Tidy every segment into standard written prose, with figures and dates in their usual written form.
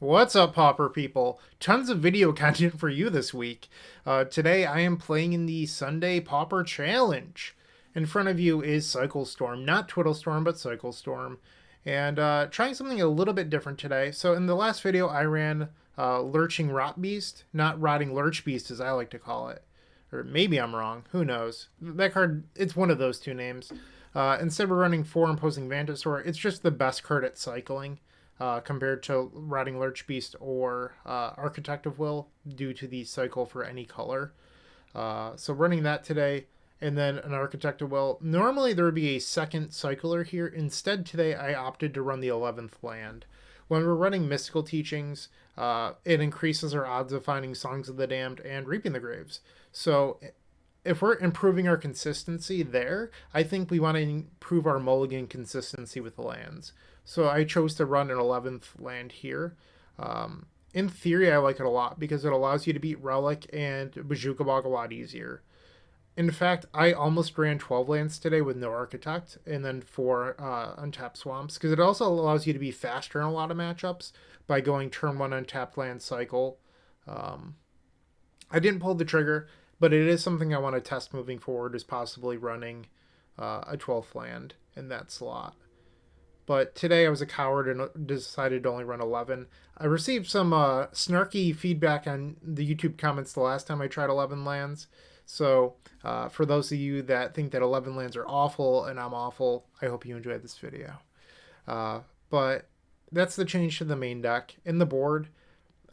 What's up, Pauper people? Tons of video content for you this week. Today I am playing in the Sunday Pauper Challenge. In front of you is Cycle Storm, not Twiddle Storm, but Cycle Storm. And trying something a little bit different today. So in the last video I ran Lurching Rotbeast, not Rotting Lurchbeast as I like to call it. Or maybe I'm wrong, who knows. That card, it's one of those two names. Instead of running 4 Imposing Vantasaur, it's just the best card at cycling. Compared to Rotting Lurchbeast or Architect of Will due to the cycle for any color. So running that today and then an Architect of Will. Normally there would be a second cycler here. Instead today I opted to run the 11th land. When we're running Mystical Teachings, it increases our odds of finding Songs of the Damned and Reaping the Graves. So if we're improving our consistency there, I think we want to improve our mulligan consistency with the lands. So I chose to run an 11th land here. In theory, I like it a lot because it allows you to beat Relic and Bazooka Bog a lot easier. In fact, I almost ran 12 lands today with no Architect and then 4 untapped Swamps because it also allows you to be faster in a lot of matchups by going turn 1 untapped land cycle. I didn't pull the trigger, but it is something I want to test moving forward, is possibly running a 12th land in that slot. But today I was a coward and decided to only run 11. I received some snarky feedback on the YouTube comments the last time I tried 11 lands. So for those of you that think that 11 lands are awful and I'm awful, I hope you enjoyed this video. But that's the change to the main deck. In the board,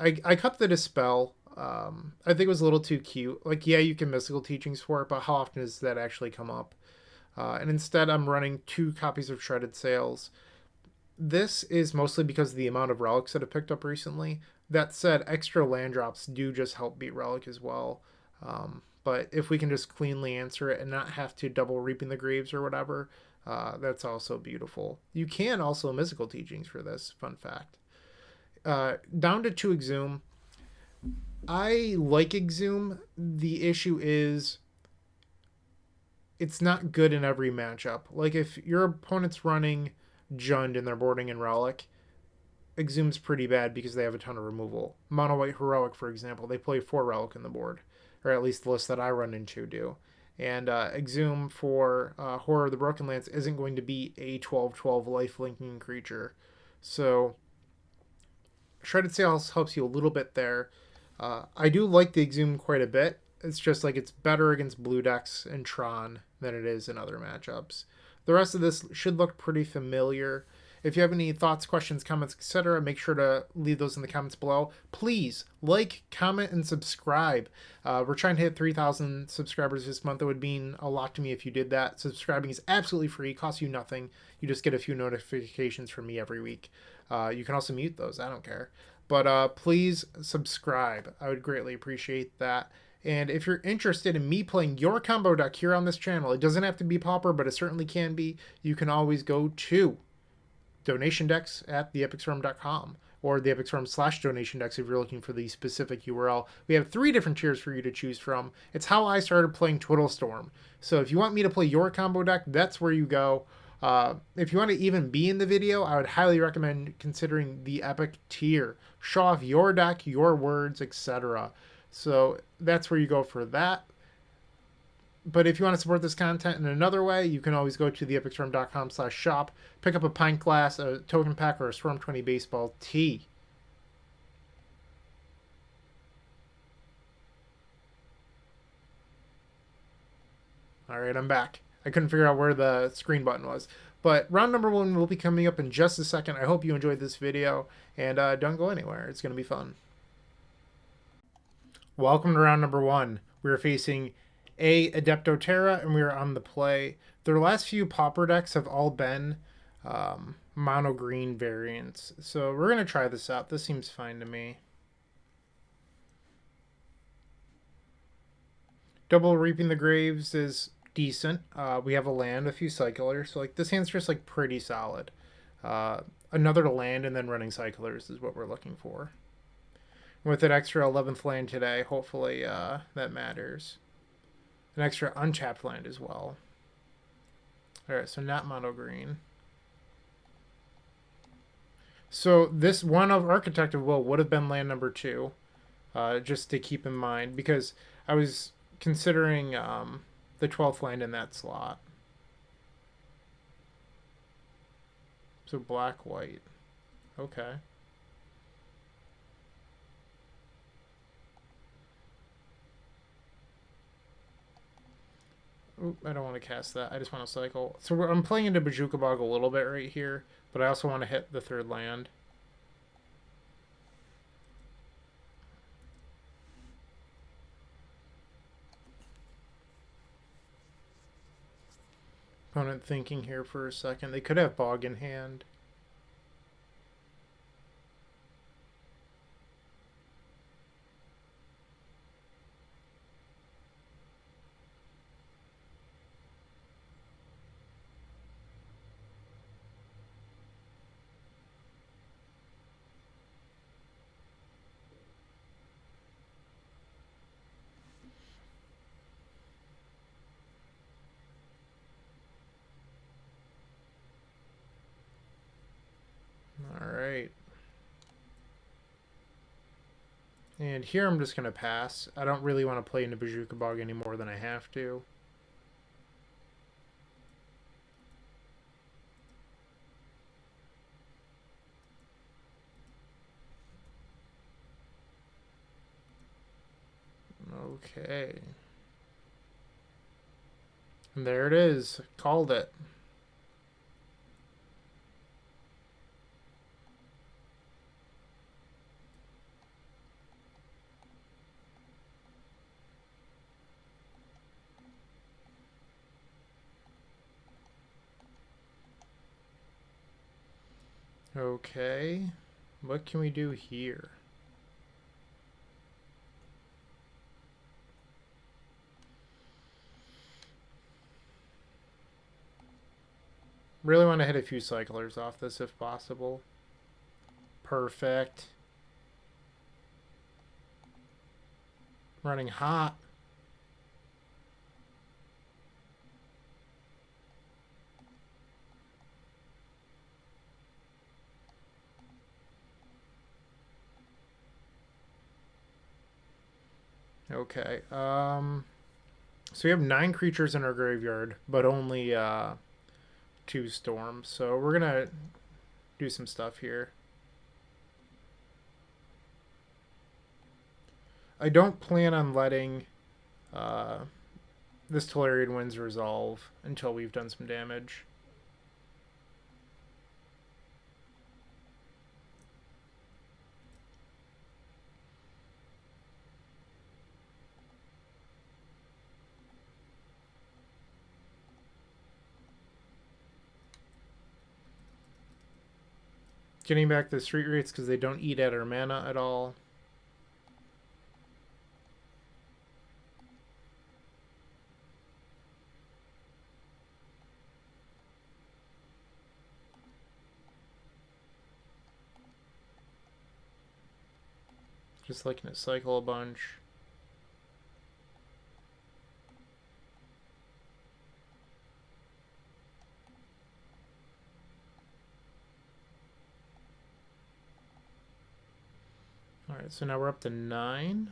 I cut the Dispel. I think it was a little too cute. Like, yeah, you can Mystical Teachings for it, but how often does that actually come up? And instead, I'm running 2 copies of Shredded Sails. This is mostly because of the amount of relics that I've picked up recently. That said, extra land drops do just help beat Relic as well. But if we can just cleanly answer it and not have to double Reaping the Graves or whatever, that's also beautiful. You can also Mystical Teachings for this, fun fact. Down to 2 Exhume. I like Exhume. The issue is it's not good in every matchup. Like, if your opponent's running Jund and they're boarding in Relic, Exhume's pretty bad because they have a ton of removal. Mono White Heroic, for example, they play 4 Relic in the board, or at least the list that I run into do. And Exhume for Horror of the Broken Lands isn't going to be a 12/12 life-linking creature. So Shredded Sails helps you a little bit there. I do like the Exhume quite a bit. It's just like it's better against blue decks and Tron than it is in other matchups. The rest of this should look pretty familiar. If you have any thoughts, questions, comments, etc., make sure to leave those in the comments below. Please like, comment, and subscribe. We're trying to hit 3,000 subscribers this month. It would mean a lot to me if you did that. Subscribing is absolutely free, costs you nothing. You just get a few notifications from me every week. You can also mute those, I don't care. But please subscribe. I would greatly appreciate that. And if you're interested in me playing your combo deck here on this channel, it doesn't have to be Pauper, but it certainly can be. You can always go to donation decks at theepicstorm.com or theepicstorm/donation decks if you're looking for the specific URL. We have 3 different tiers for you to choose from. It's how I started playing Twiddlestorm. So if you want me to play your combo deck, that's where you go. If you want to even be in the video, I would highly recommend considering the Epic tier. Show off your deck, your words, etc. So that's where you go for that. But if you want to support this content in another way, you can always go to theepicstorm.com/shop, pick up a pint glass, a token pack, or a Storm 20 baseball tee. Alright, I'm back. I couldn't figure out where the screen button was. But round number 1 will be coming up in just a second. I hope you enjoyed this video, and don't go anywhere. It's going to be fun. Welcome to round number 1. We are facing Adepto Terra, and we are on the play. Their last few Pauper decks have all been mono green variants. So we're going to try this out. This seems fine to me. Double Reaping the Graves is decent. We have a land, a few cyclers. So like this hand's just like pretty solid. Another land and then running cyclers is what we're looking for. With an extra 11th land today, hopefully that matters. An extra untapped land as well. Alright, so not mono green. So this one of Architect of Will would have been land number 2, just to keep in mind, because I was considering the 12th land in that slot. So black, white. Okay. Oop, I don't want to cast that. I just want to cycle. So I'm playing into Bojuka Bog a little bit right here, but I also want to hit the 3rd land. Opponent thinking here for a second. They could have Bog in hand. Alright. And here I'm just going to pass. I don't really want to play into Bojuka Bog any more than I have to. Okay. And there it is. Called it. Okay. What can we do here? Really want to hit a few cyclers off this if possible. Perfect. Running hot. Okay. So we have 9 creatures in our graveyard, but only 2 storms. So we're gonna do some stuff here. I don't plan on letting this Tolarian Winds resolve until we've done some damage. Getting back the street rates because they don't eat at our mana at all. Just looking at cycle a bunch. Alright, so now we're up to 9.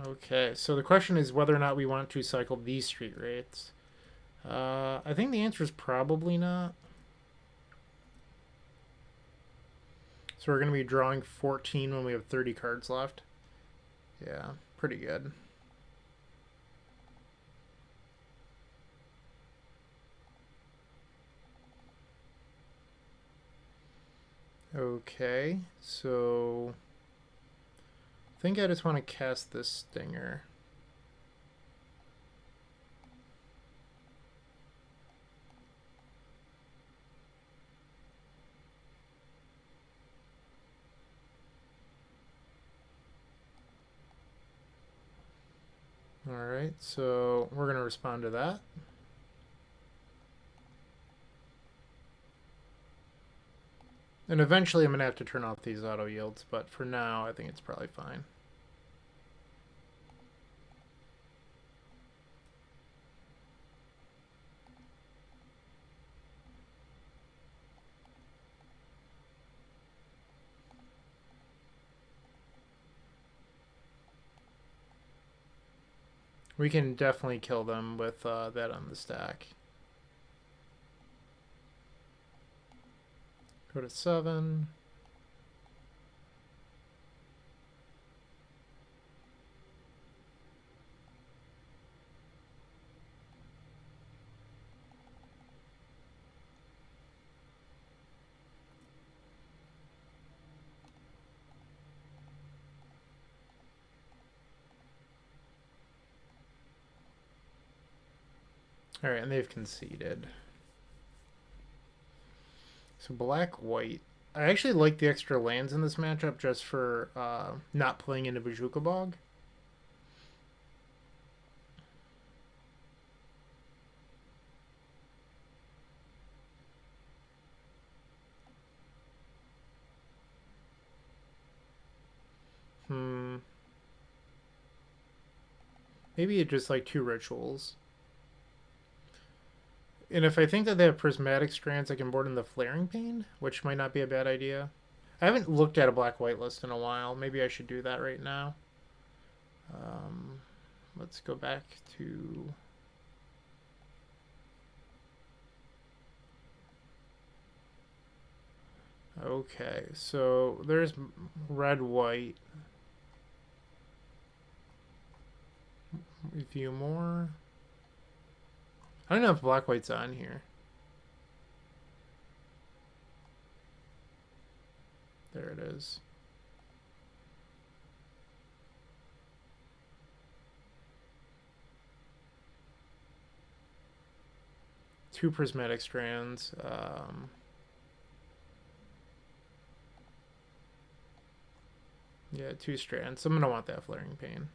Okay, so the question is whether or not we want to cycle these street rates. I think the answer is probably not. So we're going to be drawing 14 when we have 30 cards left. Yeah, pretty good. Okay, so I think I just want to cast this Stinger. Alright, so we're going to respond to that. And eventually I'm going to have to turn off these auto yields, but for now I think it's probably fine. We can definitely kill them with that on the stack. Go to 7. Alright, and they've conceded. So black-white. I actually like the extra lands in this matchup just for not playing into Bajuka Bog. Maybe it's just like 2 rituals. And if I think that they have prismatic strands, I can board in the Flaring Pain, which might not be a bad idea. I haven't looked at a black-white list in a while. Maybe I should do that right now. Let's go back to... Okay, so there's red-white. View more. I don't know if black-white's on here. There it is. Two prismatic strands. Yeah, 2 strands. So I'm gonna want that Flaring Pain.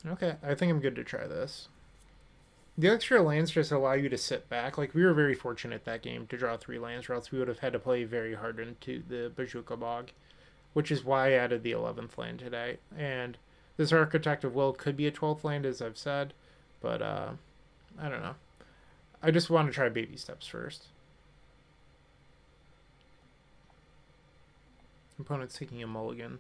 Okay, I think I'm good to try this. The extra lands just allow you to sit back. Like, we were very fortunate that game to draw 3 lands, or else we would have had to play very hard into the Bajuka Bog, which is why I added the 11th land today. And this Architect of Will could be a 12th land, as I've said, but I don't know. I just want to try baby steps first. Opponent's taking a mulligan.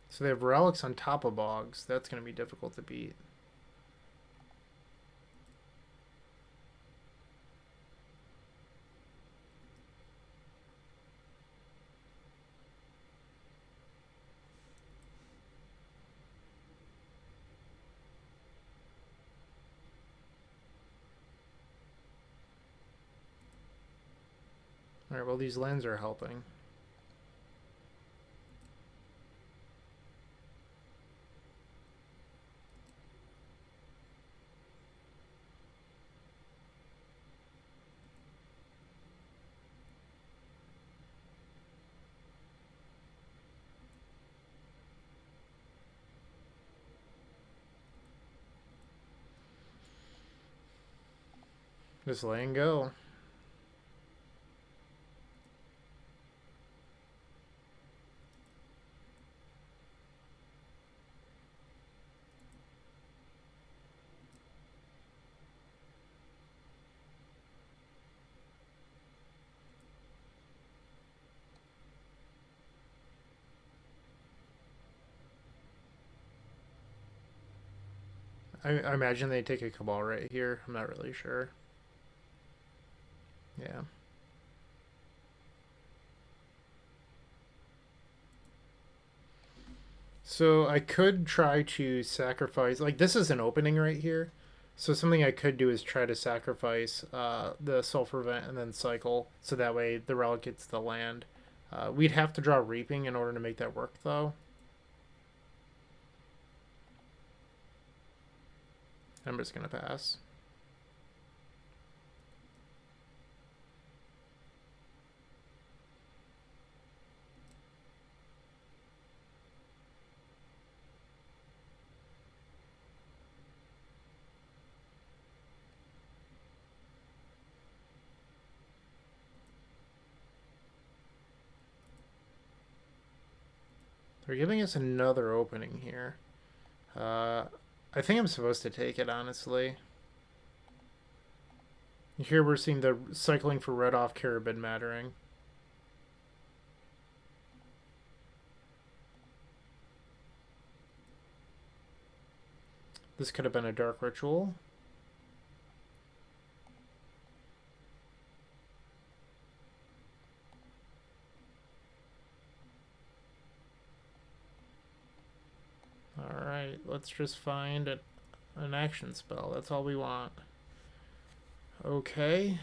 So they have relics on top of Bogs. That's going to be difficult to beat. Alright, well, these lands are helping. Just letting go. I imagine they take a Cabal right here. I'm not really sure. Yeah. So I could try to sacrifice... Like, this is an opening right here. So something I could do is try to sacrifice the Sulfur Vent and then cycle. So that way the Relic gets the land. We'd have to draw Reaping in order to make that work, though. I'm just going to pass. They're giving us another opening here. I think I'm supposed to take it, honestly. Here we're seeing the cycling for red off Carabin Mattering. This could have been a Dark Ritual. Alright, let's just find an action spell. That's all we want. Okay.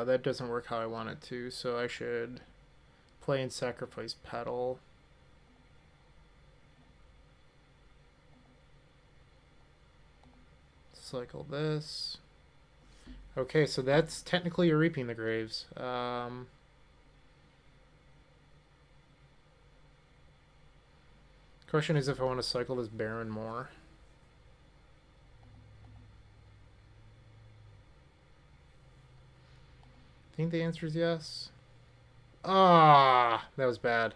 That doesn't work how I want it to, so I should play and sacrifice Petal. Cycle this. Okay, so that's technically a Reaping the Graves. Question is if I want to cycle this Baron more. I think the answer is yes. Ah, that was bad.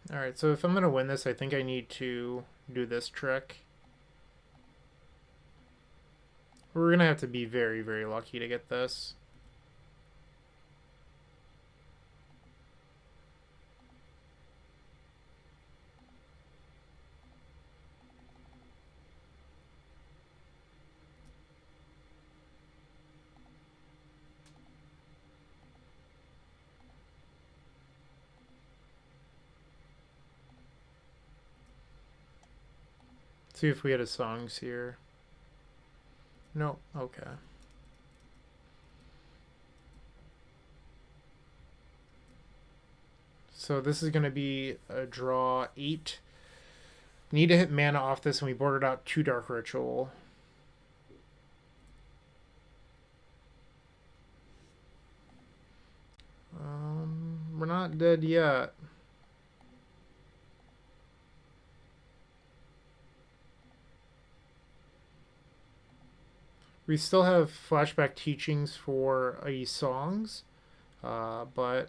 Alright, so if I'm going to win this, I think I need to do this trick. We're going to have to be very, very lucky to get this. See if we had a songs here. No, okay. So this is going to be a draw 8. Need to hit mana off this, and we boarded out 2 Dark Ritual. We're not dead yet. We still have flashback teachings for songs, but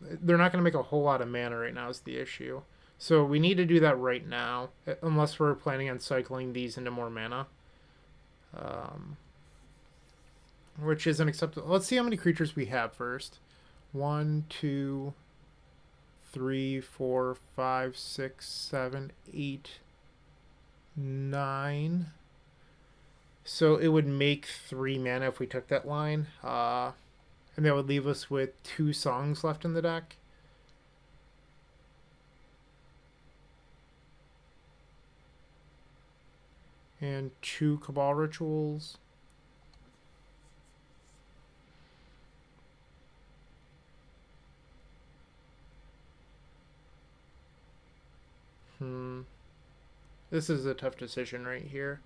they're not going to make a whole lot of mana right now is the issue. So we need to do that right now, unless we're planning on cycling these into more mana. Which isn't acceptable. Let's see how many creatures we have first. 1, 2, 3, 4, 5, 6, 7, 8, 9. So it would make 3 mana if we took that line. And that would leave us with 2 songs left in the deck. And 2 Cabal Rituals. This is a tough decision right here.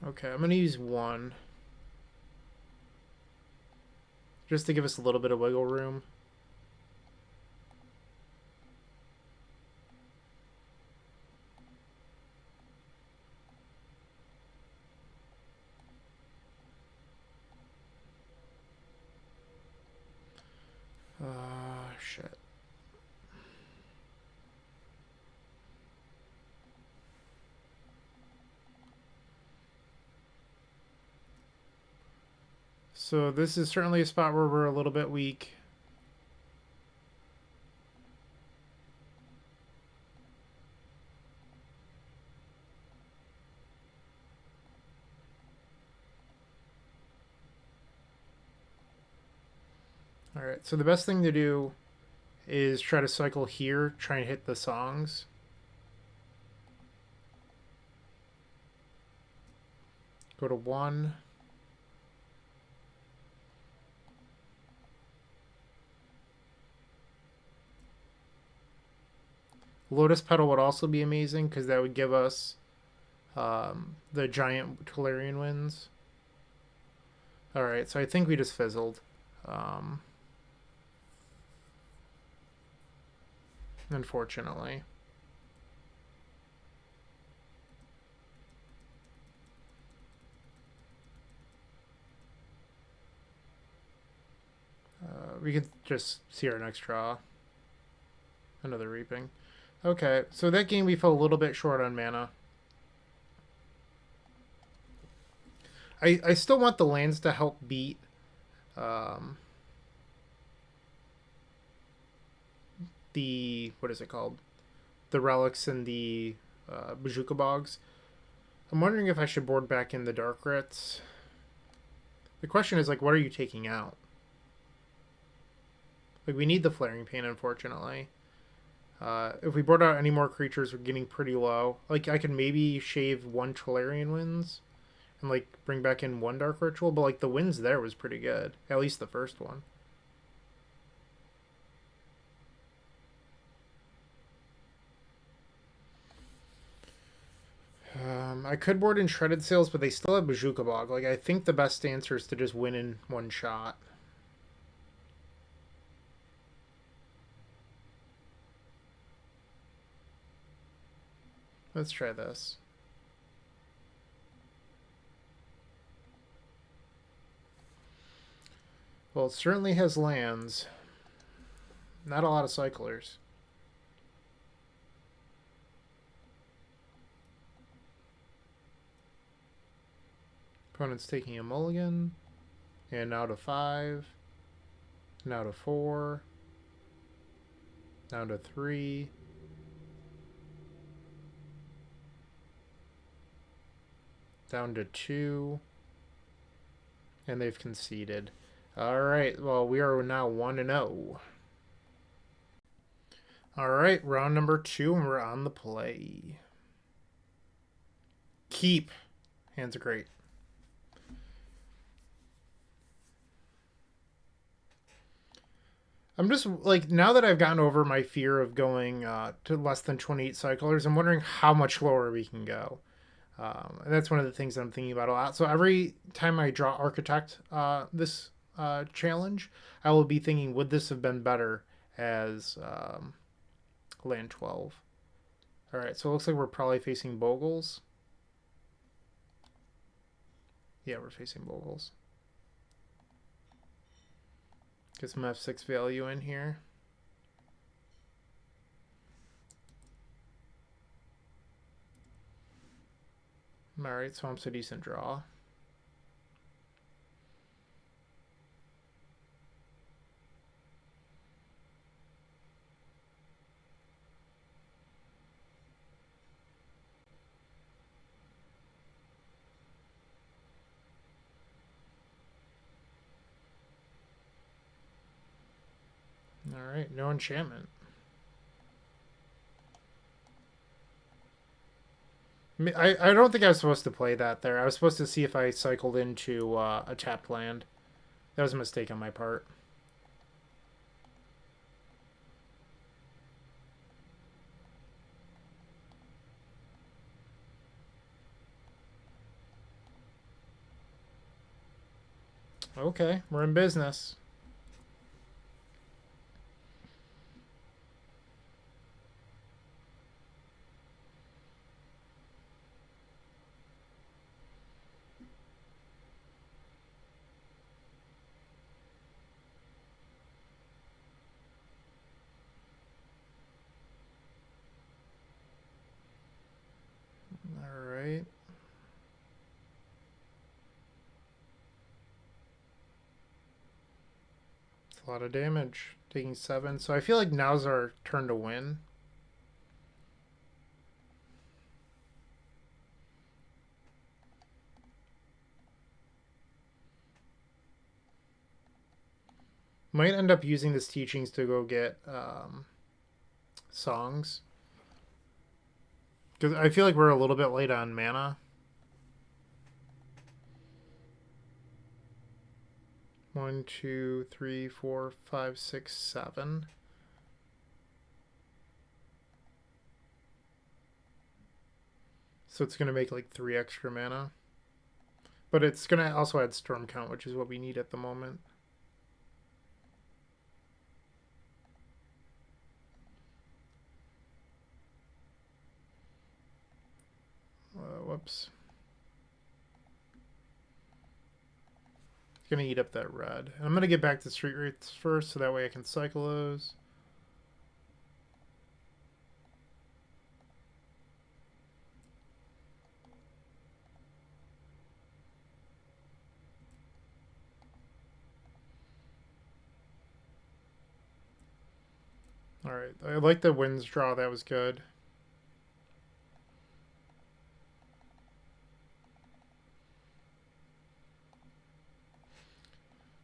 Okay, I'm going to use 1. Just to give us a little bit of wiggle room. Shit. So this is certainly a spot where we're a little bit weak. Alright, so the best thing to do is try to cycle here, try and hit the songs. Go to 1. Lotus Petal would also be amazing because that would give us the giant Tolarian Winds. Alright, so I think we just fizzled. Unfortunately. We could just see our next draw. Another Reaping. Okay, so that game we fell a little bit short on mana. I still want the lands to help beat the, what is it called? The relics and the Bajuka Bogs. I'm wondering if I should board back in the Dark Rits. The question is, like, what are you taking out? Like, we need the Flaring Pain, unfortunately. If we board out any more creatures, we're getting pretty low. Like, I could maybe shave 1 Tolarian Winds and, like, bring back in 1 Dark Ritual, but, like, the Winds there was pretty good. At least the first one. I could board in Shredded Sails, but they still have Bajuka Bog. Like, I think the best answer is to just win in 1 shot. Let's try this. Well, it certainly has lands. Not a lot of cyclers. Opponent's taking a mulligan. And now to 5. Now to 4. Now to 3. Down to 2. And they've conceded. Alright, well, we are now 1-0. Alright, round number 2, and we're on the play. Keep. Hands are great. I'm just, like, now that I've gotten over my fear of going to less than 28 cyclers, I'm wondering how much lower we can go. And that's one of the things I'm thinking about a lot. So every time I draw Architect this challenge, I will be thinking, would this have been better as land 12? All right, so it looks like we're probably facing Bogles. Yeah, we're facing Bogles. Get some F6 value in here. Alright, Swamp's a decent draw. Alright, no enchantment. I don't think I was supposed to play that there. I was supposed to see if I cycled into a tapped land. That was a mistake on my part. Okay, we're in business. Alright. It's a lot of damage. Taking 7. So I feel like now's our turn to win. Might end up using this teachings to go get songs. Because I feel like we're a little bit late on mana. 1, 2, 3, 4, 5, 6, 7. So it's going to make like 3 extra mana. But it's going to also add storm count, which is what we need at the moment. Whoops. It's going to eat up that red. And I'm going to get back to street rates first, so that way I can cycle those. Alright, I like the winds draw, that was good.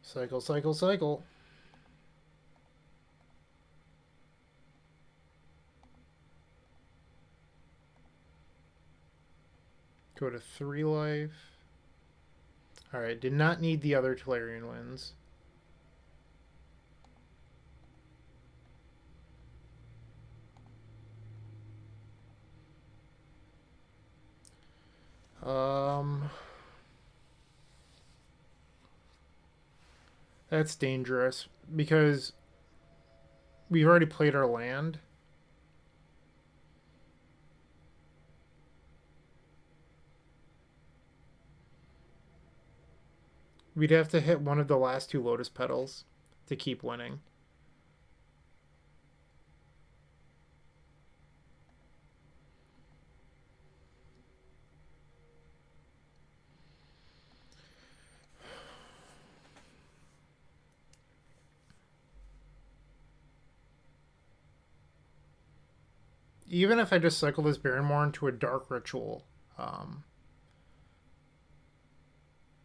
Cycle, cycle, cycle. Go to 3 life. Alright, did not need the other Tolarian Winds. That's dangerous because we've already played our land. We'd have to hit one of the last 2 Lotus Petals to keep winning. Even if I just cycle this Baronmore into a Dark Ritual,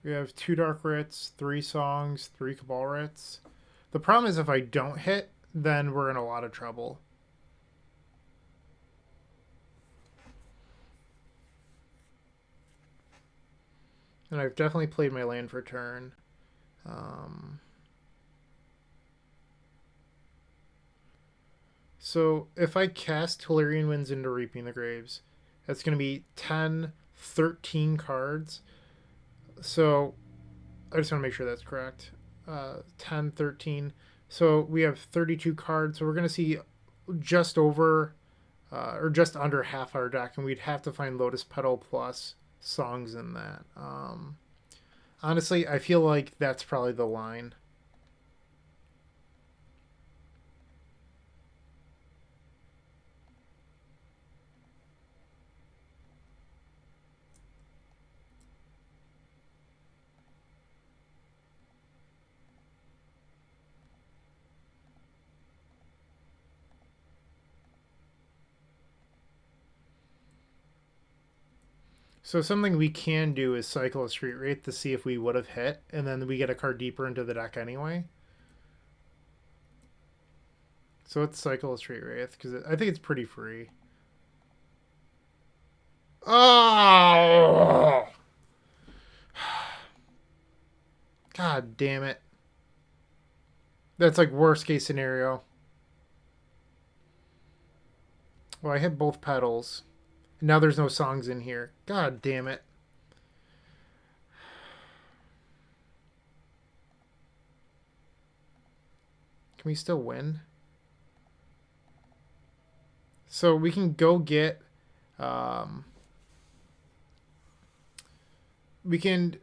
we have 2 Dark Writs, 3 Songs, 3 Cabal Writs. The problem is if I don't hit, then we're in a lot of trouble. And I've definitely played my land for turn. So if I cast Tolarian Winds into Reaping the Graves, that's going to be 10, 13 cards. So I just want to make sure that's correct. 10, 13. So we have 32 cards. So we're going to see just over or just under half our deck, and we'd have to find Lotus Petal plus songs in that. Honestly, I feel like that's probably the line. So something we can do is cycle a street rate to see if we would have hit, and then we get a card deeper into the deck anyway. So let's cycle a street wraith, because I think it's pretty free. Oh! God damn it. That's like worst case scenario. Well, I hit both pedals. Now there's no songs in here. God damn it. Can we still win? So we can go get... we can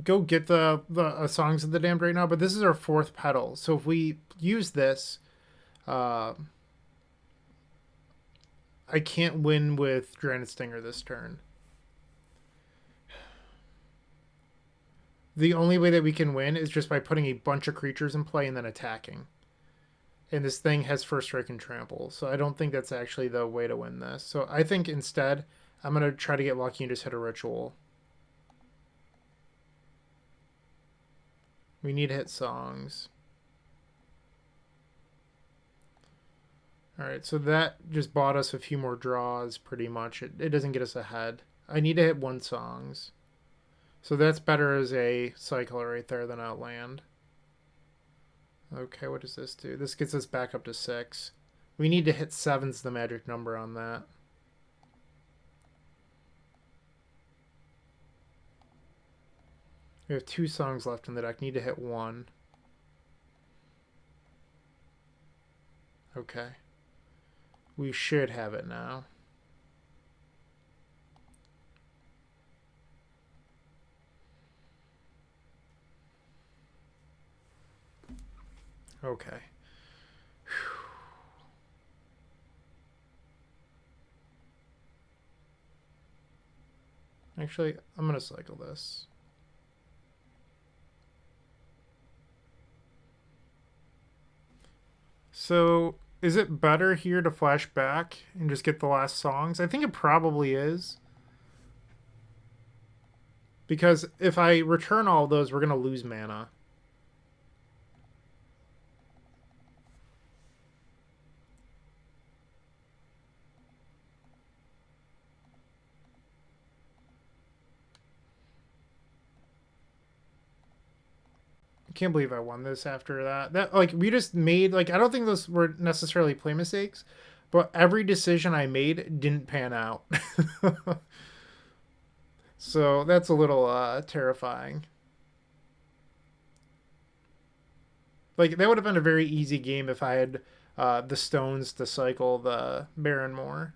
go get the Songs of the Damned right now, but this is our 4th pedal. So if we use this... I can't win with Granite Stinger this turn. The only way that we can win is just by putting a bunch of creatures in play and then attacking. And this thing has First Strike and Trample, so I don't think that's actually the way to win this. So I think instead, I'm going to try to get lucky and just hit a Ritual. We need to hit Songs. Alright, so that just bought us a few more draws, pretty much. It doesn't get us ahead. I need to hit 1 Songs. So that's better as a cycler right there than Outland. Okay, what does this do? This gets us back up to 6. We need to hit 7's the magic number on that. We have 2 songs left in the deck. Need to hit 1. Okay. We should have it now. Okay. Actually, I'm going to cycle this. So, is it better here to flash back and just get the last songs? I think it probably is. Because if I return all those, we're going to lose mana. I can't believe I won this after that. That, like, we just made, like, I don't think those were necessarily play mistakes, but every decision I made didn't pan out. So that's a little terrifying. Like, that would have been a very easy game if I had the stones to cycle the Baron more.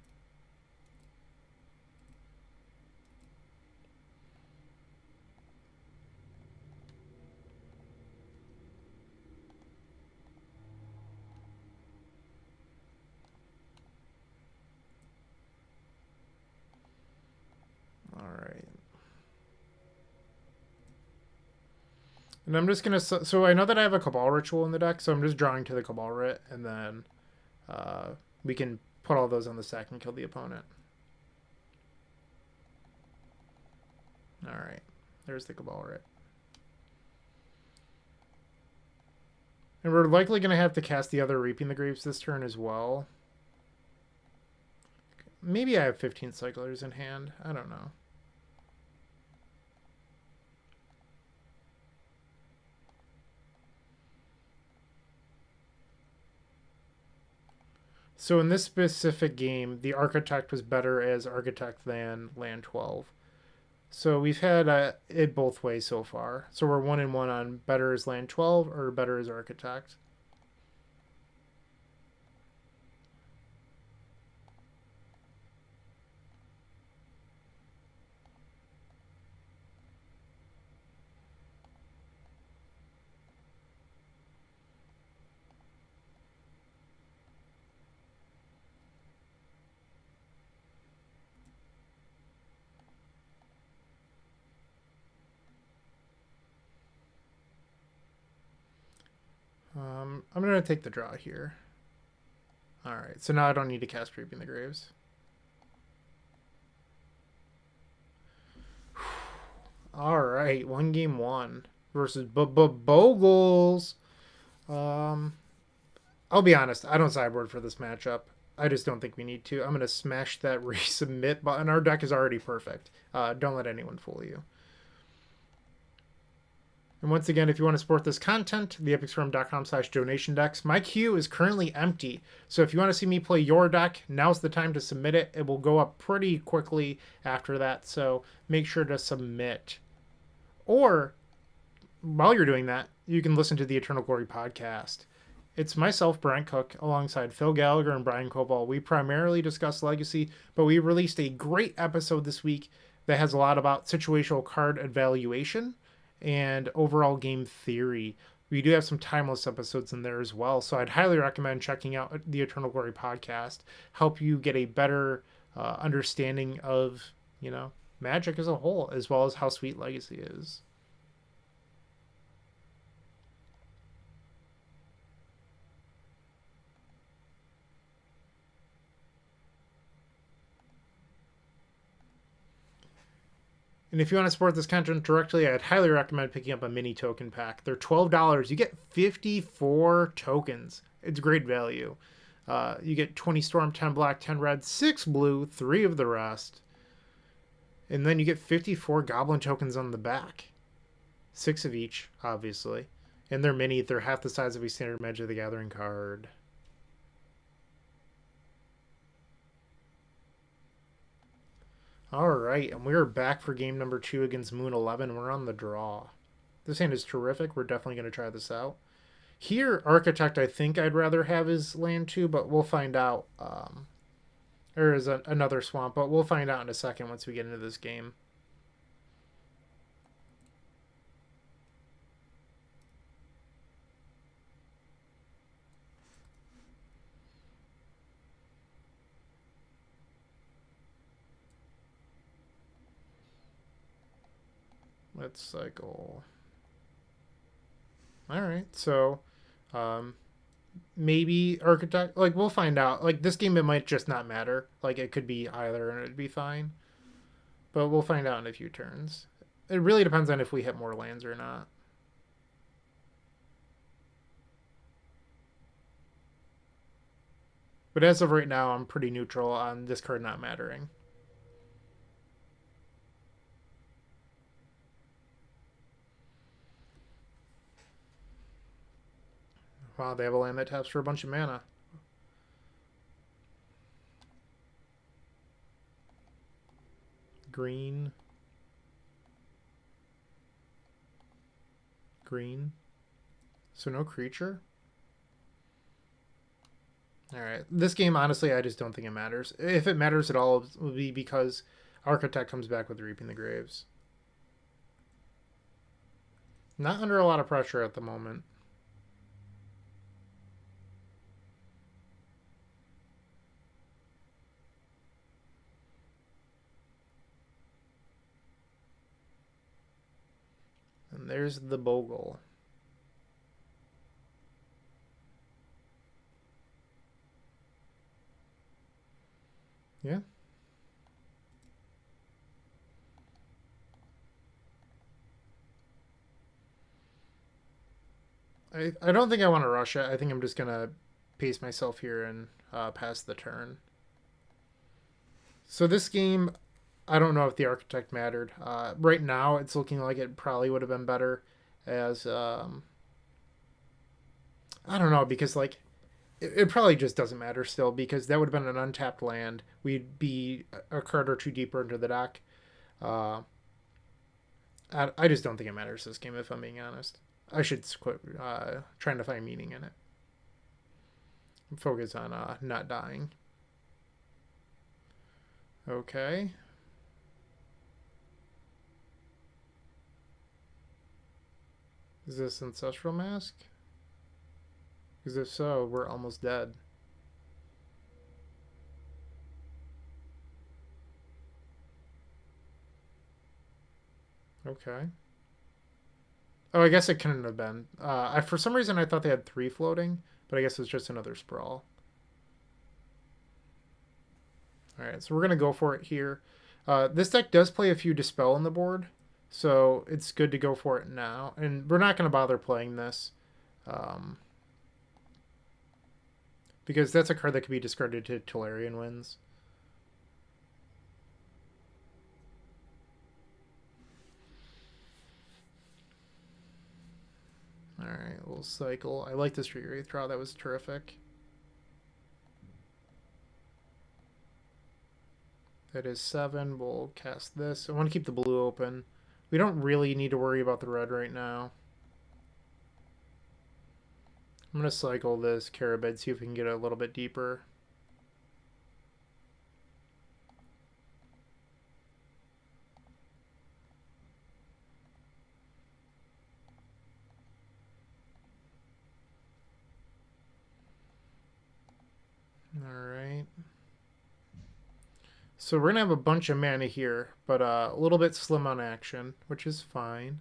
Alright. And I'm just going to... So I know that I have a Cabal Ritual in the deck, so I'm just drawing to the Cabal Rit, and then we can put all those on the stack and kill the opponent. Alright. There's the Cabal Rit. And we're likely going to have to cast the other Reaping the Graves this turn as well. Maybe I have 15 cyclers in hand. I don't know. So in this specific game, the Architect was better as Architect than Land 12. So we've had it both ways so far. So we're 1-1 on better as Land 12 or better as Architect. I'm going to take the draw here. Alright, so now I don't need to cast Reaping the Graves. Alright, 1-1 versus Bogles. I'll be honest, I don't sideboard for this matchup. I just don't think we need to. I'm going to smash that resubmit button. Our deck is already perfect. Don't let anyone fool you. And once again, if you want to support this content, theepicsforum.com/donation decks. My queue is currently empty. So if you want to see me play your deck, now's the time to submit it. It will go up pretty quickly after that. So make sure to submit. Or while you're doing that, you can listen to the Eternal Glory podcast. It's myself, Bryant Cook, alongside Phil Gallagher and Brian Koval. We primarily discuss Legacy, but we released a great episode this week that has a lot about situational card evaluation and overall game theory. We do have some timeless episodes in there as well, so I'd highly recommend checking out the Eternal Glory podcast. Help you get a better understanding of, Magic as a whole, as well as how sweet Legacy is. And if you want to support this content directly, I'd highly recommend picking up a mini token pack. They're $12. You get 54 tokens. It's great value. You get 20 storm, 10 black, 10 red, 6 blue, 3 of the rest. And then you get 54 goblin tokens on the back. 6 of each, obviously. And they're mini, they're half the size of a standard Magic of the Gathering card. Alright, and we're back for game number 2 against Moon 11. We're on the draw. This hand is terrific. We're definitely going to try this out. Here, Architect, I think I'd rather have his land too, but we'll find out. There is another swamp, but we'll find out in a second once we get into this game. Let's cycle. Alright, so maybe Architect, like, we'll find out. Like, this game, it might just not matter. Like, it could be either and it'd be fine. But we'll find out in a few turns. It really depends on if we hit more lands or not. But as of right now, I'm pretty neutral on this card not mattering. Wow, they have a land that taps for a bunch of mana. Green. Green. So no creature? Alright. This game, honestly, I just don't think it matters. If it matters at all, it will be because Architect comes back with Reaping the Graves. Not under a lot of pressure at the moment. And there's the Bogle. Yeah. I don't think I want to rush it. I think I'm just going to pace myself here and pass the turn. So this game, I don't know if the Architect mattered. Right now, it's looking like it probably would have been better as... I don't know, because, like, it probably just doesn't matter still, because that would have been an untapped land. We'd be a card or two deeper into the deck. I just don't think it matters this game, if I'm being honest. I should quit trying to find meaning in it. Focus on not dying. Okay. Is this Ancestral Mask? Because if so, we're almost dead. Okay. Oh, I guess it couldn't have been. For some reason, I thought they had 3 floating, but I guess it's just another Sprawl. Alright, so we're going to go for it here. This deck does play a few Dispel on the board, so it's good to go for it now. And we're not going to bother playing this, because that's a card that could be discarded to Tolarian Winds. Alright, we'll cycle. I like the Street Wraith draw. That was terrific. That is 7. We'll cast this. I want to keep the blue open. We don't really need to worry about the red right now. I'm going to cycle this Carabid, see if we can get a little bit deeper. Alright. So we're going to have a bunch of mana here, but a little bit slim on action, which is fine.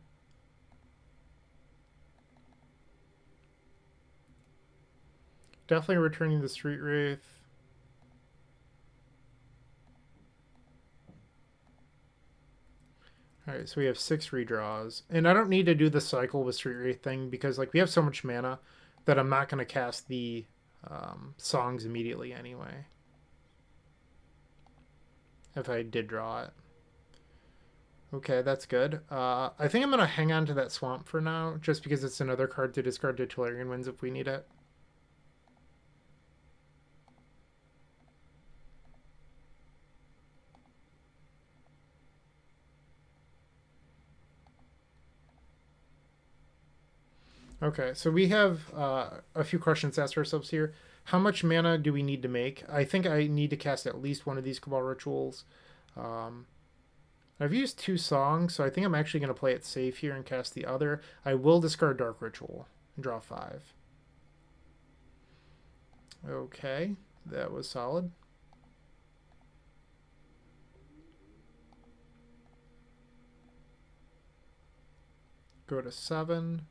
Definitely returning the Street Wraith. Alright, so we have 6 redraws. And I don't need to do the cycle with Street Wraith thing, because like we have so much mana that I'm not going to cast the songs immediately anyway. If I did draw it. Okay, that's good. I think I'm going to hang on to that swamp for now, just because it's another card to discard to Tolarian Winds if we need it. Okay, so we have a few questions to ask ourselves here. How much mana do we need to make? I think I need to cast at least one of these Cabal Rituals. Um, I've used 2 songs, so I think I'm actually going to play it safe here and cast the other. I will discard Dark Ritual and draw 5. Okay, that was solid. Go to 7.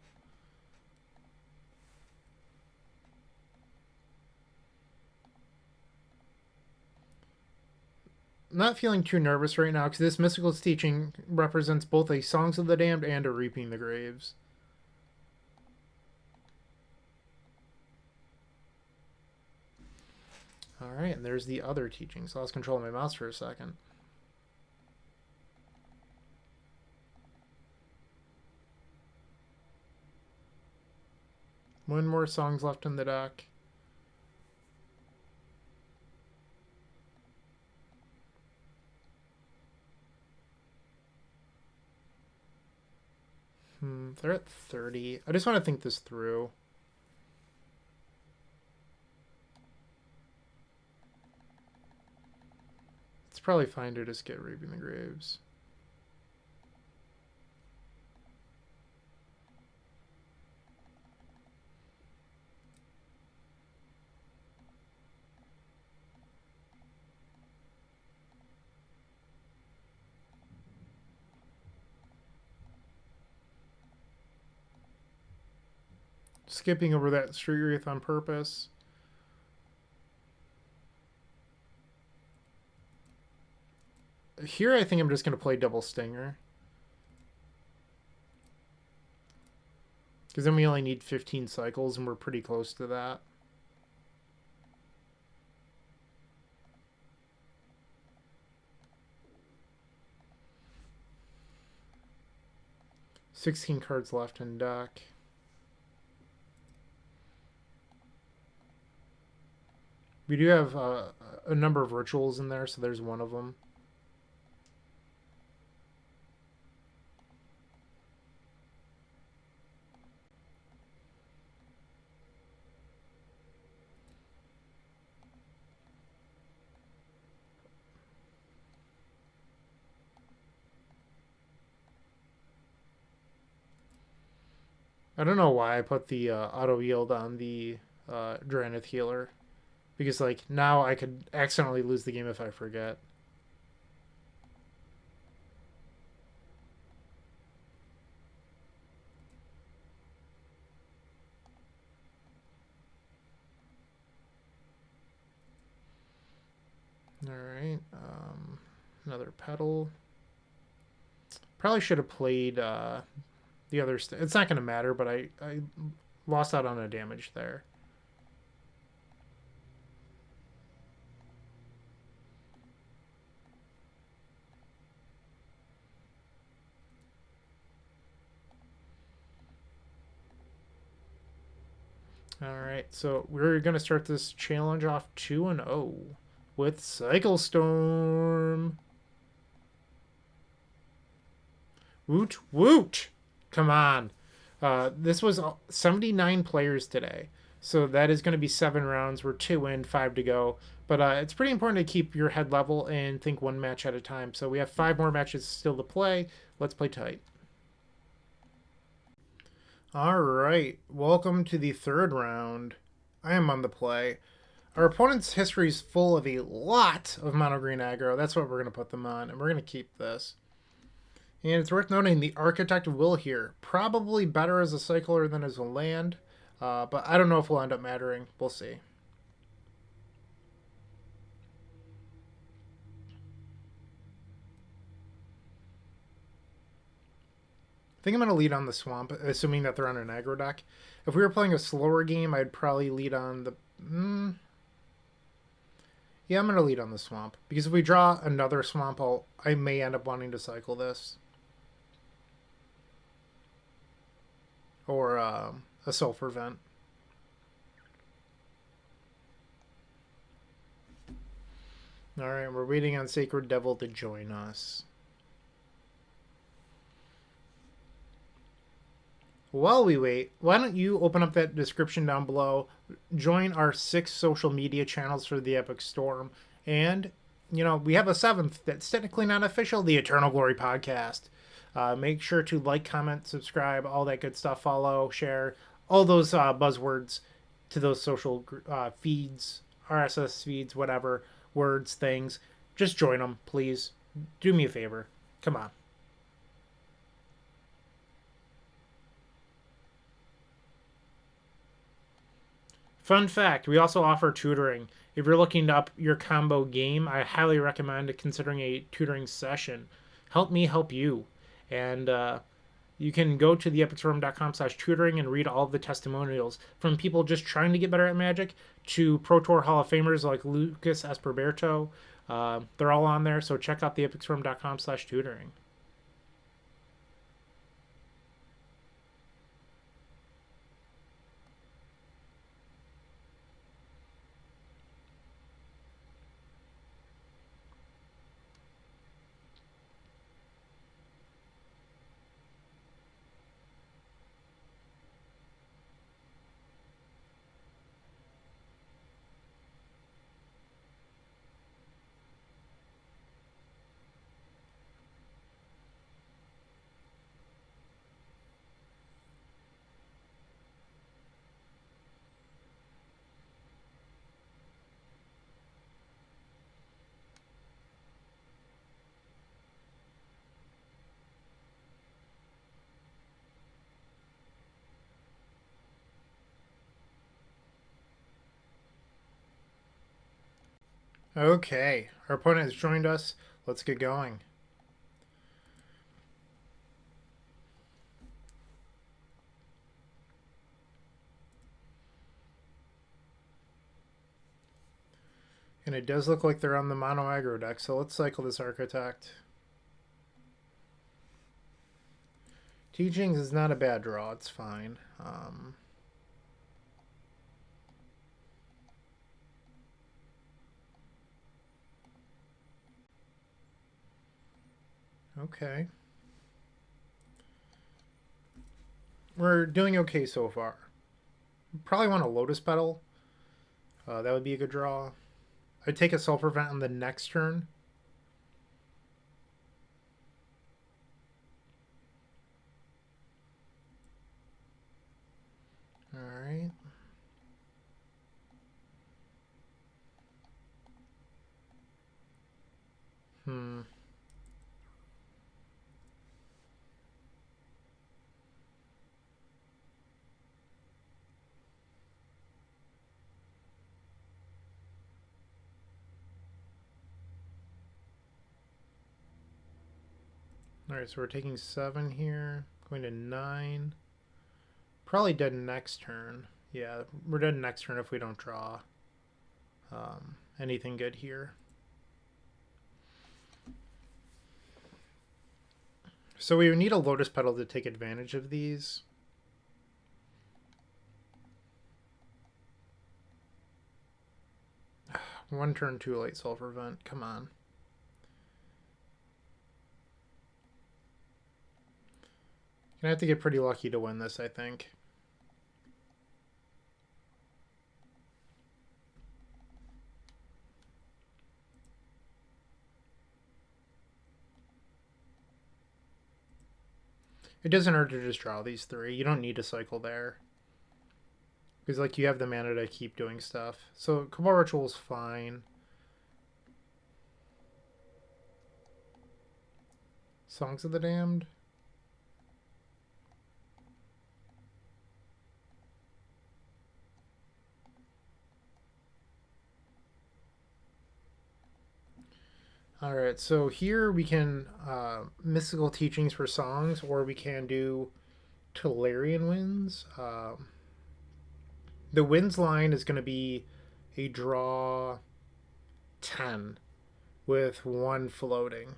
Not feeling too nervous right now because this Mystical Teaching represents both a Songs of the Damned and a Reaping the Graves. Alright, and there's the other teachings. I lost control of my mouse for a second. One more songs left in the deck. They're at 30. I just want to think this through. It's probably fine to just get Reaping the Graves. Skipping over that Street Wraith on purpose. Here I think I'm just going to play Double Stinger. Because then we only need 15 cycles and we're pretty close to that. $16 cards left in deck. We do have a number of rituals in there, so there's one of them. I don't know why I put the auto yield on the Dranith healer. Because, like, now I could accidentally lose the game if I forget. Alright. Another petal. Probably should have played the other... It's not going to matter, but I lost out on a damage there. Alright, so we're going to start this challenge off 2-0 with Cycle Storm. Woot woot! Come on. This was 79 players today. So that is going to be 7 rounds. We're 2 in, 5 to go. But it's pretty important to keep your head level and think 1 match at a time. So we have 5 more matches still to play. Let's play tight. Alright, welcome to the 3rd round. I am on the play. Our opponent's history is full of a lot of mono green aggro. That's what we're going to put them on, and we're going to keep this. And it's worth noting the Architect of Will here. Probably better as a cycler than as a land, but I don't know if we'll end up mattering. We'll see. I think I'm going to lead on the Swamp, assuming that they're on an aggro deck. If we were playing a slower game, I'd probably lead on the... Yeah, I'm going to lead on the Swamp. Because if we draw another Swamp, I may end up wanting to cycle this. or a sulfur vent. Alright, we're waiting on SacredDevil to join us. While we wait, why don't you open up that description down below, join our 6 social media channels for the Epic Storm, and, we have a 7th that's technically not official, the Eternal Glory Podcast. Make sure to like, comment, subscribe, all that good stuff, follow, share, all those buzzwords to those social feeds, RSS feeds, whatever, words, things. Just join them, please. Do me a favor. Come on. Fun fact, we also offer tutoring. If you're looking up your combo game, I highly recommend considering a tutoring session. Help me help you. And you can go to theepicstorm.com/tutoring and read all of the testimonials from people just trying to get better at Magic to Pro Tour Hall of Famers like Lucas Esperberto. They're all on there, so check out theepicstorm.com/tutoring. Okay, our opponent has joined us. Let's get going. And it does look like they're on the mono aggro deck, so let's cycle this Architect. Teachings is not a bad draw, it's fine. Okay. We're doing okay so far. Probably want a Lotus Petal. That would be a good draw. I'd take a Sulfur Vent on the next turn. Alright. Alright, so we're taking 7 here. Going to 9. Probably dead next turn. Yeah, we're dead next turn if we don't draw anything good here. So we would need a Lotus Petal to take advantage of these. One turn too late, Sulfur Vent. Come on. Gonna have to get pretty lucky to win this, I think. It doesn't hurt to just draw these 3. You don't need to cycle there. Because, like, you have the mana to keep doing stuff. So, Cabal Ritual is fine. Songs of the Damned? Alright, so here we can Mystical Teachings for songs, or we can do Tolarian Winds. The Winds line is going to be a draw 10 with 1 floating.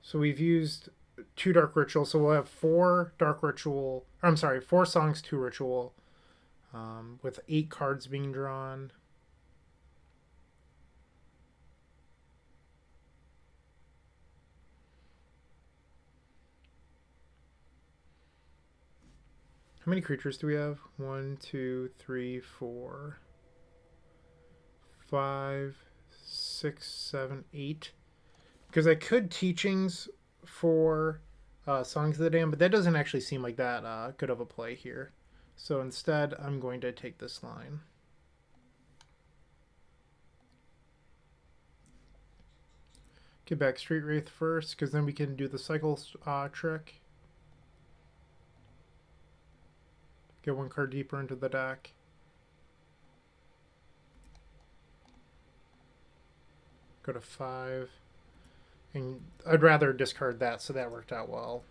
So we've used 2 Dark Ritual, so we'll have 4 Dark Ritual. I'm sorry, 4 Songs, 2 Ritual, with 8 cards being drawn. How many creatures do we have? 1, 2, 3, 4, 5, 6, 7, 8. Because I could Teachings for Songs of the Damned, but that doesn't actually seem like that good of a play here. So instead, I'm going to take this line. Get back Street Wraith first, because then we can do the cycle trick. Get 1 card deeper into the deck. Go to 5. And I'd rather discard that, so that worked out well.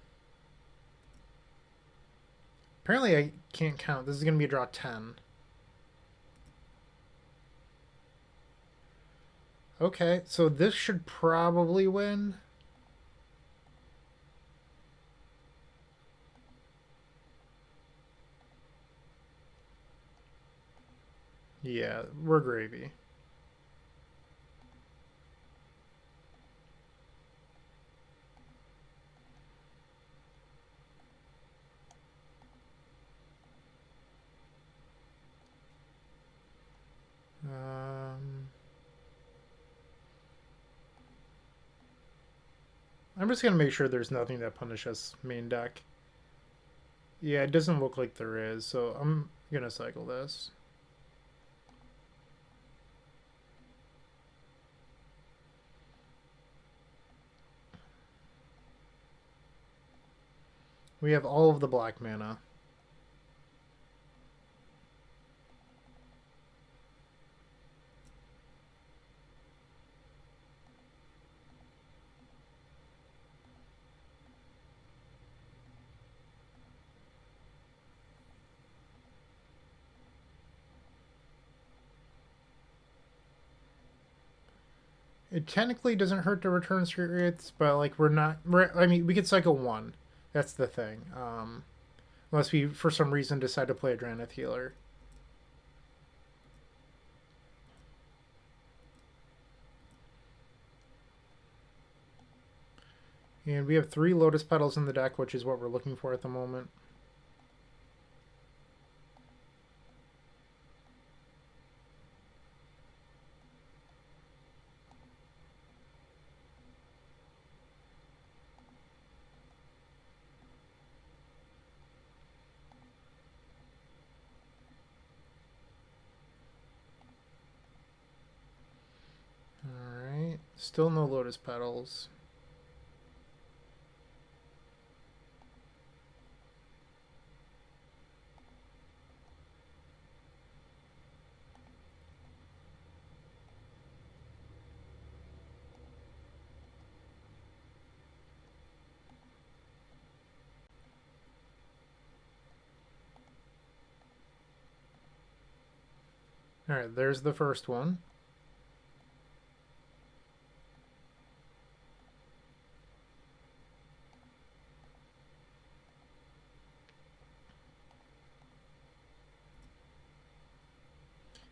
Apparently I can't count. This is going to be a draw 10. Okay, so this should probably win. Yeah, we're gravy. I'm just going to make sure there's nothing that punishes main deck. Yeah, it doesn't look like there is, so I'm going to cycle this. We have all of the black mana. It technically doesn't hurt to return Street Wraiths, but like I mean, we could cycle 1. That's the thing. Unless we, for some reason, decide to play a Drannith Healer. And we have 3 Lotus Petals in the deck, which is what we're looking for at the moment. Alright, still no Lotus Petals. Alright, there's the first one.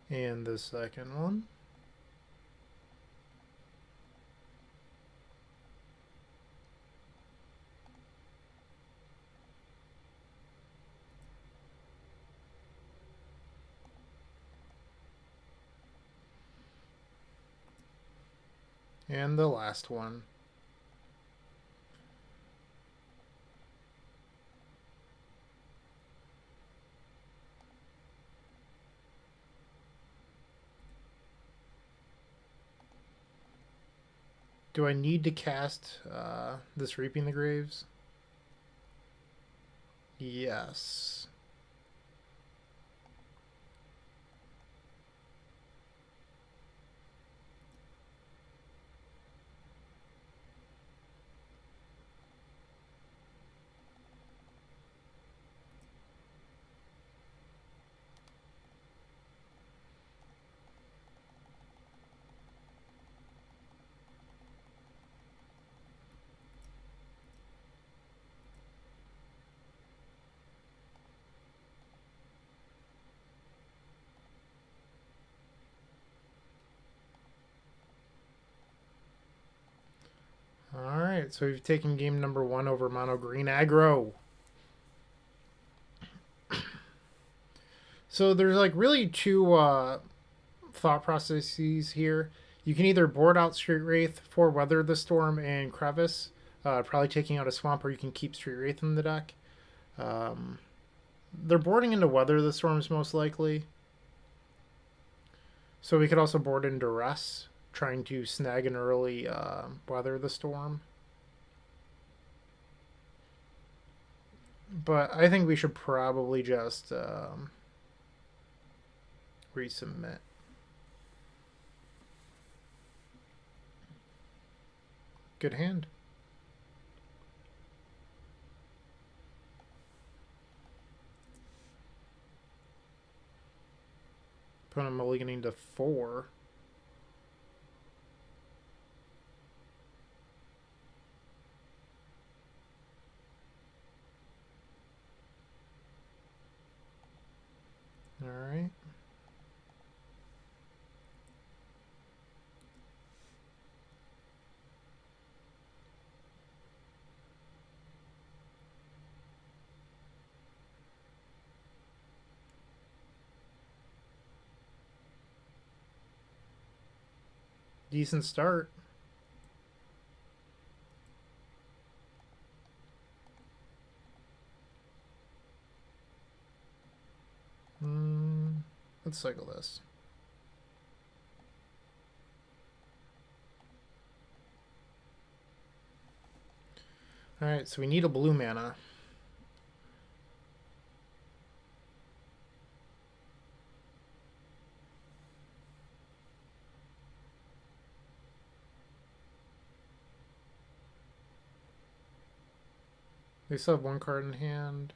And the second one. And the last one. Do I need to cast this Reaping the Graves? Yes. Alright, so we've taken game number 1 over mono green aggro. So there's like really two thought processes here. You can either board out Street Wraith for Weather the Storm and Crevice, probably taking out a Swamp, or you can keep Street Wraith in the deck. They're boarding into Weather the Storms most likely. So we could also board in Duress, trying to snag an early Weather the Storm. But I think we should probably just resubmit. Good hand. Put him mulliganing to 4. All right. Decent start. Let's cycle this. Alright, so we need a blue mana. They still have one card in hand.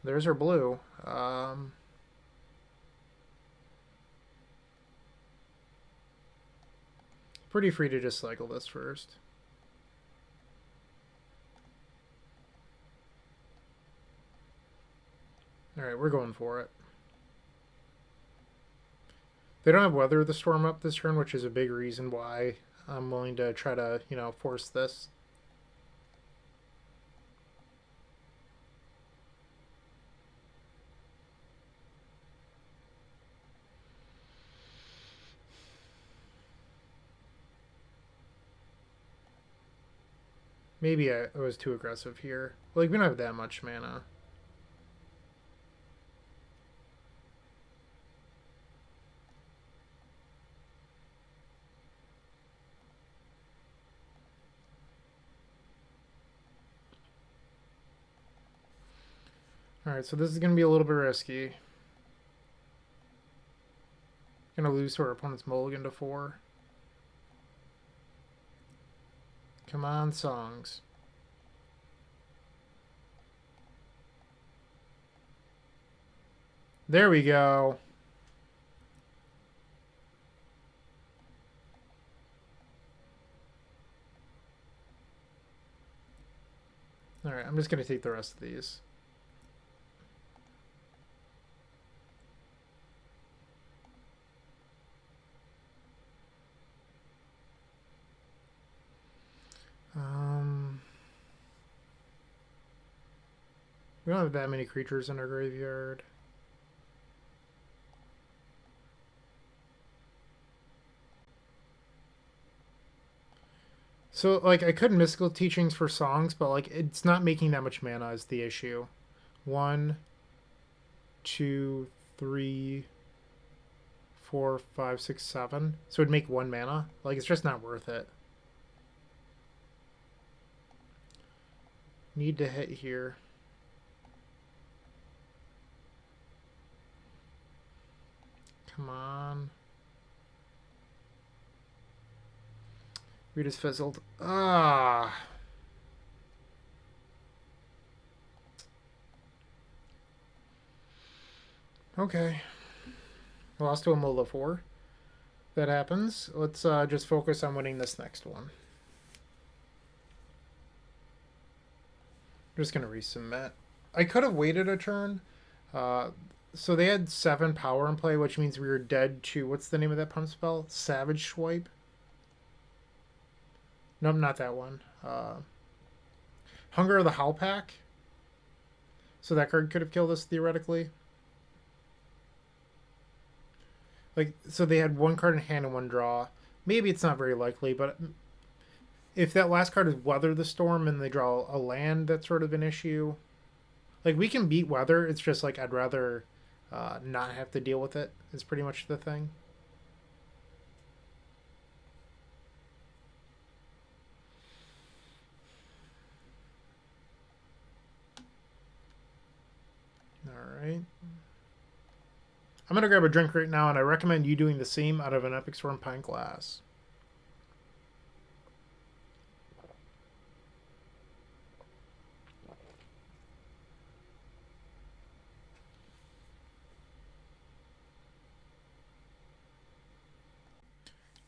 There's our blue. Pretty free to just cycle this first. Alright, we're going for it. They don't have Weather the Storm up this turn, which is a big reason why I'm willing to try to, you know, force this. Maybe I was too aggressive here. Like, we don't have that much mana. Alright, so this is going to be a little bit risky. Going to lose to our opponent's mulligan to 4. Come on, songs. There we go. Alright, I'm just going to take the rest of these. We don't have that many creatures in our graveyard. So, like, I could Mystical Teachings for songs, but, like, it's not making that much mana is the issue. 1, 2, 3, 4, 5, 6, 7. So it'd make 1 mana. Like, it's just not worth it. Need to hit here. Come on. We just fizzled. Ah. Okay. Lost to a Mola 4. That happens. Let's just focus on winning this next one. I'm just going to resubmit. I could have waited a turn. So they had 7 power in play, which means we were dead to, what's the name of that pump spell? Savage Swipe? Nope, not that one. Hunger of the Howlpack. So that card could have killed us theoretically. Like, so they had 1 card in hand and 1 draw. Maybe it's not very likely, but if that last card is Weather the Storm and they draw a land, that's sort of an issue. Like, we can beat Weather. It's just like I'd rather not have to deal with it. Is pretty much the thing. All right. I'm gonna grab a drink right now, and I recommend you doing the same out of an Epic Storm pint glass.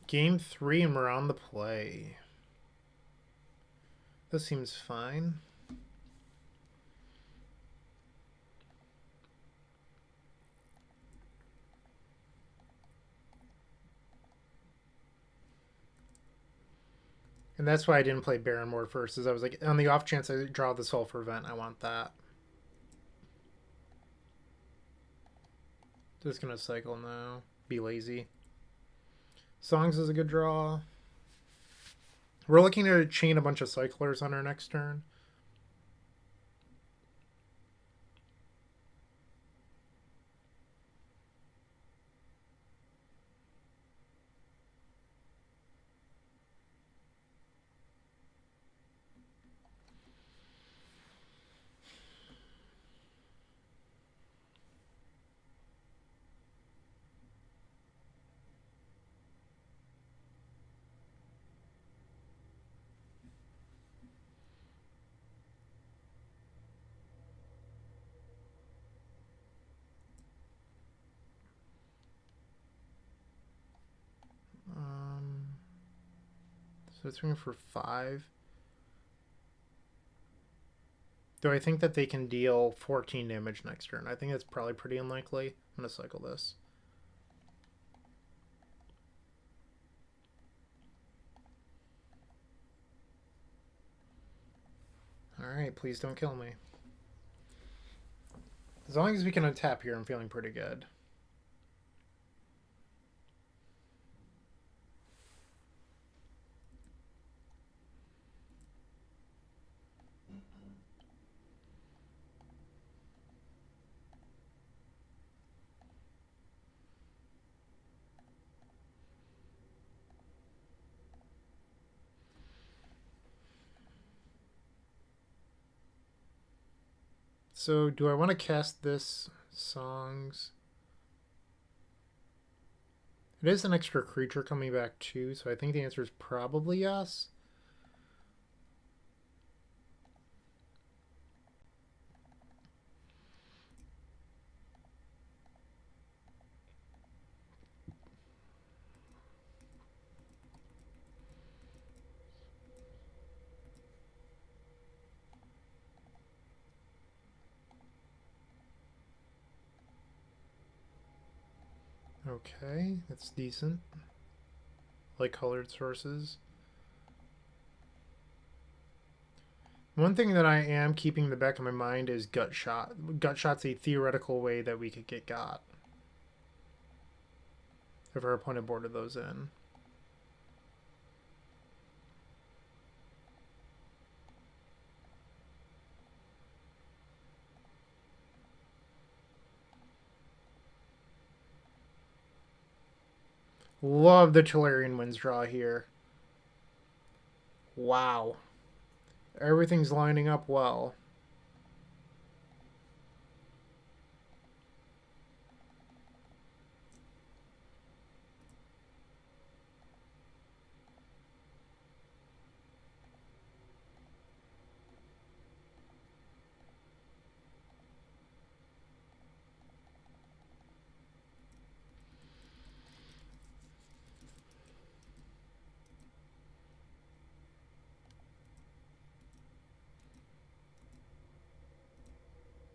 Game 3 and we're on the play. This seems fine. And that's why I didn't play Barrenmore first, is I was like, on the off chance I draw the Sulfur Vent, I want that. Just gonna cycle now. Be lazy. Songs is a good draw. We're looking to chain a bunch of cyclers on our next turn. So it's going for 5. Do I think that they can deal 14 damage next turn? I think that's probably pretty unlikely. I'm going to cycle this. Alright, please don't kill me. As long as we can untap here, I'm feeling pretty good. So, do I want to cast this Songs? It is an extra creature coming back too, so I think the answer is probably yes. Okay, that's decent. Like colored sources. One thing that I am keeping in the back of my mind is Gut Shot. Gut Shot's a theoretical way that we could get got. If our opponent boarded those in. Love the Tolarian Winds draw here. Wow. Everything's lining up well.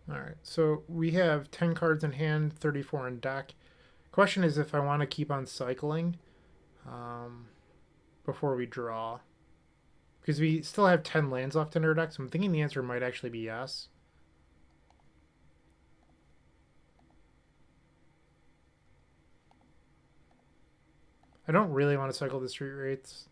Alright, so we have 10 cards in hand, 34 in deck. Question is if I want to keep on cycling before we draw. Because we still have 10 lands left in our deck, so I'm thinking the answer might actually be yes. I don't really want to cycle the Street Wraiths.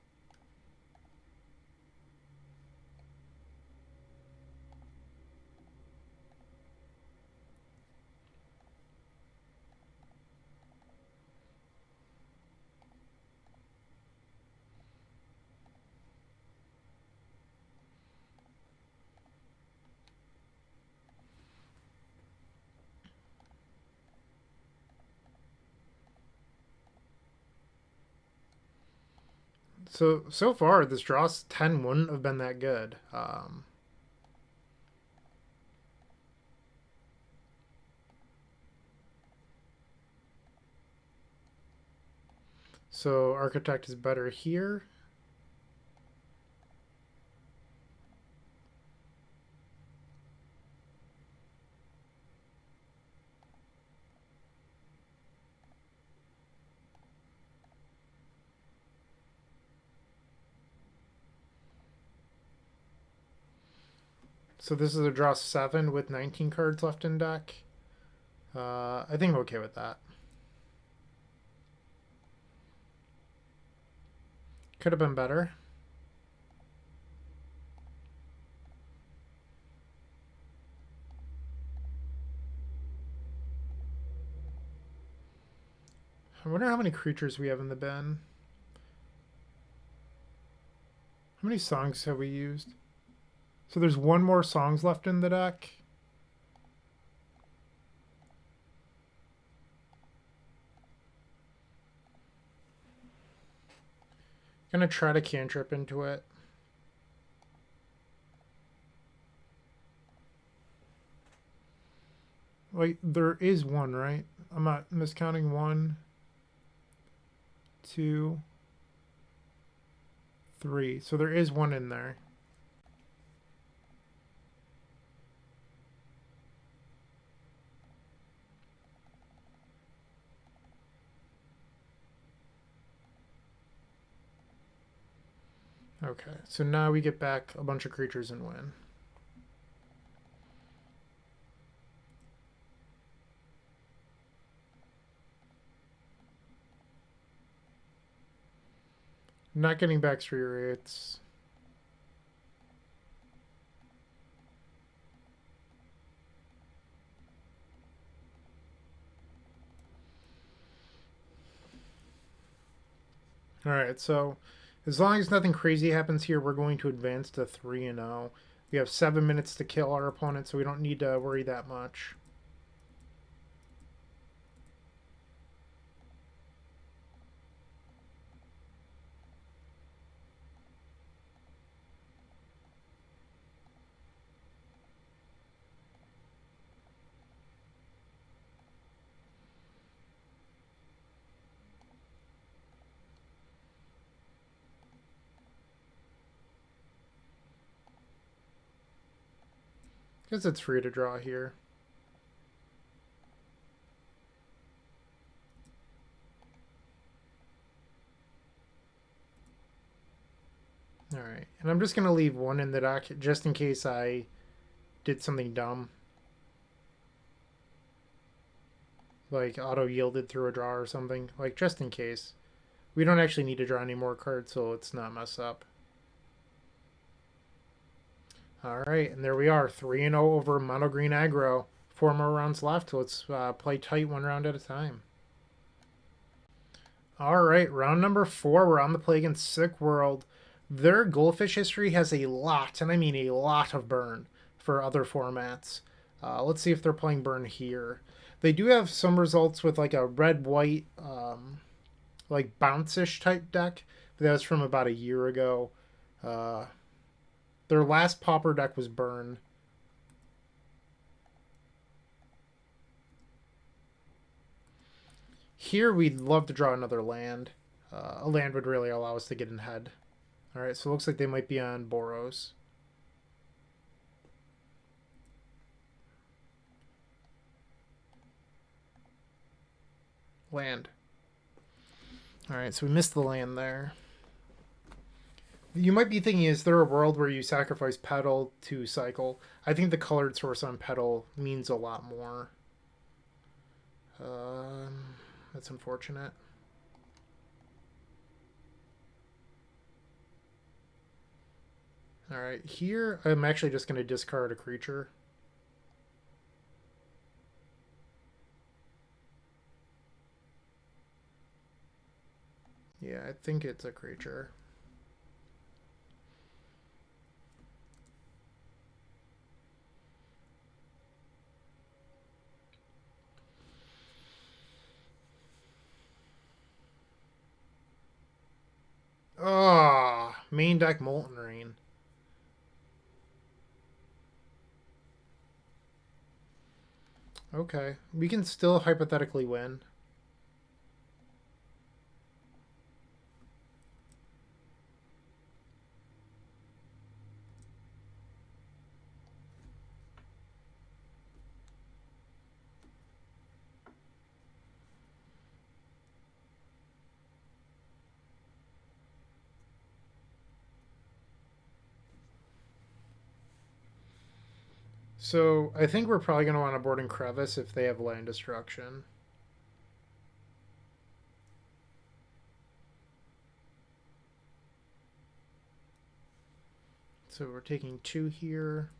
So far, this draw 10 wouldn't have been that good. So Architect is better here. So this is a draw 7 with 19 cards left in deck. I think I'm okay with that. Could have been better. I wonder how many creatures we have in the bin. How many songs have we used? So there's one more songs left in the deck. Gonna try to cantrip into it. Wait, there is one, right? I'm not miscounting. 1, 2, 3. So there is one in there. Okay, so now we get back a bunch of creatures and win. Not getting back Street Wraiths. Alright, so as long as nothing crazy happens here, we're going to advance to 3-0. We have 7 minutes to kill our opponent, so we don't need to worry that much. Guess it's free to draw here. Alright, and I'm just going to leave one in the deck just in case I did something dumb. Like auto-yielded through a draw or something. Like, just in case. We don't actually need to draw any more cards, so let's not mess up. Alright, and there we are. 3-0 over Mono Green Aggro. 4 more rounds left. Let's play tight 1 round at a time. Alright, round number 4. We're on the play against SickWorld. Their Goldfish history has a lot, and I mean a lot of burn for other formats. Let's see if they're playing burn here. They do have some results with like a red-white, like bounce-ish type deck. But that was from about a year ago. Their last Pauper deck was burn. Here we'd love to draw another land. A land would really allow us to get in head. Alright, so it looks like they might be on Boros. Land. Alright, so we missed the land there. You might be thinking, is there a world where you sacrifice Petal to cycle? I think the colored source on Petal means a lot more. That's unfortunate. Alright, here I'm actually just going to discard a creature. Yeah, I think it's a creature. Ah, main deck Molten Rain. Okay, we can still hypothetically win. So I think we're probably going to want to board in Crevice if they have land destruction. So we're taking 2 here.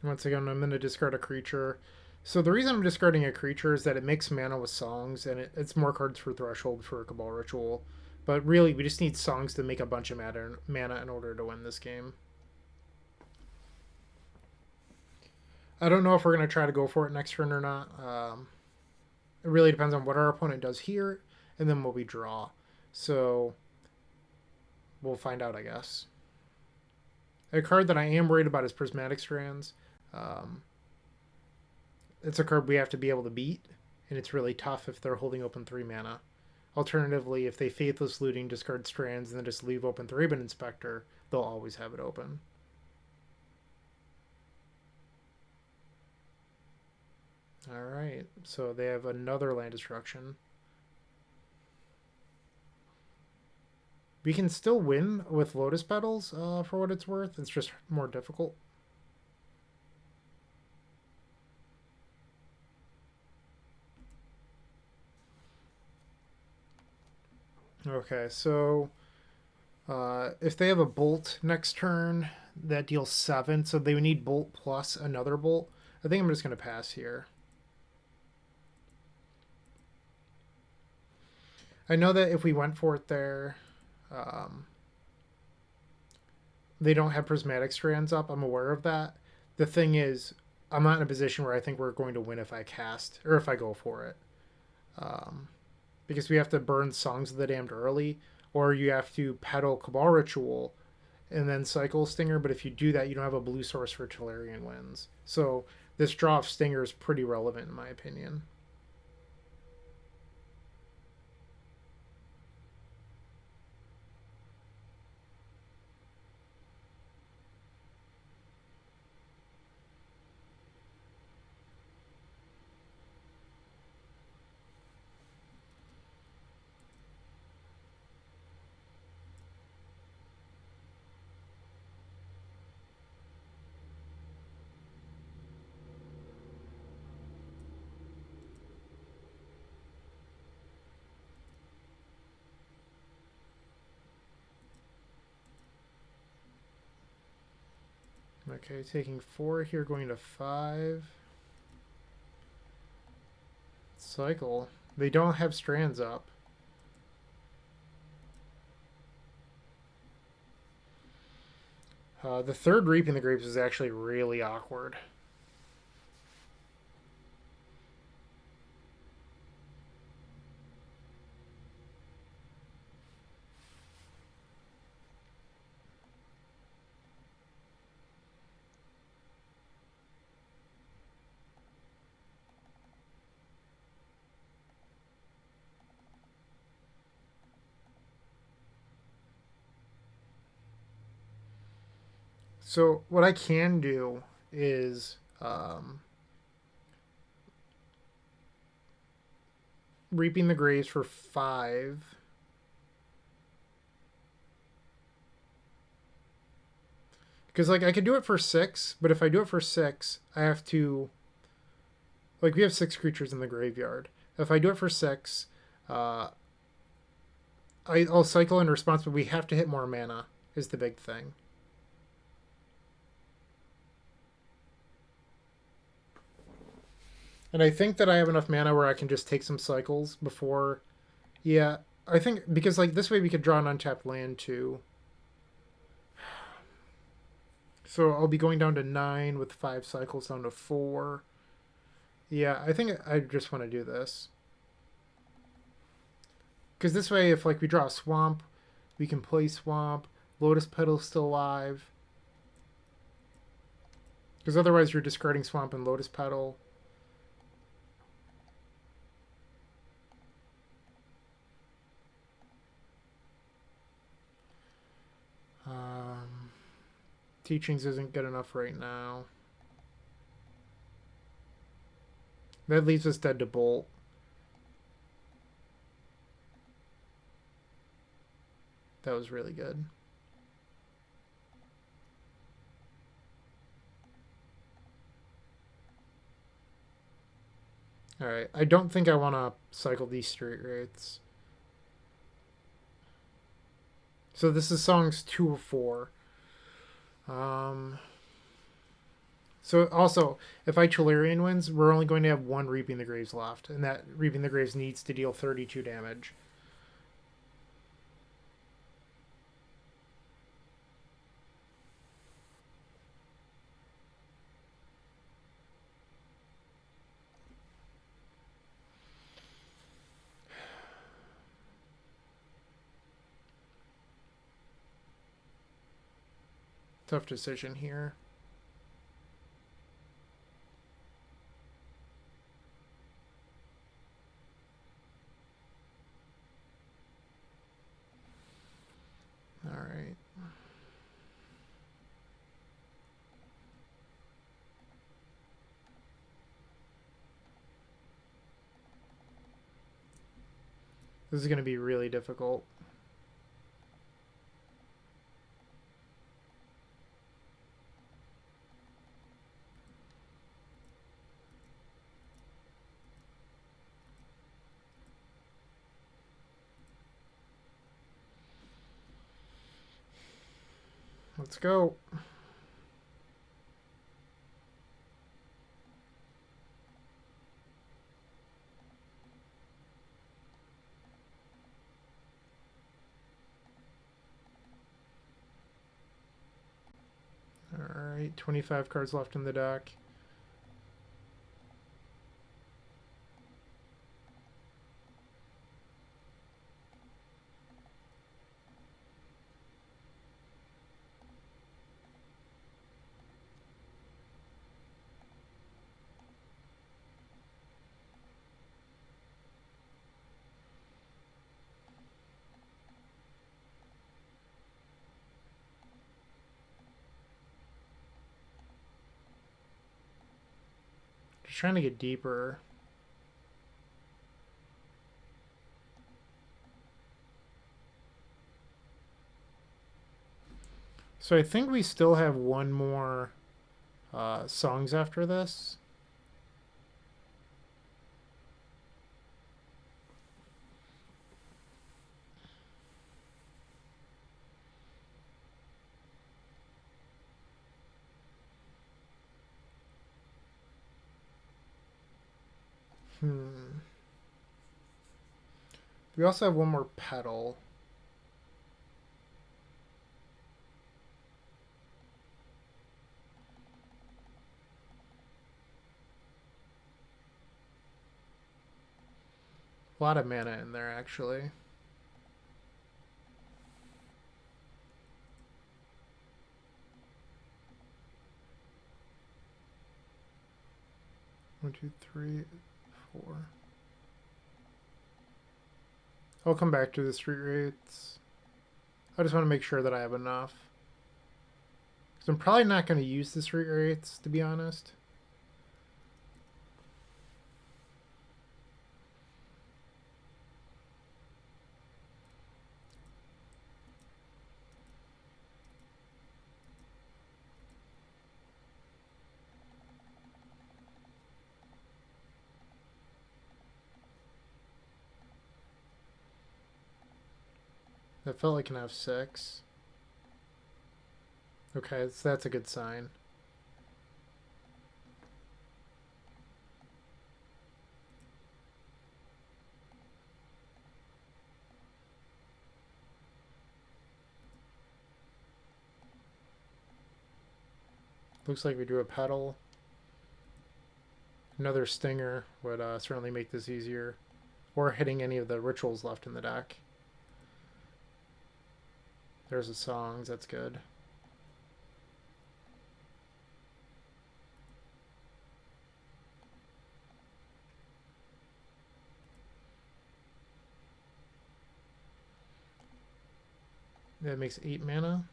Once again, I'm going to discard a creature. So the reason I'm discarding a creature is that it makes mana with songs, and it's more cards for Threshold for a Cabal Ritual. But really, we just need songs to make a bunch of mana in order to win this game. I don't know if we're going to try to go for it next turn or not. It really depends on what our opponent does here, and then what we draw. So we'll find out, I guess. A card that I am worried about is Prismatic Strands. It's a card we have to be able to beat, and it's really tough if they're holding open 3 mana. Alternatively, if they Faithless Looting, discard Strands, and then just leave open Thraben Inspector, they'll always have it open. Alright, so they have another land destruction. We can still win with Lotus Petals, for what it's worth. It's just more difficult. Okay, so if they have a Bolt next turn, that deals 7, so they would need Bolt plus another Bolt. I think I'm just going to pass here. I know that if we went for it there, they don't have Prismatic Strands up. I'm aware of that. The thing is, I'm not in a position where I think we're going to win if I cast, or if I go for it. Because we have to burn Songs of the Damned early, or you have to Petal Cabal Ritual and then cycle Stinger, but if you do that, you don't have a blue source for Tolarian Winds. So this draw of Stinger is pretty relevant in my opinion. Okay, taking 4 here, going to 5. Cycle. They don't have Strands up. The third Reaping the Grapes is actually really awkward. So what I can do is Reaping the Graves for 5. Because, like, I could do it for 6, but if I do it for 6, I have to... Like, we have 6 creatures in the graveyard. If I do it for 6, I'll cycle in response, but we have to hit more mana, is the big thing. And I think that I have enough mana where I can just take some cycles before... Yeah, I think... Because, like, this way we could draw an untapped land, too. So I'll be going down to 9 with 5 cycles down to 4. Yeah, I think I just want to do this. Because this way, if like we draw a swamp, we can play swamp. Lotus Petal's still alive. Because otherwise you're discarding swamp and Lotus Petal. Teachings isn't good enough right now. That leaves us dead to Bolt. That was really good. Alright, I don't think I want to cycle these straight rates. So this is songs 2 of 4. So also, if Ichelarian wins, we're only going to have 1 Reaping the Graves left, and that Reaping the Graves needs to deal 32 damage. Tough decision here. All right. This is going to be really difficult. Let's go. Alright, 25 cards left in the deck. Just trying to get deeper. So I think we still have 1 more songs after this. We also have 1 more Petal. A lot of mana in there, actually. One, two, three, 4. I'll come back to the street rates. I just want to make sure that I have enough. So I'm probably not going to use this Wraiths, to be honest. That felt like an F6. Okay, so that's a good sign. Looks like we drew a pedal. Another stinger would certainly make this easier. Or hitting any of the rituals left in the deck. There's the songs, that's good. That makes 8 mana.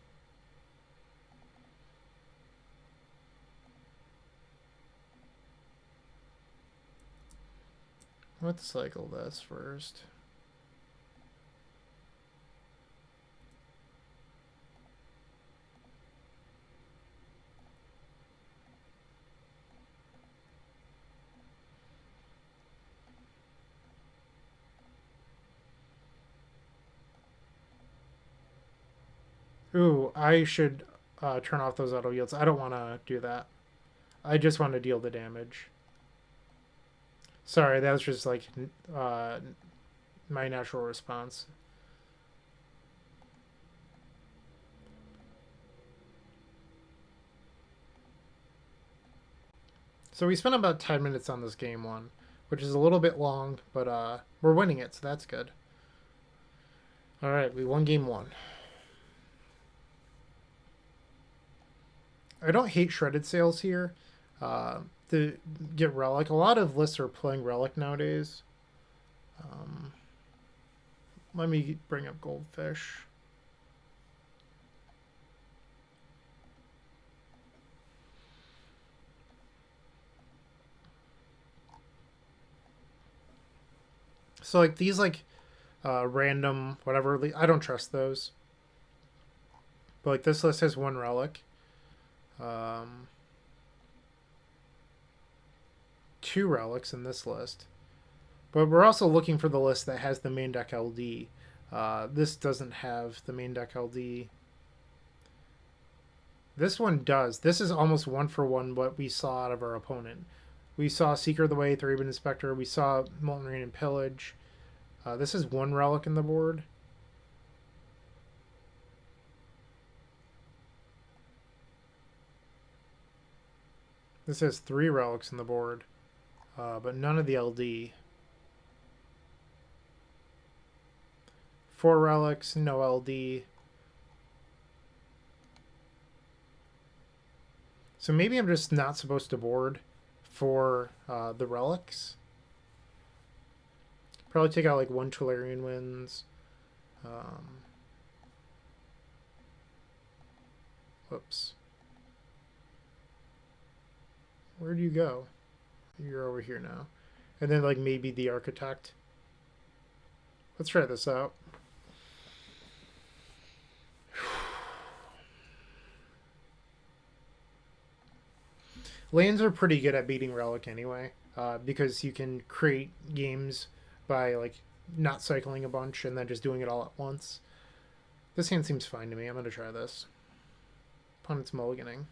Let's cycle this first. Ooh, I should turn off those auto yields. I don't want to do that. I just want to deal the damage. Sorry, that was just like my natural response. So we spent about 10 minutes on this game one, which is a little bit long, but we're winning it, so that's good. Alright, we won game one. I don't hate shredded sales here. To get Relic. A lot of lists are playing Relic nowadays. Let me bring up Goldfish. So like these like random whatever, I don't trust those. But like this list has one Relic. 2 relics in this list. But we're also looking for the list that has the main deck LD. This doesn't have the main deck LD. This one does. This is almost 1-for-1 what we saw out of our opponent. We saw Seeker of the Way, Thraben Inspector. We saw Molten Rain and Pillage. This is 1 relic in the board. This has 3 relics in the board, but none of the LD. 4 relics, no LD. So maybe I'm just not supposed to board for the relics. Probably take out like 1 Tolarian Winds. Whoops. Where'd you go? You're over here now. And then like maybe the Architect. Let's try this out. Lands are pretty good at beating Relic anyway, because you can create games by like not cycling a bunch and then just doing it all at once. This hand seems fine to me. I'm going to try this. Opponent's mulliganing.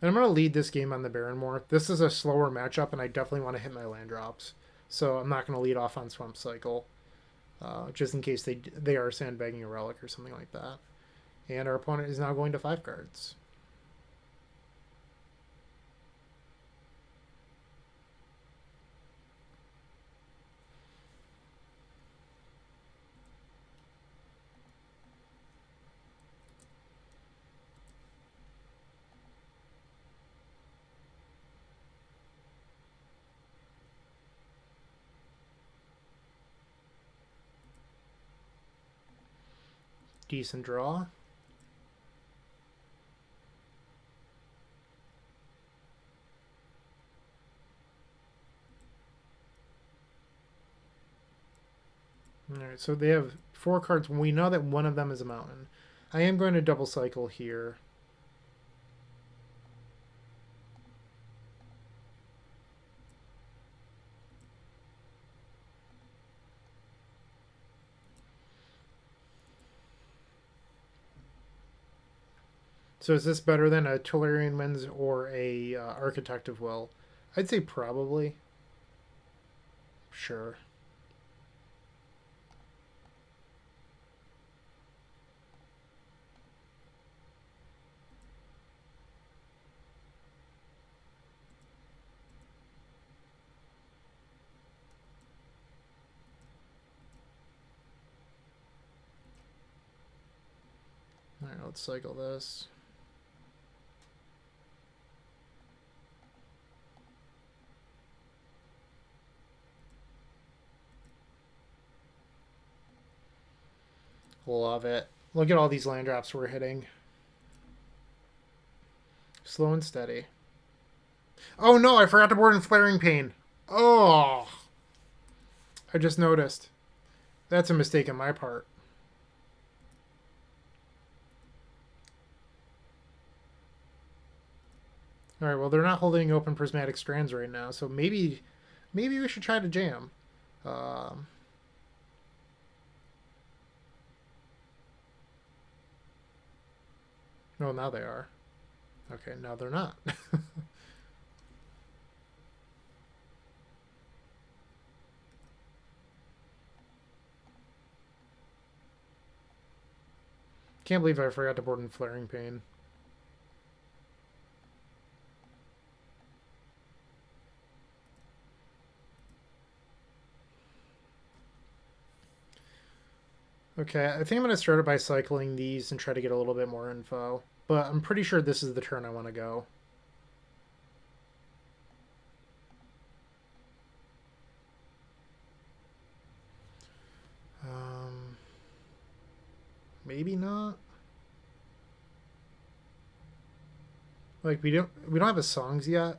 And I'm going to lead this game on the Baron more. This is a slower matchup, and I definitely want to hit my land drops. So I'm not going to lead off on Swamp Cycle, just in case they are sandbagging a Relic or something like that. And our opponent is now going to 5 cards. Decent draw. Alright, so they have 4 cards. We know that one of them is a mountain. I am going to double cycle here. So is this better than a Tolarian Winds or a Architect of Will? I'd say probably. Sure. Alright, let's cycle this. Love it. Look at all these land drops we're hitting. Slow and steady. Oh no, I forgot to board in Flaring Pain. Oh! I just noticed. That's a mistake on my part. Alright, well they're not holding open Prismatic Strands right now, so maybe we should try to jam. No, now they are. Okay, now they're not. Can't believe I forgot to board in Flaring Pain. Okay, I think I'm going to start it by cycling these and try to get a little bit more info. But I'm pretty sure this is the turn I want to go. Maybe not. Like we don't have the songs yet.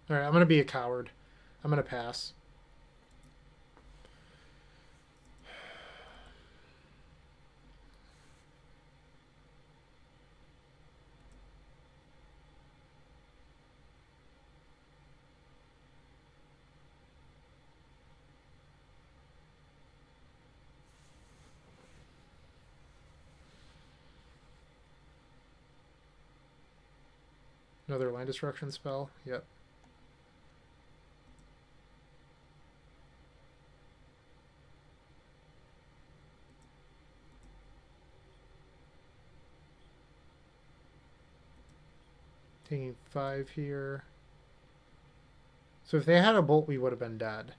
All right, I'm gonna be a coward. I'm gonna pass. Another line destruction spell. Yep. Taking 5 here. So if they had a bolt, we would have been dead.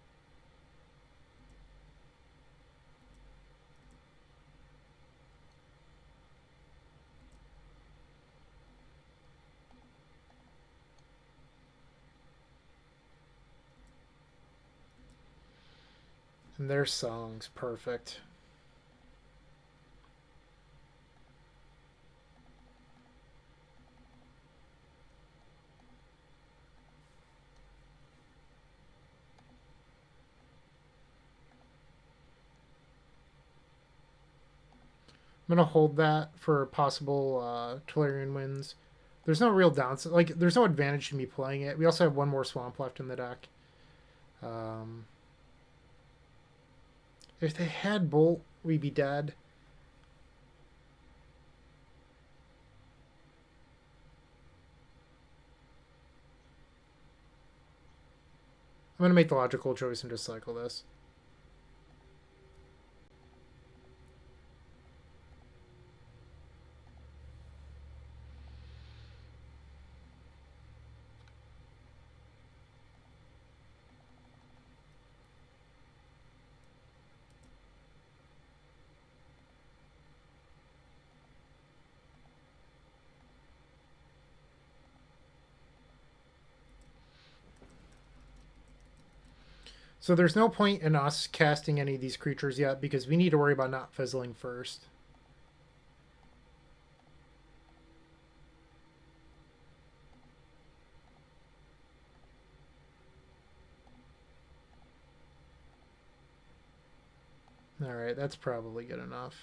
And their songs, perfect. I'm going to hold that for possible Tolarian wins. There's no real downside. Like, there's no advantage to me playing it. We also have one more Swamp left in the deck. If they had Bolt, we'd be dead. I'm going to make the logical choice and just cycle this. So there's no point in us casting any of these creatures yet because we need to worry about not fizzling first. Alright, that's probably good enough.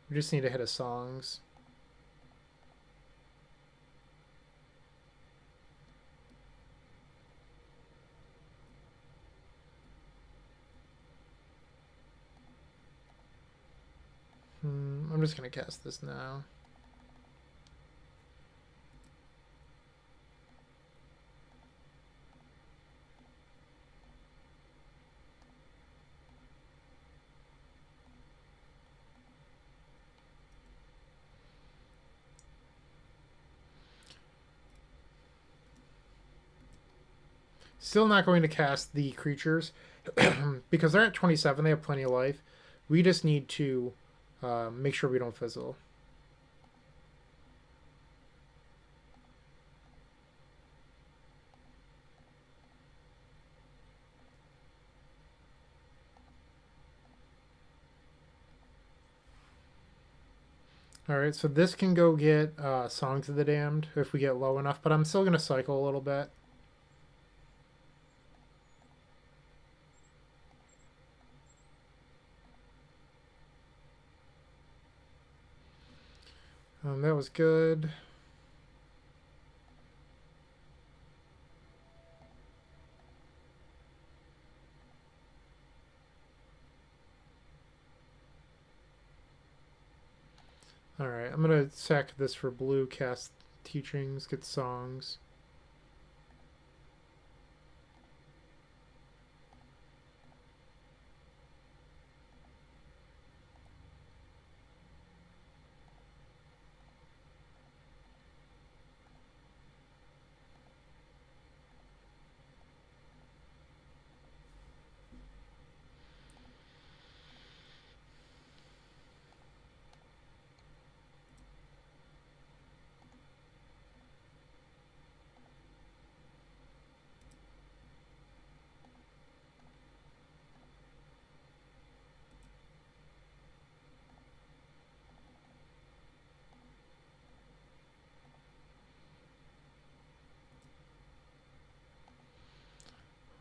We just need to hit a songs. I'm just going to cast this now. Still not going to cast the creatures because they're at 27. They have plenty of life. We just need to make sure we don't fizzle. Alright, so this can go get Songs of the Damned if we get low enough, but I'm still going to cycle a little bit. That was good. Alright, I'm going to sack this for blue, cast Teachings, get Songs.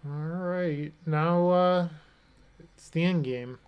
Alright, now it's the end game.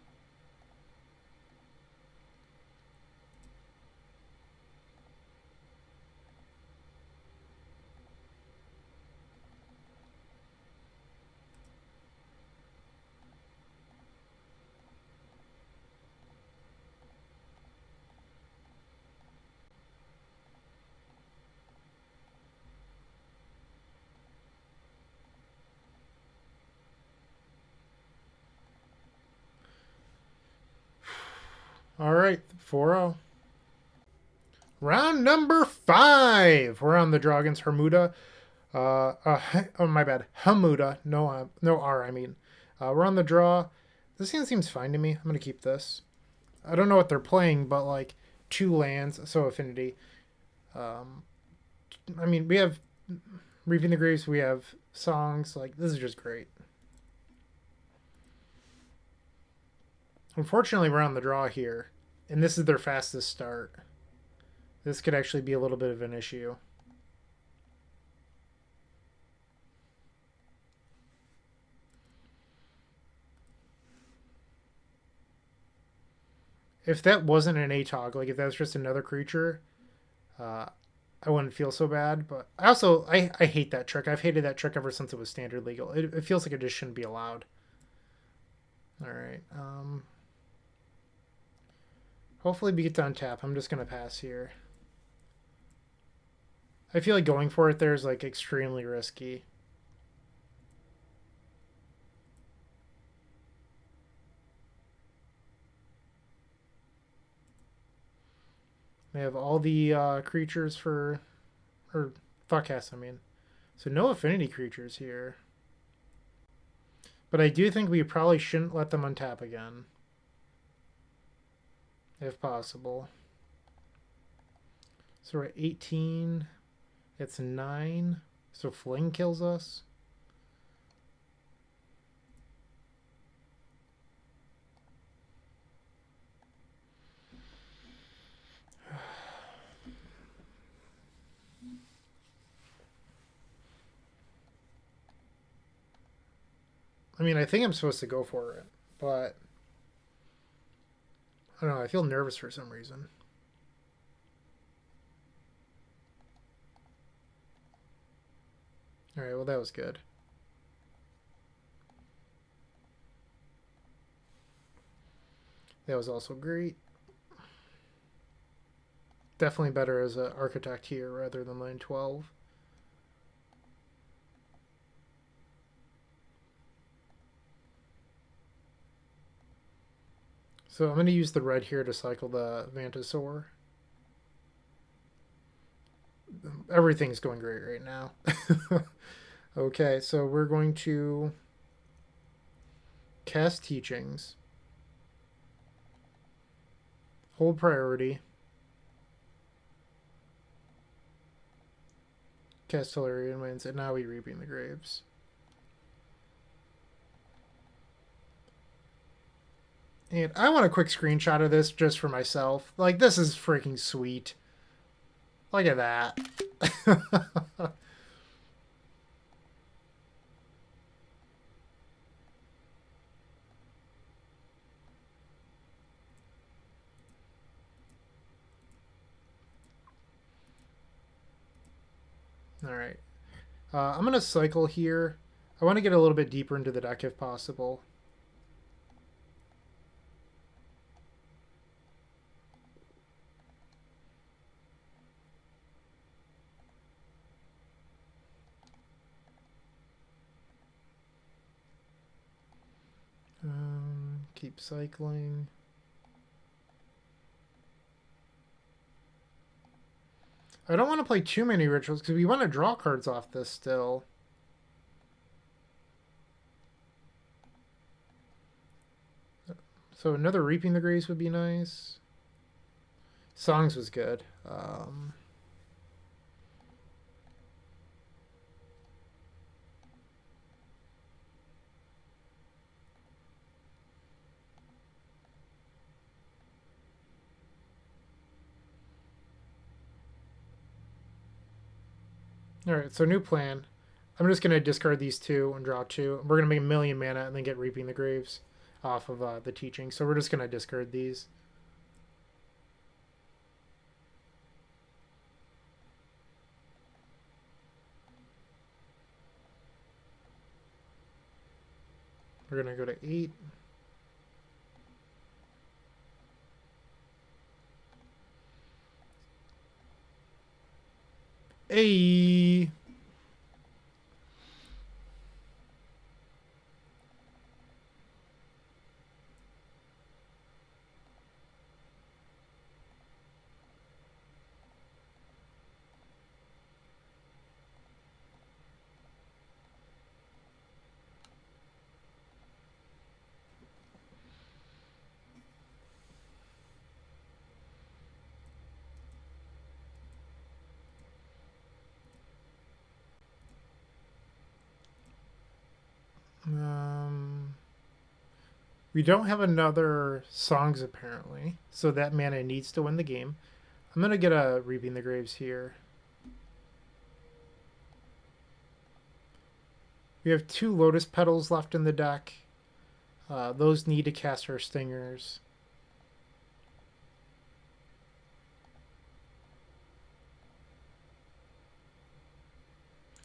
Alright, 4-0. Round number 5. We're on the draw against Hamuda. Oh, my bad. Hamuda. No, no R, I mean. We're on the draw. This hand seems fine to me. I'm going to keep this. I don't know what they're playing, but like 2 lands, so Affinity. I mean, we have Reaping the Graves, we have Songs. Like, this is just great. Unfortunately, we're on the draw here, and this is their fastest start. This could actually be a little bit of an issue. If that wasn't an ATOG, like if that was just another creature, I wouldn't feel so bad. But I hate that trick. I've hated that trick ever since it was standard legal. It feels like it just shouldn't be allowed. All right. Hopefully we get to untap. I'm just going to pass here. I feel like going for it there is like extremely risky. They have all the creatures for... Or Fuckcast, I mean. So no Affinity creatures here. But I do think we probably shouldn't let them untap again. if possible. So we're at 18. It's 9. So Fling kills us. I mean, I think I'm supposed to go for it, but I don't know. I feel nervous for some reason. All right, well, that was good. That was also great. Definitely better as an architect here rather than lane 12. So I'm going to use the red here to cycle the Vantasaur. Everything's going great right now. Okay, so we're going to cast Teachings. Hold priority. Cast Tellurian Winds, and now we Reaping the Graves. And I want a quick screenshot of this just for myself. Like, this is freaking sweet. Look at that. Alright. I'm going to cycle here. I want to get a little bit deeper into the deck if possible. Keep cycling. I don't want to play too many rituals because we want to draw cards off this still. So another Reaping the Graves would be nice. Songs was good. Alright, so new plan. I'm just going to discard these two and draw 2. We're going to make 1,000,000 mana and then get Reaping the Graves off of the Teaching. So we're just going to discard these. We're going to go to 8. Hey. We don't have another Songs apparently, so that mana needs to win the game. I'm going to get a Reaping the Graves here. We have 2 Lotus Petals left in the deck. Those need to cast our Stingers.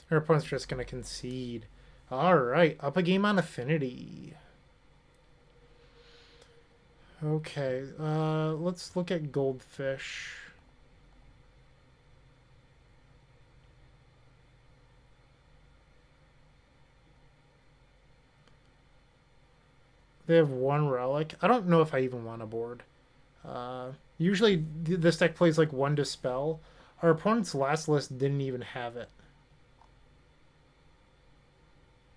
Our opponent's just going to concede. Alright, up a game on Affinity. Okay, let's look at Goldfish. They have 1 relic. I don't know if I even want a board. Usually this deck plays like 1 Dispel. Our opponent's last list didn't even have it.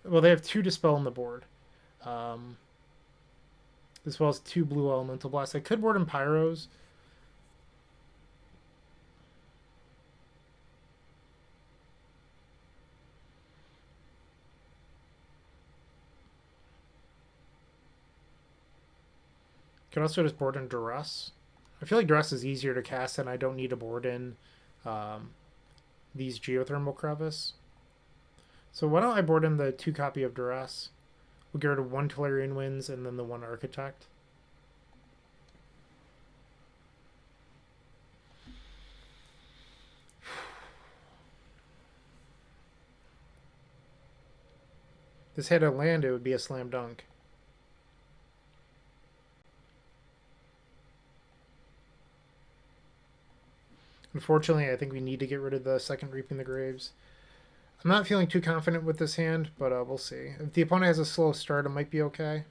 Well, they have 2 Dispel on the board. as well as 2 blue elemental blasts. I could board in Pyros. Could also just board in Duress. I feel like Duress is easier to cast, and I don't need to board in these Geothermal Crevice. So why don't I board in the 2 copy of Duress? We'll get rid of 1 Tolarian Winds and then the 1 Architect. If this had a land, it would be a slam dunk. Unfortunately, I think we need to get rid of the second Reaping the Graves. I'm not feeling too confident with this hand, but we'll see. If the opponent has a slow start, it might be okay.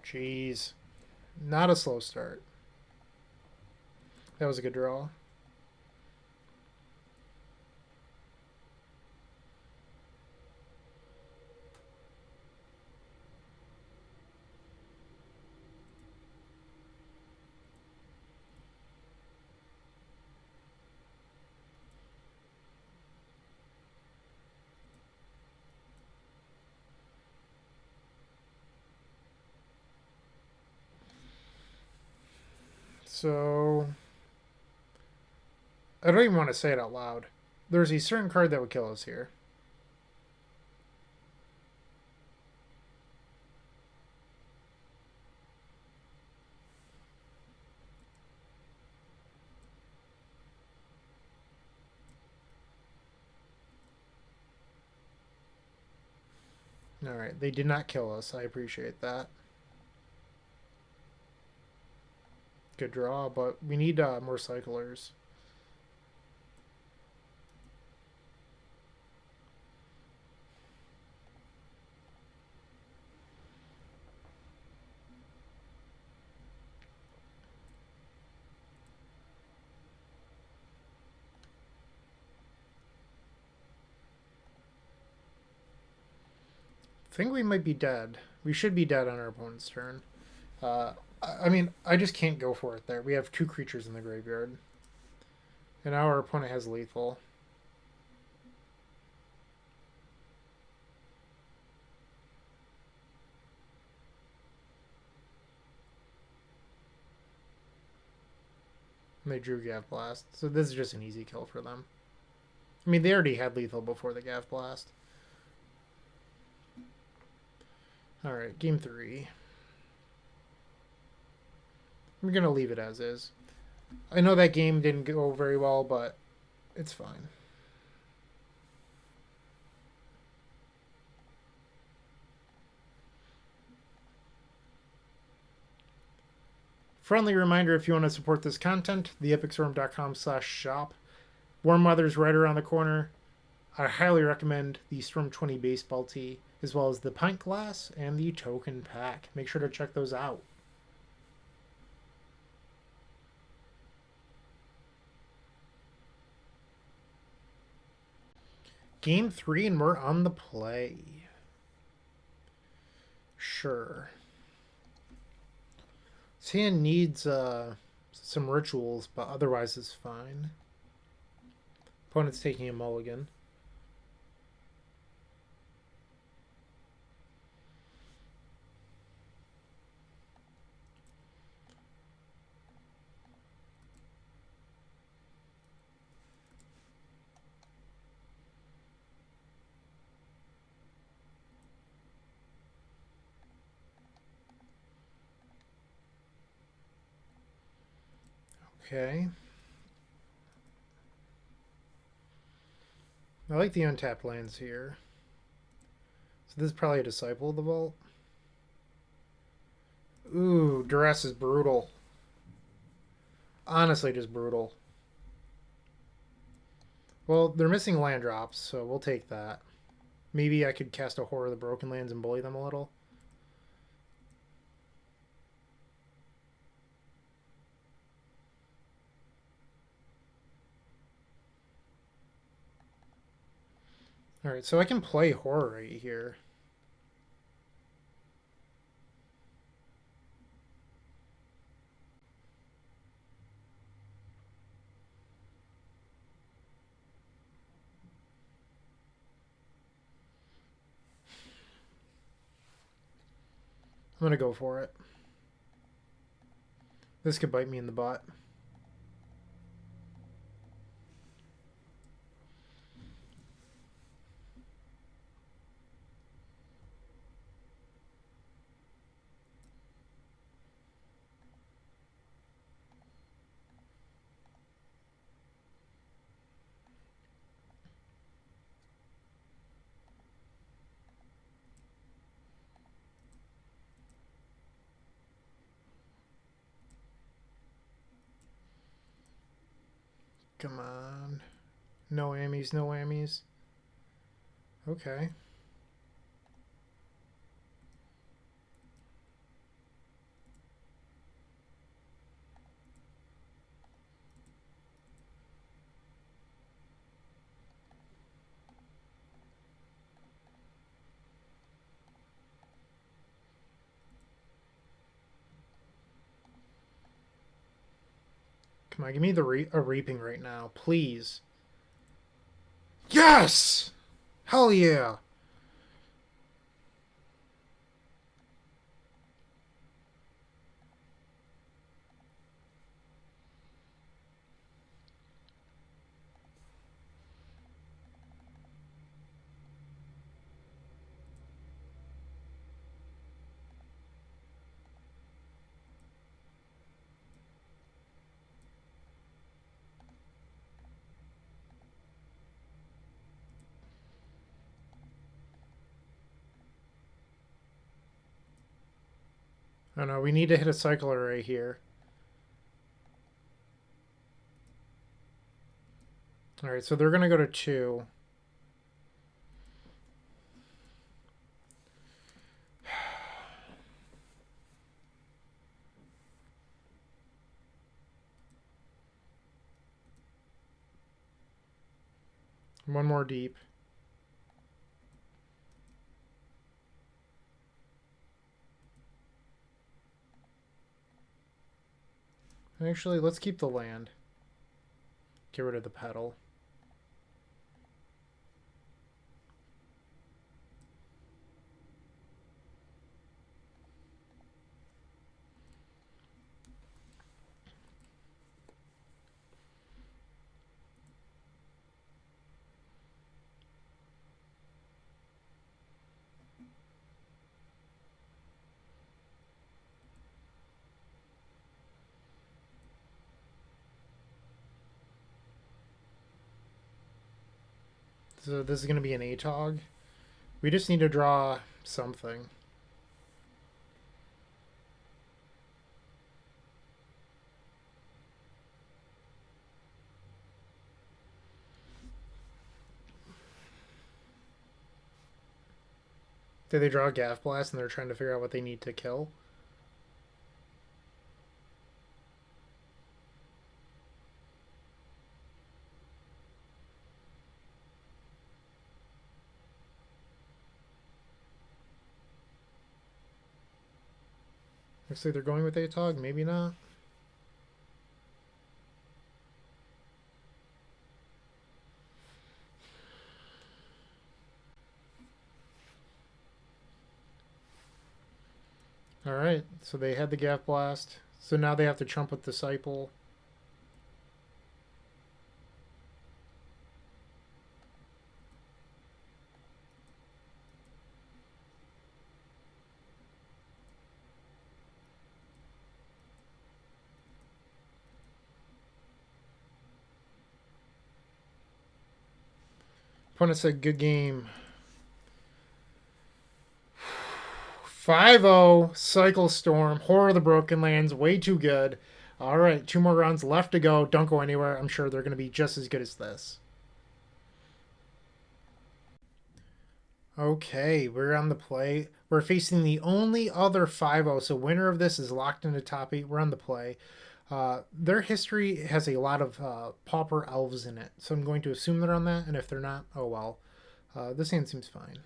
Jeez. Not a slow start. That was a good draw. So, I don't even want to say it out loud. There's a certain card that would kill us here. Alright, they did not kill us. I appreciate that. Good draw, but we need more cyclers. I think we might be dead. We should be dead on our opponent's turn. I mean, I just can't go for it there. We have 2 creatures in the graveyard. And now our opponent has lethal. And they drew Gav Blast. So this is just an easy kill for them. I mean, they already had lethal before the Gav Blast. Alright, game 3. I'm going to leave it as is. I know that game didn't go very well, but it's fine. Friendly reminder, if you want to support this content, theepicstorm.com/shop. Warm weather's right around the corner. I highly recommend the Storm 20 baseball tee, as well as the pint glass and the token pack. Make sure to check those out. Game 3 and we're on the play. Sure. This hand needs some rituals, but otherwise it's fine. Opponent's taking a mulligan. Okay. I like the untapped lands here. So this is probably a Disciple of the Vault. Ooh, Duress is brutal. Honestly, just brutal. Well, they're missing land drops, so we'll take that. Maybe I could cast a Horror of the Broken Lands and bully them a little. Alright, so I can play horror right here. I'm gonna go for it. This could bite me in the butt. Come on. No whammies, no whammies. Okay. Come on, give me a reaping right now, please. Yes! Hell yeah! Oh no, we need to hit a cycler right here. Alright, so they're gonna go to 2. One more deep. Actually, let's keep the land. Get rid of the pedal. So this is going to be an ATOG. We just need to draw something. Did they draw a Gaff Blast and they're trying to figure out what they need to kill? Looks like they're going with ATOG, maybe not. Alright, so they had the Gaff Blast. So now they have to Trumpet Disciple. Opponent said, good game. 5-0, Cycle Storm, Horror of the Broken Lands, way too good. All right, 2 more rounds left to go. Don't go anywhere. I'm sure they're going to be just as good as this. Okay, we're on the play. We're facing the only other 5-0, so winner of this is locked into top 8. We're on the play. Their history has a lot of Pauper Elves in it, so I'm going to assume they're on that, and if they're not, oh well. This hand seems fine.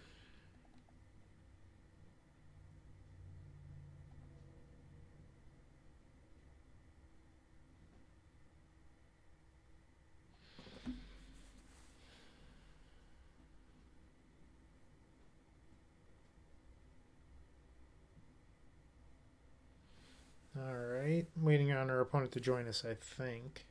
Alright, waiting on our opponent to join us, I think.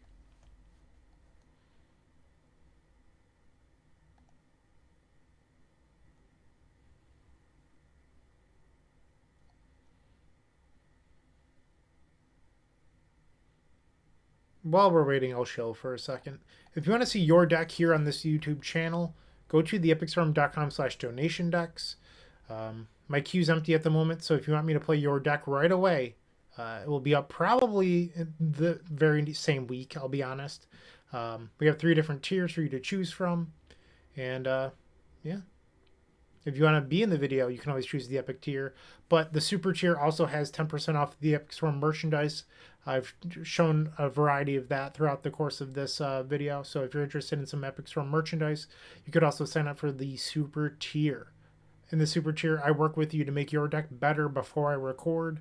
While we're waiting, I'll chill for a second. If you want to see your deck here on this YouTube channel, go to theepicstorm.com/donation decks. My queue's empty at the moment, so if you want me to play your deck right away, it will be up probably the very same week, I'll be honest. We have 3 different tiers for you to choose from. And yeah. If you want to be in the video, you can always choose the Epic tier. But the Super tier also has 10% off the Epic Storm merchandise. I've shown a variety of that throughout the course of this video. So if you're interested in some Epic Storm merchandise, you could also sign up for the Super tier. In the Super tier, I work with you to make your deck better before I record,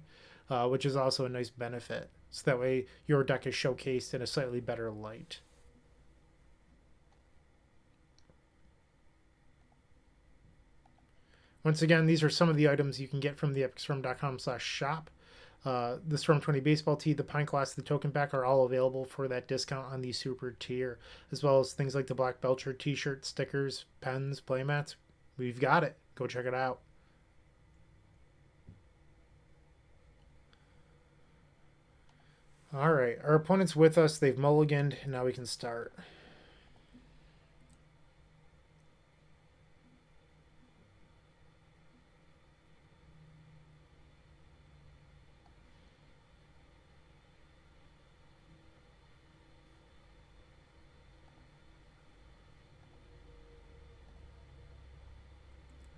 which is also a nice benefit. So that way your deck is showcased in a slightly better light. Once again, these are some of the items you can get from the epicstorm.com/shop. The Storm 20 baseball tee, the Pine Class, the token pack are all available for that discount on the Super tier, as well as things like the Black Belcher t-shirt, stickers, pens, playmats. We've got it. Go check it out. All right, our opponent's with us. They've mulliganed, and now we can start.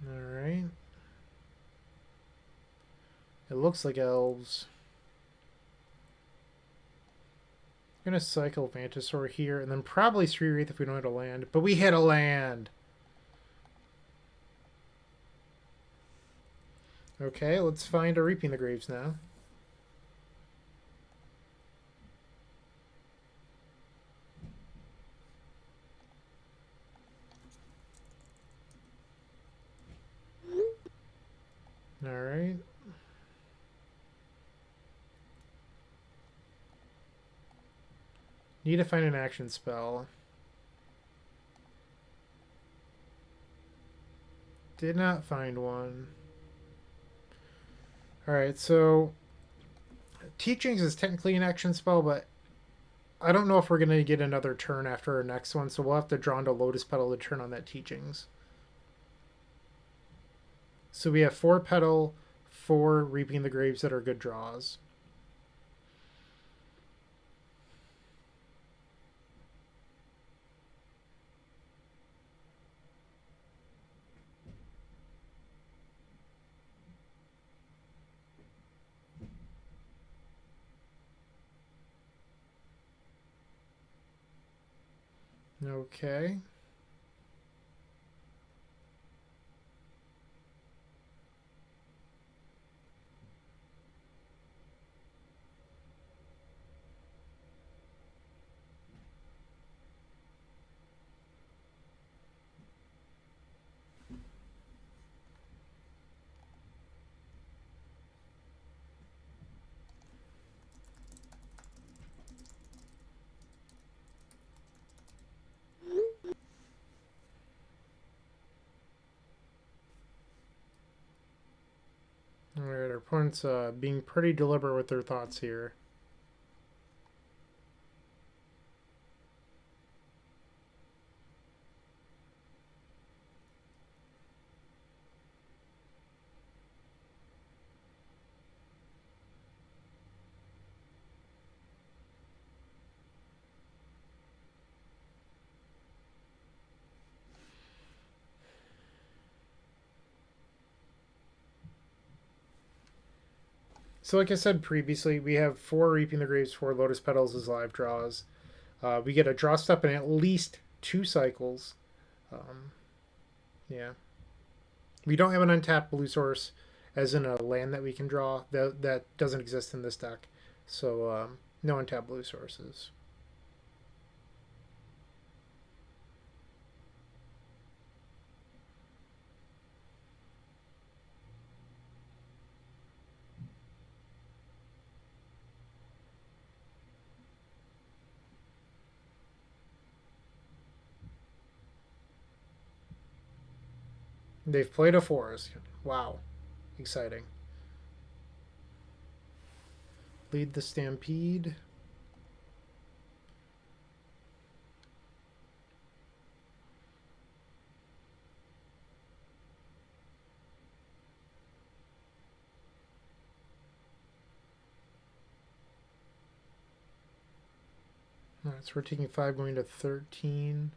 Alright. It looks like Elves. I'm going to cycle Vantasaur here, and then probably Street Wraith if we don't hit a land. But we hit a land! Okay, let's find a Reaping the Graves now. Alright. Need to find an action spell. Did not find one. Alright, so Teachings is technically an action spell, but I don't know if we're going to get another turn after our next one, so we'll have to draw into Lotus Petal to turn on that Teachings. So we have 4 Petal, 4 Reaping the Graves that are good draws. Okay. Alright, our opponent's being pretty deliberate with their thoughts here. So like I said previously, we have 4 Reaping the Graves, 4 Lotus Petals as live draws. We get a draw step in at least 2 cycles. Yeah. We don't have an untapped blue source, as in a land that we can draw. That doesn't exist in this deck. So, no untapped blue sources. They've played a forest. Wow. Exciting. Lead the Stampede. Alright, so we're taking 5, going to 13.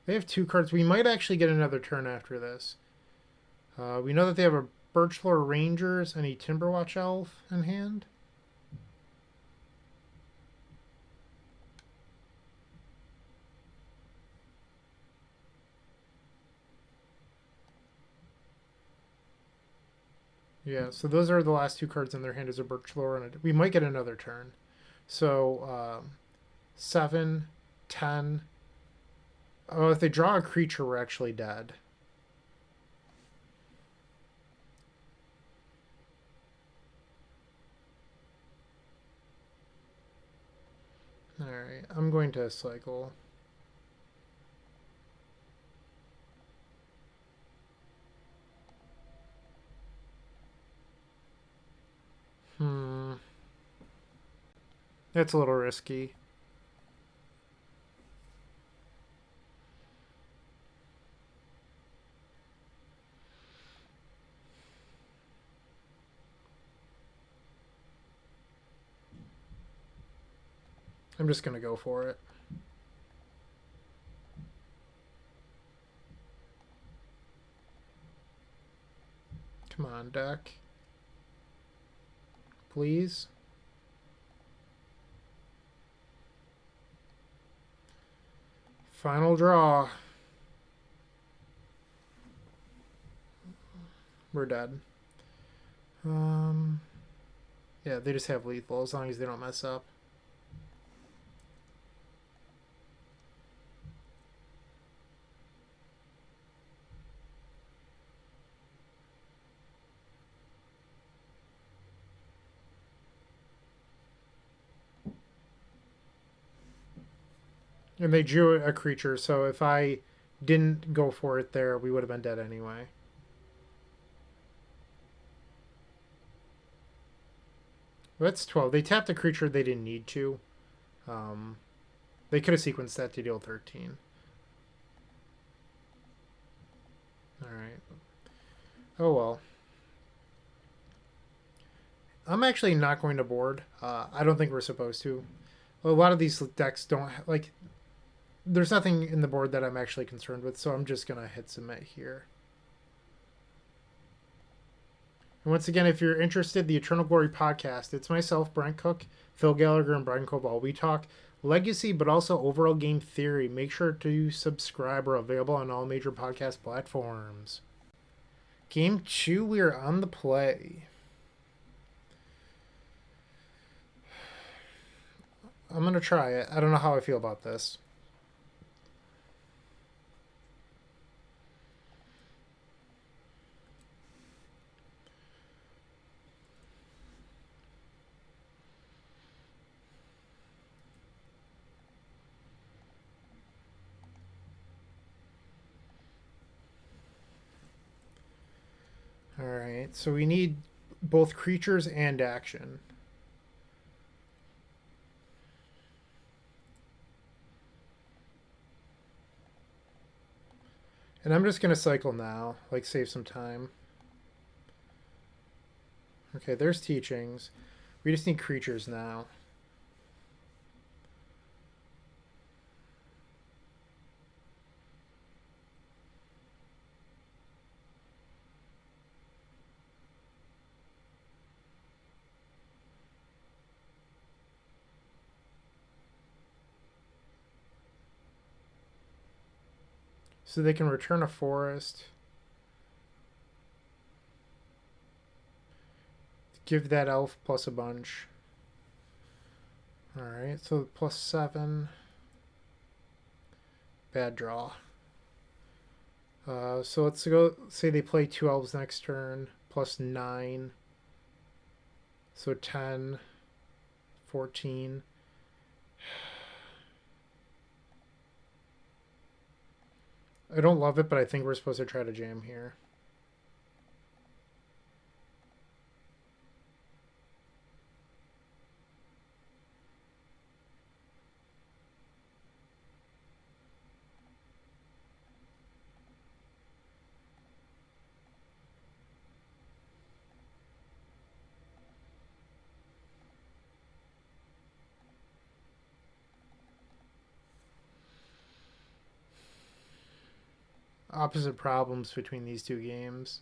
They have 2 cards. We might actually get another turn after this. We know that they have a Birchlore Rangers and a Timberwatch Elf in hand. Yeah, so those are the last 2 cards in their hand as a Birchlore, and we might get another turn. So, 7, 10. Oh, if they draw a creature, we're actually dead. Alright, I'm going to cycle. That's a little risky. I'm just going to go for it. Come on, deck. Please. Final draw. We're dead. Yeah, they just have lethal as long as they don't mess up. And they drew a creature, so if I didn't go for it there, we would have been dead anyway. That's 12. They tapped a creature they didn't need to. They could have sequenced that to deal 13. Alright. Oh well. I'm actually not going to board. I don't think we're supposed to. A lot of these decks don't... like, there's nothing in the board that I'm actually concerned with, so I'm just going to hit submit here. And once again, if you're interested, the Eternal Glory podcast, it's myself, Brent Cook, Phil Gallagher, and Brian Cobal. We talk legacy, but also overall game theory. Make sure to subscribe. We're available on all major podcast platforms. Game 2, we are on the play. I'm going to try it. I don't know how I feel about this. Alright, so we need both creatures and action. And I'm just going to cycle now, like save some time. Okay, there's teachings. We just need creatures now. So they can return a forest. Give that elf plus a bunch. Alright, so plus 7. Bad draw. So let's go, say they play 2 elves next turn. Plus 9. So 10. 14. I don't love it, but I think we're supposed to try to jam here. Opposite problems between these two games.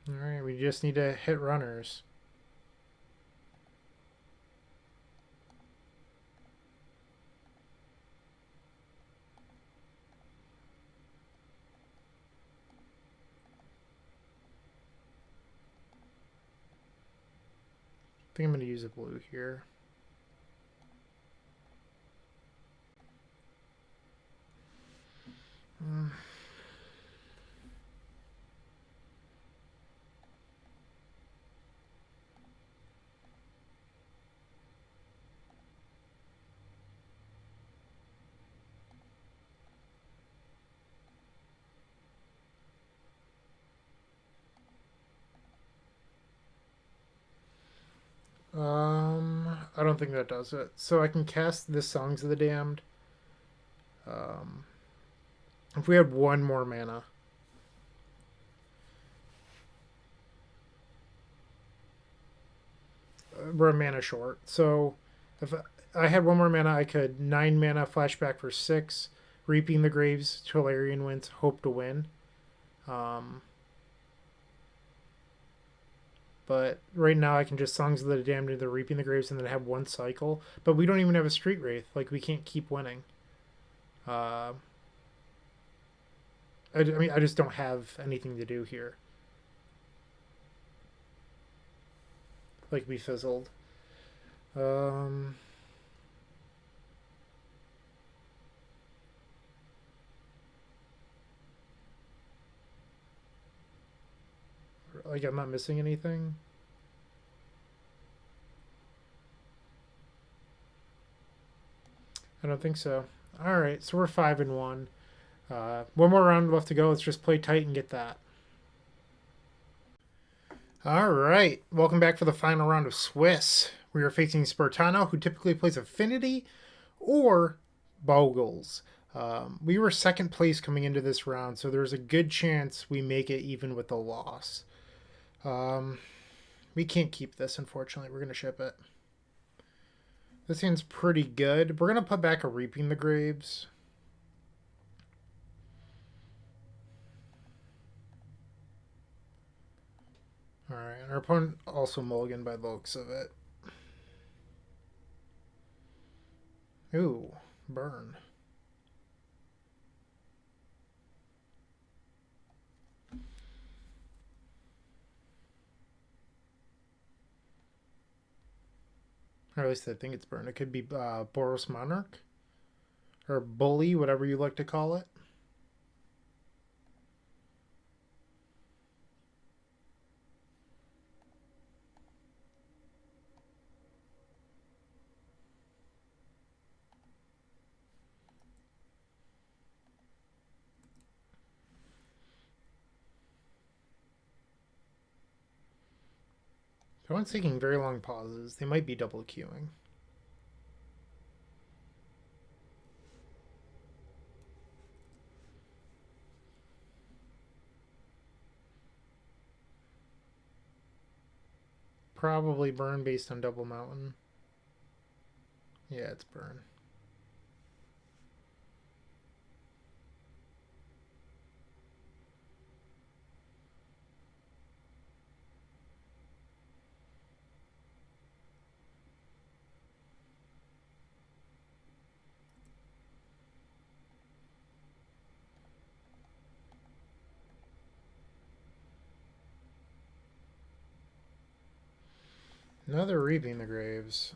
Alright, we just need to hit runners. I think I'm going to use a blue here. I don't think that does it. So I can cast this Songs of the Damned. If we had one more mana. We're a mana short. So if I had one more mana, I could 9 mana flashback for 6, Reaping the Graves, Tolarian Winds, hope to win. But right now I can just Songs of the Damned into Reaping the Graves and then have one cycle. But we don't even have a Street Wraith. Like, we can't keep winning. I mean, I just don't have anything to do here. Like, we fizzled. Like, I'm not missing anything. I don't think so. Alright, so we're 5-1. One more round left to go. Let's just play tight and get that. Alright, welcome back for the final round of Swiss. We are facing Spartano, who typically plays Affinity or Bogles. We were second place coming into this round, so there's a good chance we make it even with the loss. We can't keep this, unfortunately. We're going to ship it. This hand's pretty good. We're going to put back a Reaping the Graves. Alright, our opponent also mulliganed by the looks of it. Ooh, burn. Or at least I think it's burn. It could be Boros Monarch. Or Bully, whatever you like to call it. Everyone's taking very long pauses. They might be double queuing. probably burn based on Double Mountain. Yeah, it's burn. Another Reaping the Graves.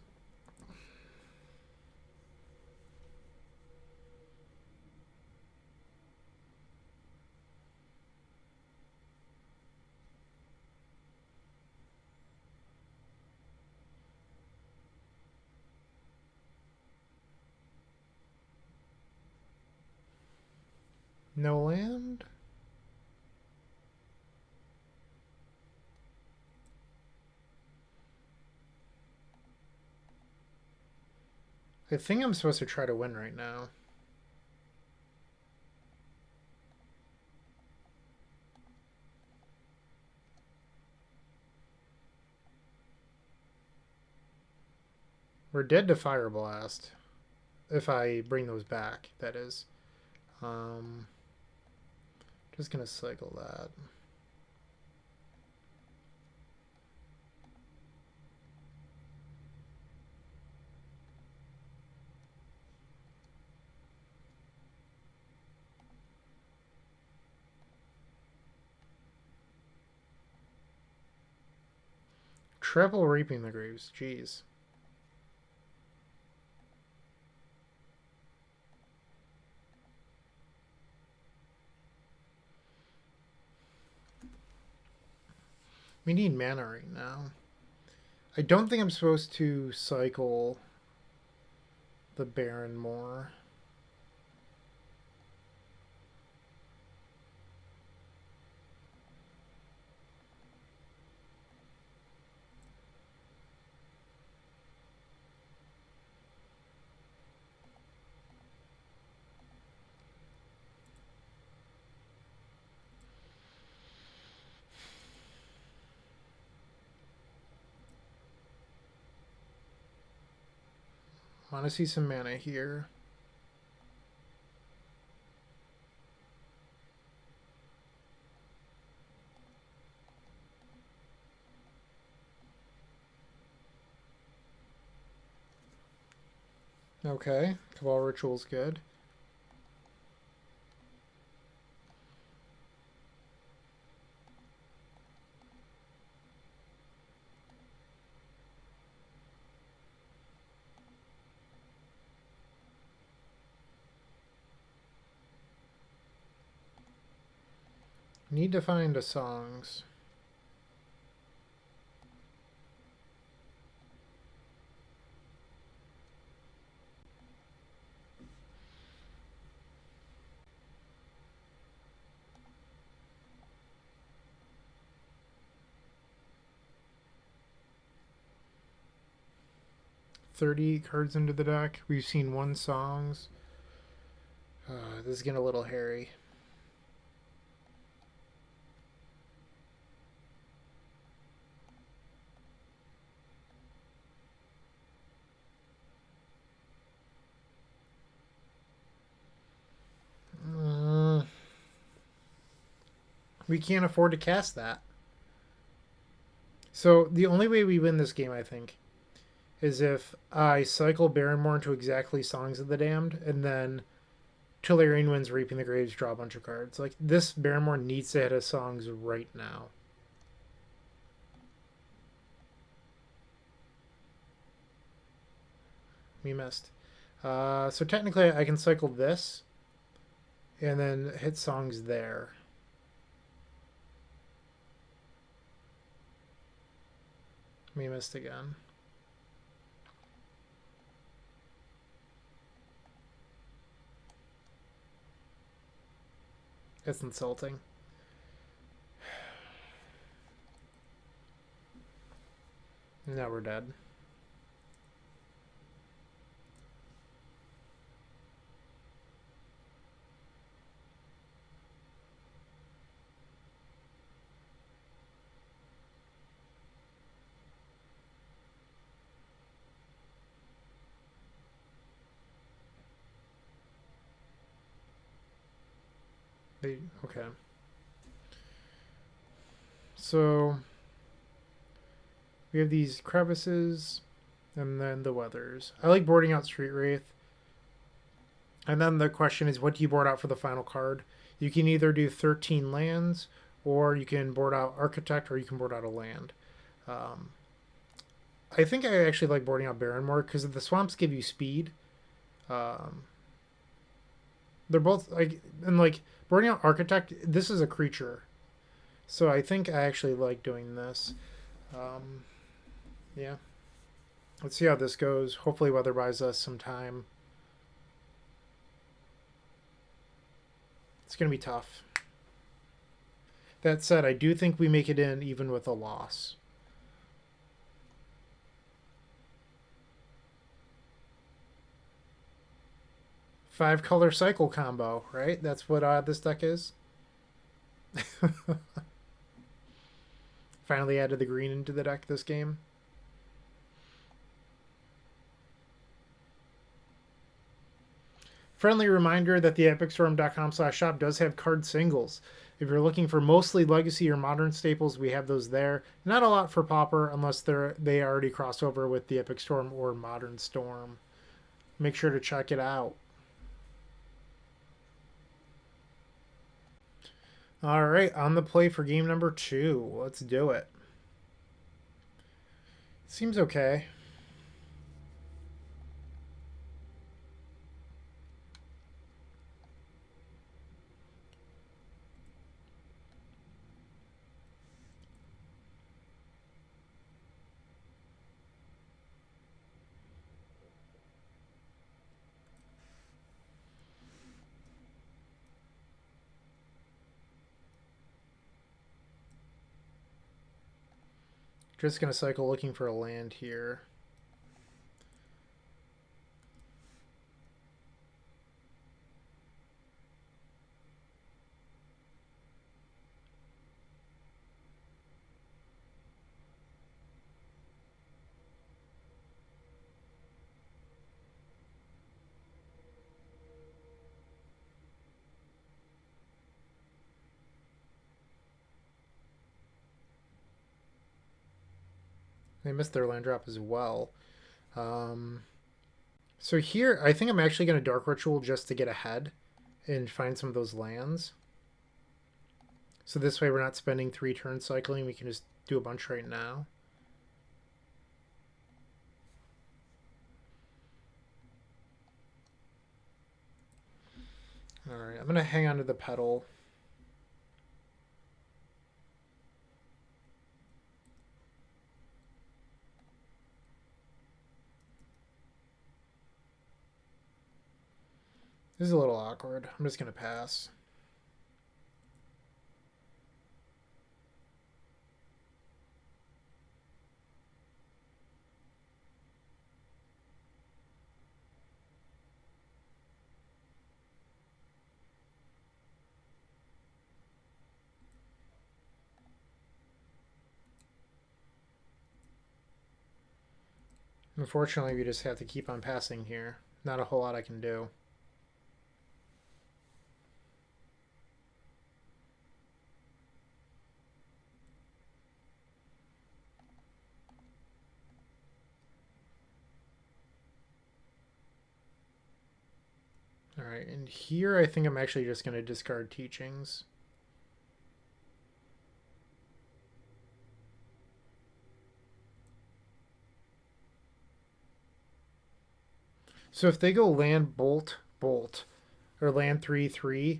No land? I think I'm supposed to try to win right now. We're dead to Fire Blast. If I bring those back, that is. Just gonna cycle that. Triple Reaping the Graves. Jeez. We need mana right now. I don't think I'm supposed to cycle the Baron more. Want to see some mana here. Okay, Cabal Ritual's good. Need to find a songs. $30 cards into the deck. We've seen one songs. This is getting a little hairy. We can't afford to cast that. So the only way we win this game, I think, is if I cycle Barrenmore into exactly Songs of the Damned, and then Tillarian wins Reaping the Graves, draw a bunch of cards. Like, this Barrenmore needs to hit a Songs right now. We missed. So technically I can cycle this, and then hit Songs there. We missed again. It's insulting. Now we're dead. Okay. So we have these crevices and then the weathers. I like boarding out Street Wraith. And then the question is, what do you board out for the final card? You can either do 13 lands, or you can board out Architect, or you can board out a land. I think I actually like boarding out Baron more because the swamps give you speed. Um, they're both like, and like boarding out Architect. This is a creature, so I think I actually like doing this. Yeah, let's see how this goes. Hopefully, weather buys us some time. It's gonna be tough. That said, I do think we make it in even with a loss. Five color cycle combo, right? That's what this deck is. Finally added the green into the deck this game. Friendly reminder that the epicstorm.com/shop does have card singles. If you're looking for mostly legacy or modern staples, we have those there. Not a lot for Pauper unless they already cross over with the Epic Storm or Modern Storm. Make sure to check it out. All right, on the play for game number 2. Let's do it. Seems okay. Just going to cycle looking for a land here. They missed their land drop as well. So here, I think I'm actually going to Dark Ritual just to get ahead and find some of those lands. So this way we're not spending 3 turns cycling. We can just do a bunch right now. Alright, I'm going to hang on to the pedal. This is a little awkward. I'm just going to pass. Unfortunately, we just have to keep on passing here. Not a whole lot I can do. Alright, and here I think I'm actually just going to discard Teachings. So if they go land bolt, bolt, or land 3/3,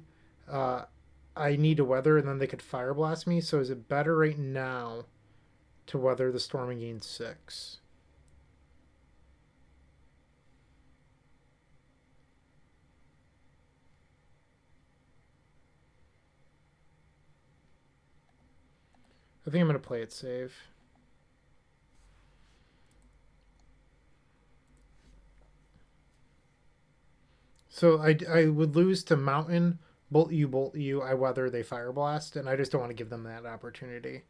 I need to weather and then they could fire blast me. So is it better right now to weather the storm and gain 6? I think I'm going to play it safe. So I would lose to Mountain, bolt you, I weather, they fire blast, and I just don't want to give them that opportunity.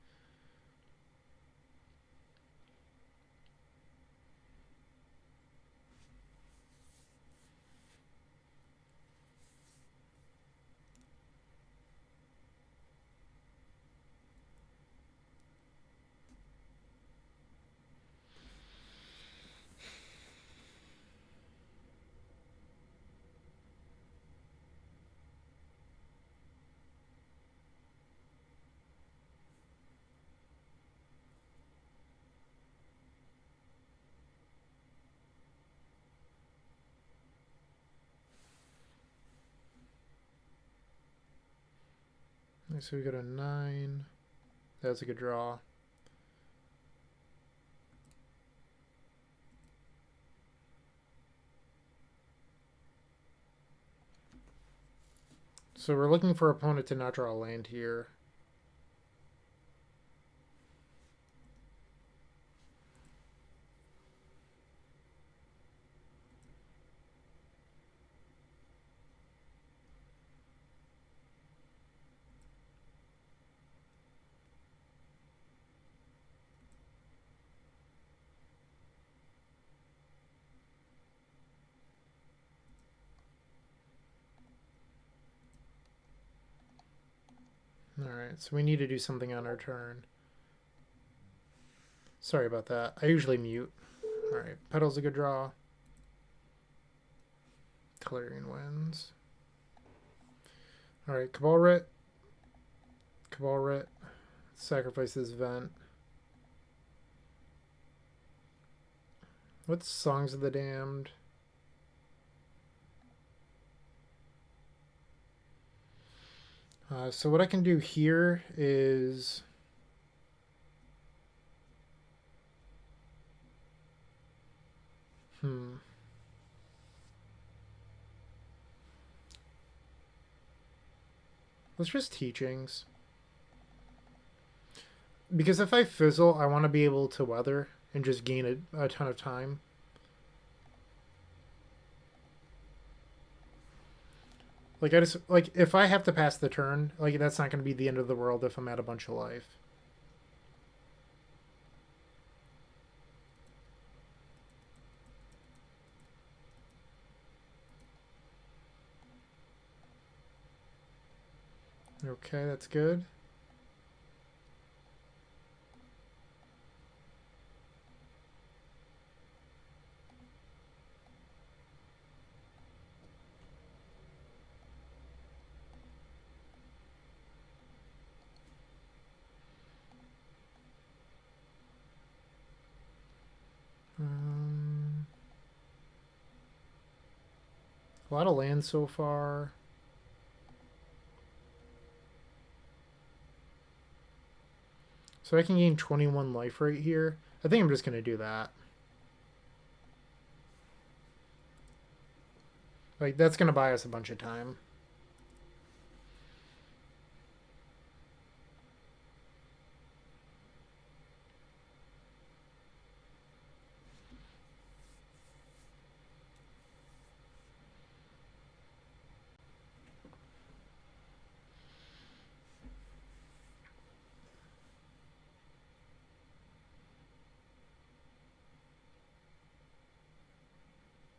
So we got a 9. That's a good draw. So we're looking for opponent to not draw a land here. Alright, so we need to do something on our turn. Sorry about that. I usually mute. Alright, Petal's a good draw. Clarion Winds. Alright, Cabal Rit. Cabal Rit. Sacrifice this Vent. What's Songs of the Damned? So what I can do here is let's just Teachings. Because if I fizzle, I want to be able to weather and just gain a ton of time. Like, if I have to pass the turn, like, that's not going to be the end of the world if I'm at a bunch of life. Okay, that's good. A lot of land so far. So I can gain 21 life right here. I think I'm just going to do that. Like, that's going to buy us a bunch of time.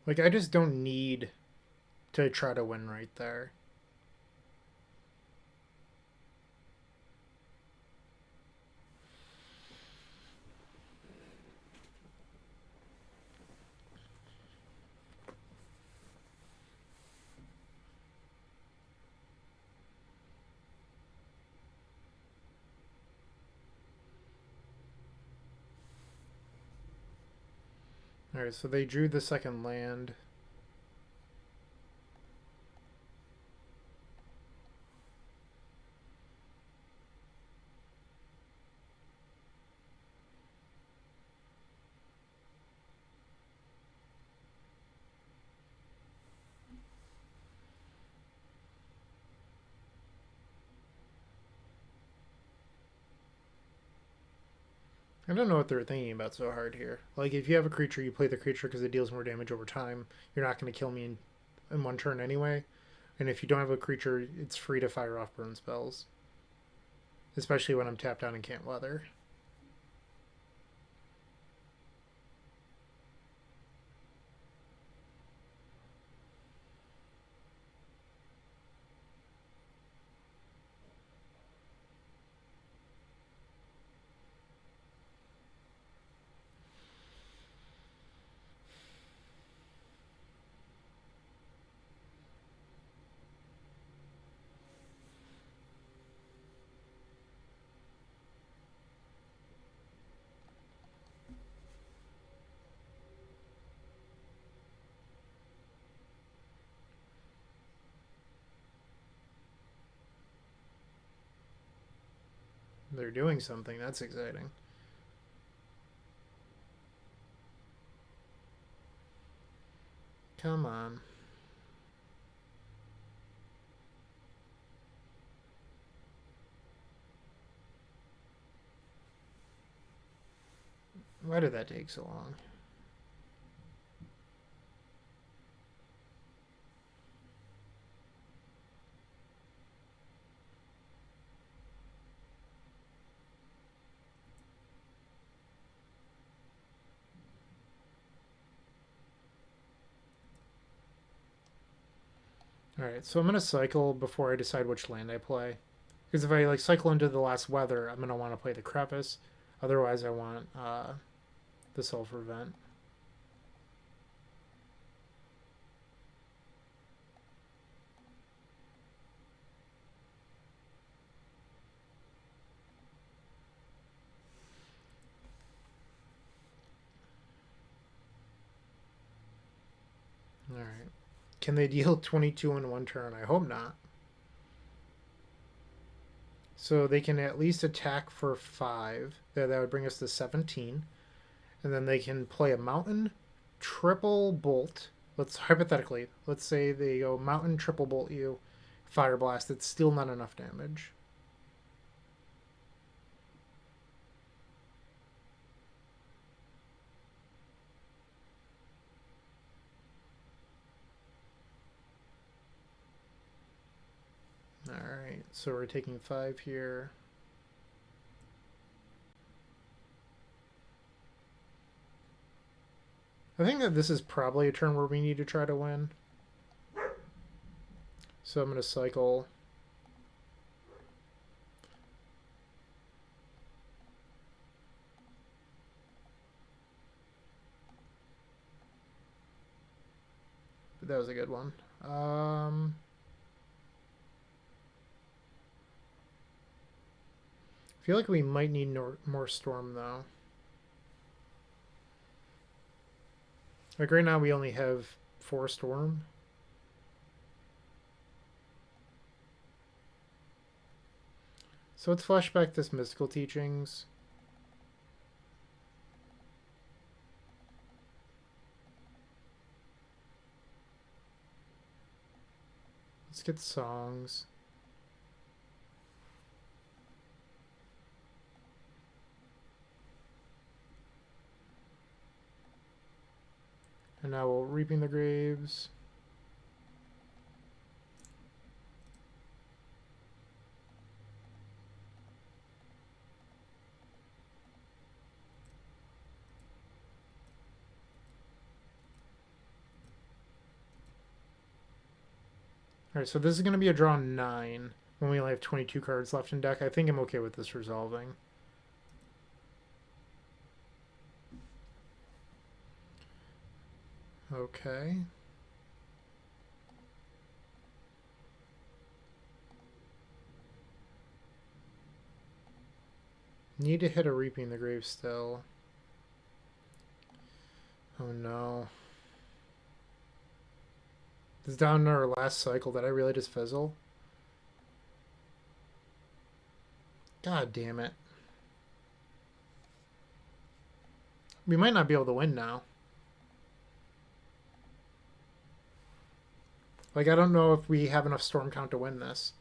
Like, I just don't need to try to win right there. Alright, so they drew the second land. I don't know what they're thinking about so hard here. Like, if you have a creature, you play the creature because it deals more damage over time. You're not going to kill me in one turn anyway. And if you don't have a creature, it's free to fire off burn spells. Especially when I'm tapped out and can't weather. They're doing something. That's exciting. Come on. Why did that take so long? Alright, so I'm going to cycle before I decide which land I play. Because if I like cycle into the last weather, I'm going to want to play the crevice. Otherwise, I want the sulfur vent. Alright. Can they deal 22 in one turn? I hope not. So they can at least attack for 5. That would bring us to 17. And then they can play a mountain, triple bolt. Let's hypothetically, let's say they go mountain, triple bolt you, fire blast. It's still not enough damage. Alright, so we're taking 5 here. I think that this is probably a turn where we need to try to win. So I'm going to cycle. But that was a good one. I feel like we might need more storm, though. Like, right now we only have 4 storm. So let's flash back this mystical teachings. Let's get songs. And now we'll Reaping the Graves. Alright, so this is going to be a draw 9 when we only have 22 cards left in deck. I think I'm okay with this resolving. Okay. Need to hit a Reaping the Grave still. Oh no. This is down to our last cycle. Did I really just fizzle? God damn it. We might not be able to win now. Like, I don't know if we have enough storm count to win this.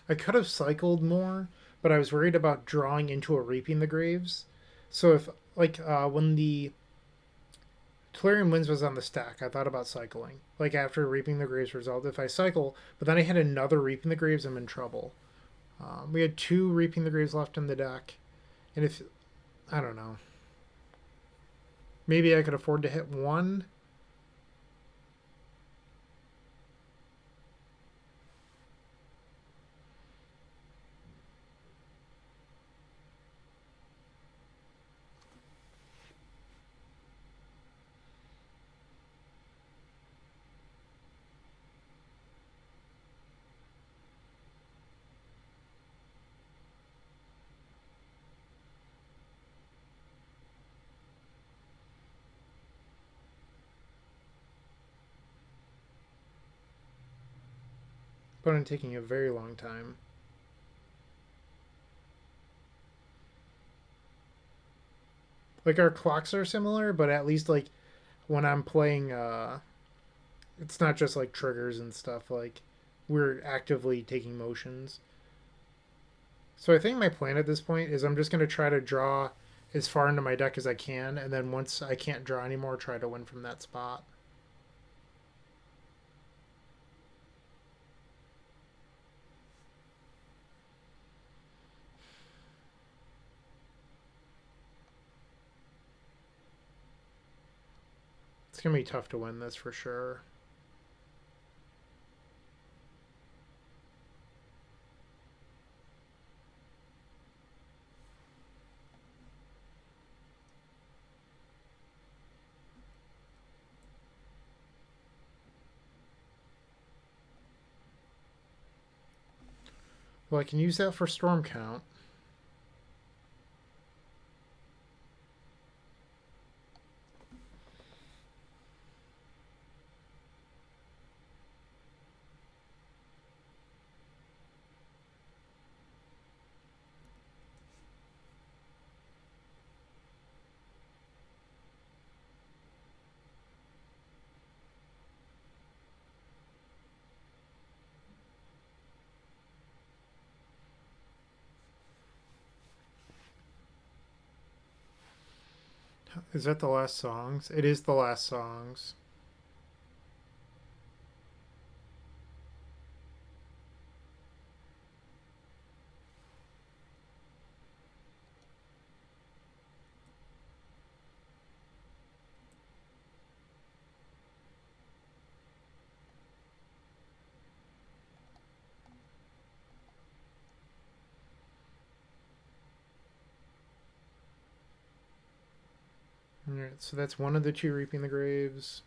I could have cycled more, but I was worried about drawing into a Reaping the Graves. So if, like, when the Tolarian Winds was on the stack, I thought about cycling. Like, after Reaping the Graves result, if I cycle, but then I had another Reaping the Graves, I'm in trouble. We had 2 Reaping the Graves left in the deck. And if, I don't know. Maybe I could afford to hit 1. Opponent taking a very long time. Like, our clocks are similar, but at least, like, when I'm playing, it's not just, like, triggers and stuff. Like, we're actively taking motions. So I think my plan at this point is I'm just going to try to draw as far into my deck as I can, and then once I can't draw anymore, try to win from that spot. It's going to be tough to win this for sure. Well, I can use that for Storm Count. Is that the last songs? It is the last songs. Alright, so that's one of the two Reaping the Graves.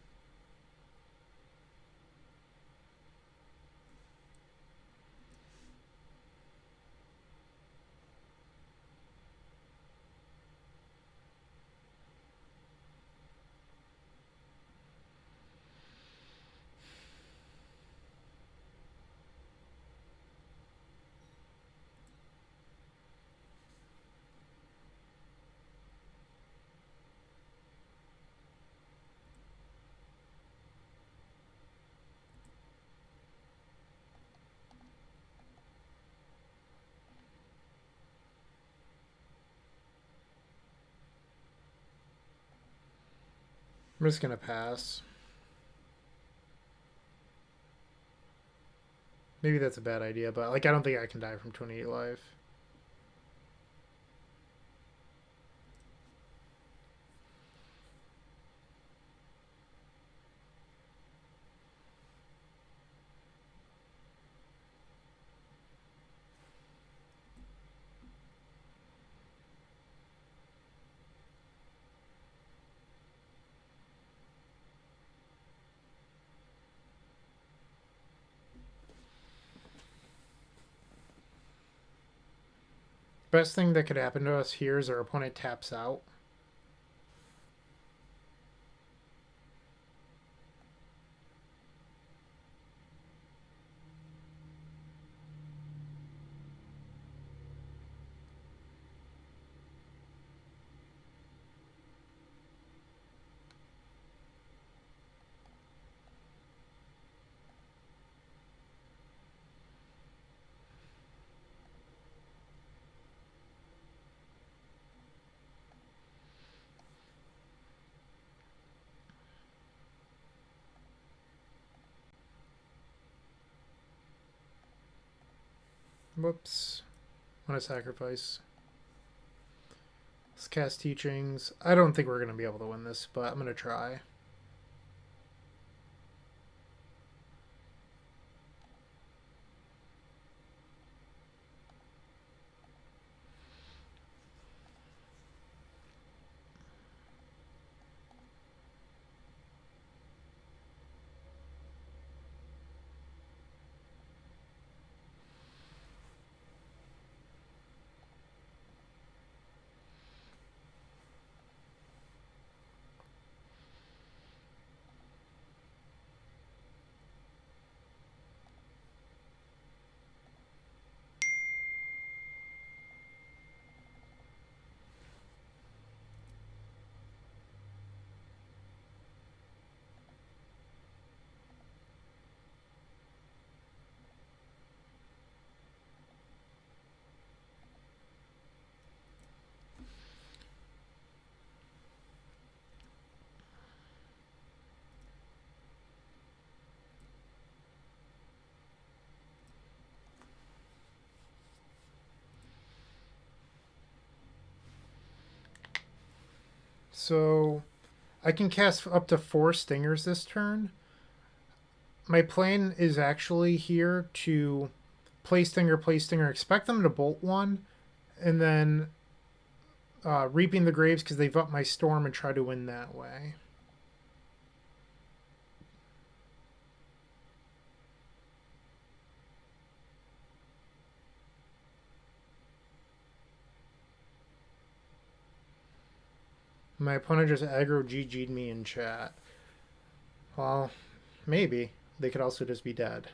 I'm just gonna pass. Maybe that's a bad idea, but like I don't think I can die from 28 life. Best thing that could happen to us here is our opponent taps out. Whoops. Want to sacrifice. Let's cast Teachings. I don't think we're going to be able to win this, but I'm going to try. So I can cast up to 4 stingers this turn. My plan is actually here to play stinger, expect them to bolt one, and then reaping the graves because they've upped my storm and try to win that way. My opponent just aggro GG'd me in chat. Well, maybe. They could also just be dead.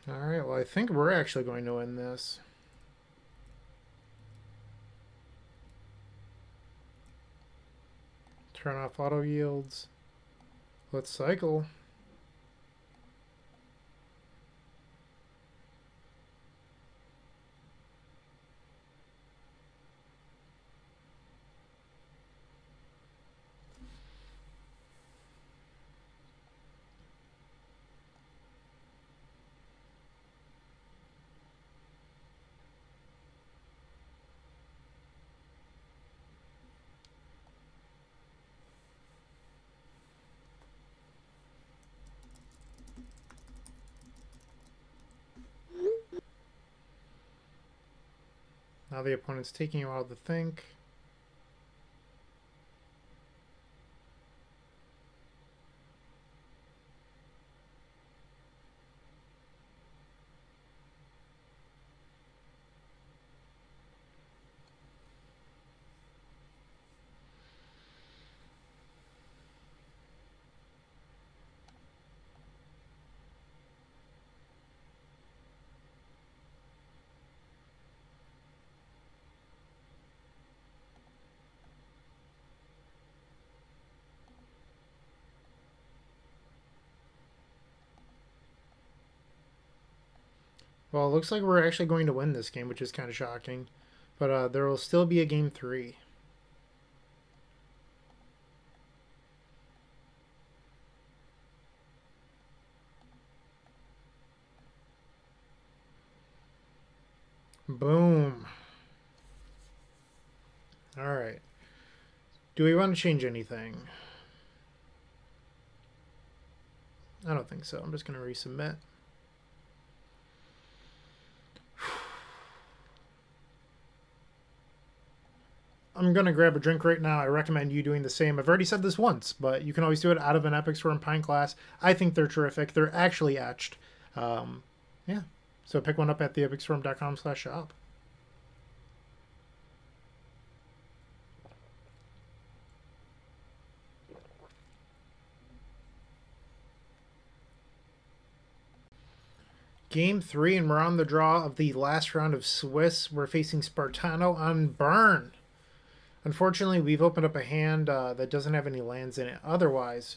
Alright, well I think we're actually going to win this. Turn off auto yields. Let's cycle. Now the opponent's taking a while to think. Well, it looks like we're actually going to win this game, which is kind of shocking. But there will still be a game 3. Boom. Alright. Do we want to change anything? I don't think so. I'm just going to resubmit. I'm going to grab a drink right now. I recommend you doing the same. I've already said this once, but you can always do it out of an Epic Storm Pine class. I think they're terrific. They're actually etched. Yeah. So pick one up at theepicstorm.com/shop. Game 3, and we're on the draw of the last round of Swiss. We're facing Spartano on Burn. Unfortunately, we've opened up a hand that doesn't have any lands in it. Otherwise,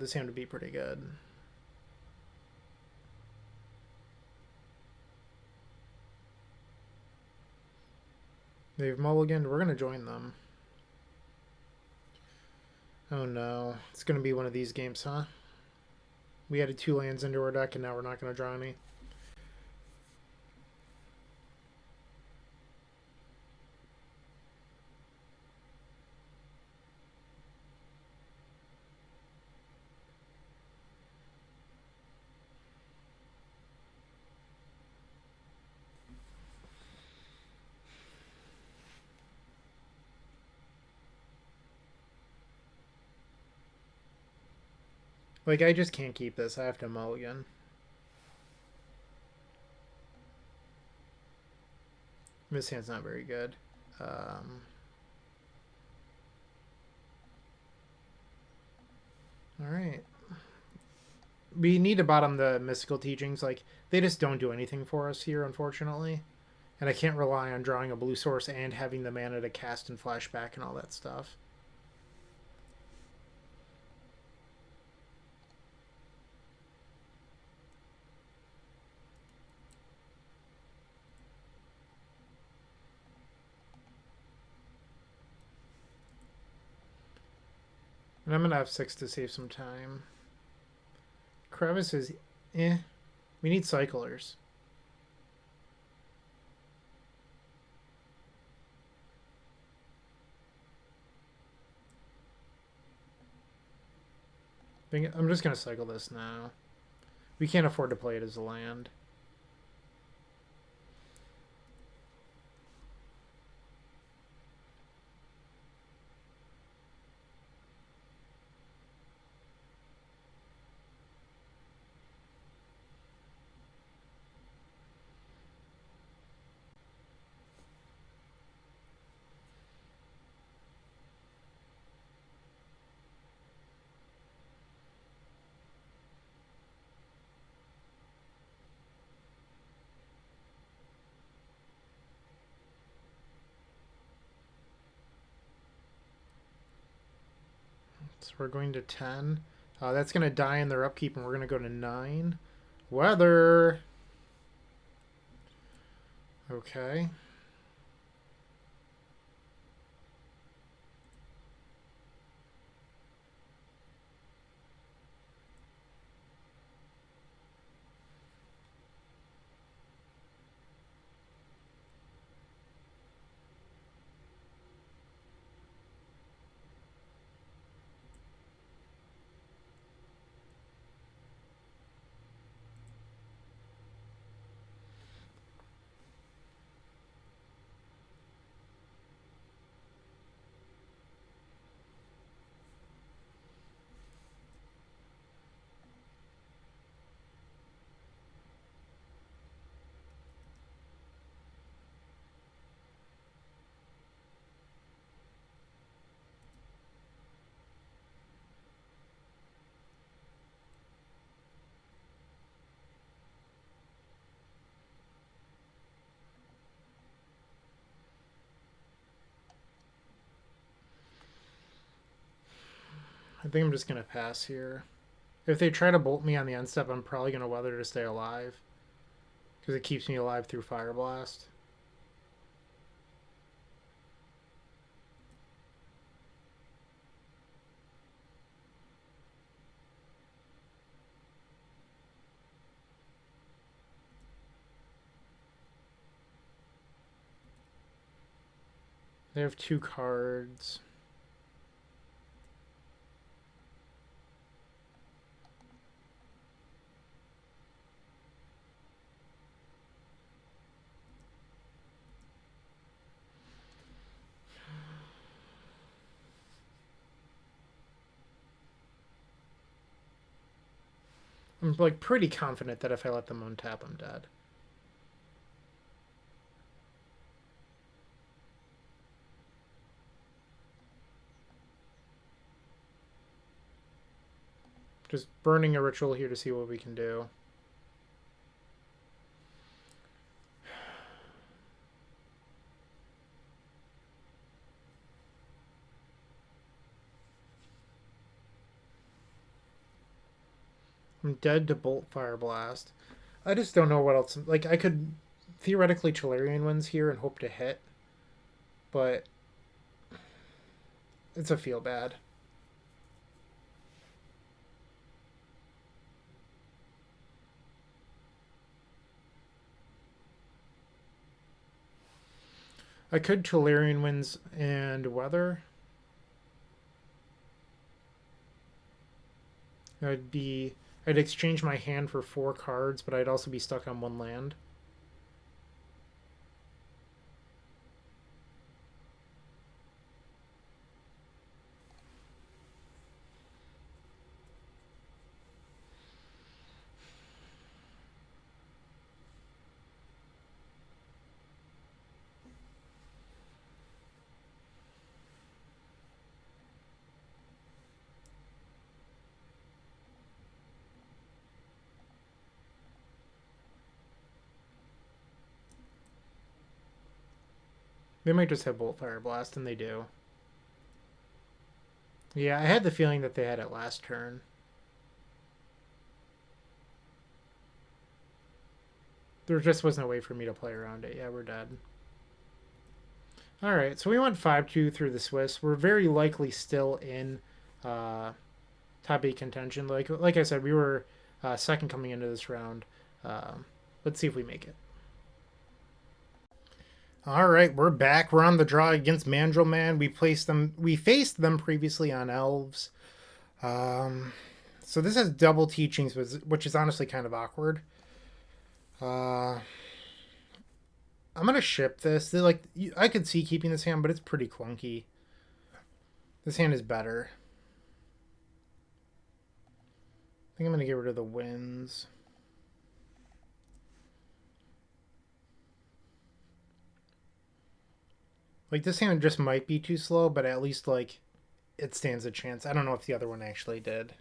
this hand would be pretty good. They've mulliganed. We're going to join them. Oh no. It's going to be one of these games, huh? We added 2 lands into our deck, and now we're not going to draw any. Like, I just can't keep this. I have to mulligan. This hand's not very good. Alright. We need to bottom the mystical teachings. Like, they just don't do anything for us here, unfortunately. And I can't rely on drawing a blue source and having the mana to cast and flashback and all that stuff. And I'm going to have 6 to save some time. Crevice is eh. We need cyclers. I'm just going to cycle this now. We can't afford to play it as a land. So we're going to 10. That's going to die in their upkeep, and we're going to go to 9. Weather. Okay. I think I'm just going to pass here. If they try to bolt me on the end step, I'm probably going to weather to stay alive. Because it keeps me alive through Fire Blast. They have 2 cards. I'm like pretty confident that if I let them untap, I'm dead. Just burning a ritual here to see what we can do. I'm dead to Bolt Fire Blast. I just don't know what else. Like, I could theoretically Chalarian Winds here and hope to hit, but it's a feel bad. I could Chalarian Winds and Weather. I'd exchange my hand for 4 cards, but I'd also be stuck on 1 land. They might just have Bolt Fire Blast, and they do. Yeah, I had the feeling that they had it last turn. There just wasn't a way for me to play around it. Yeah, we're dead. Alright, so we went 5-2 through the Swiss. We're very likely still in top 8 contention. Like I said, we were second coming into this round. Let's see if we make it. Alright, we're back. We're on the draw against MandrillMan. We faced them previously on Elves. So this has double teachings, which is honestly kind of awkward. I'm gonna ship this. I could see keeping this hand, but it's pretty clunky. This hand is better. I think I'm gonna get rid of the winds. Like, this hand just might be too slow, but at least, like, it stands a chance. I don't know if the other one actually did.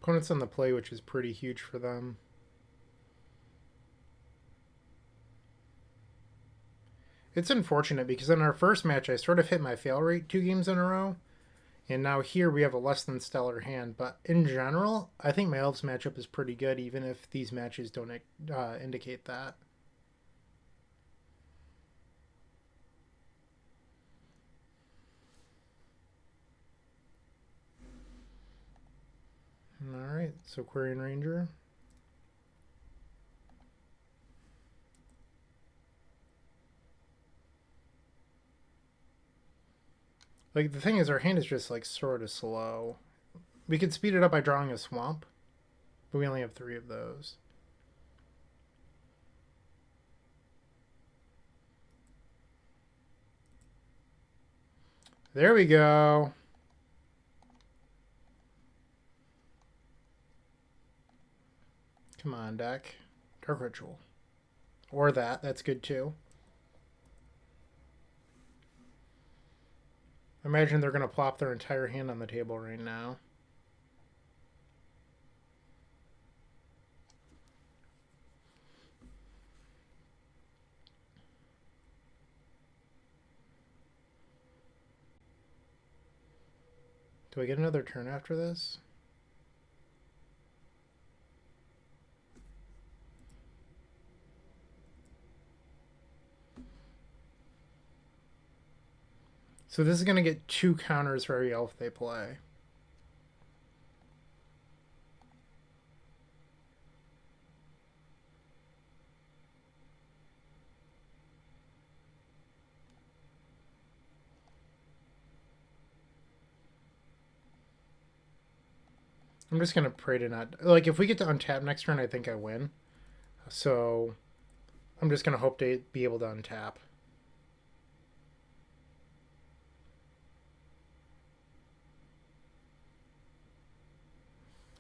Opponent's on the play, which is pretty huge for them. It's unfortunate because in our first match, I sort of hit my fail rate 2 games in a row. And now here we have a less than stellar hand. But in general, I think my Elves matchup is pretty good, even if these matches don't indicate that. Alright, so Quarian Ranger. Like, the thing is, our hand is just, like, sort of slow. We could speed it up by drawing a swamp, but we only have 3 of those. There we go. Come on, deck. Dark Ritual. Or that. That's good, too. Imagine they're going to plop their entire hand on the table right now. Do I get another turn after this? So this is going to get 2 counters for every elf they play. I'm just going to pray to not... Like, if we get to untap next turn, I think I win. So I'm just going to hope to be able to untap.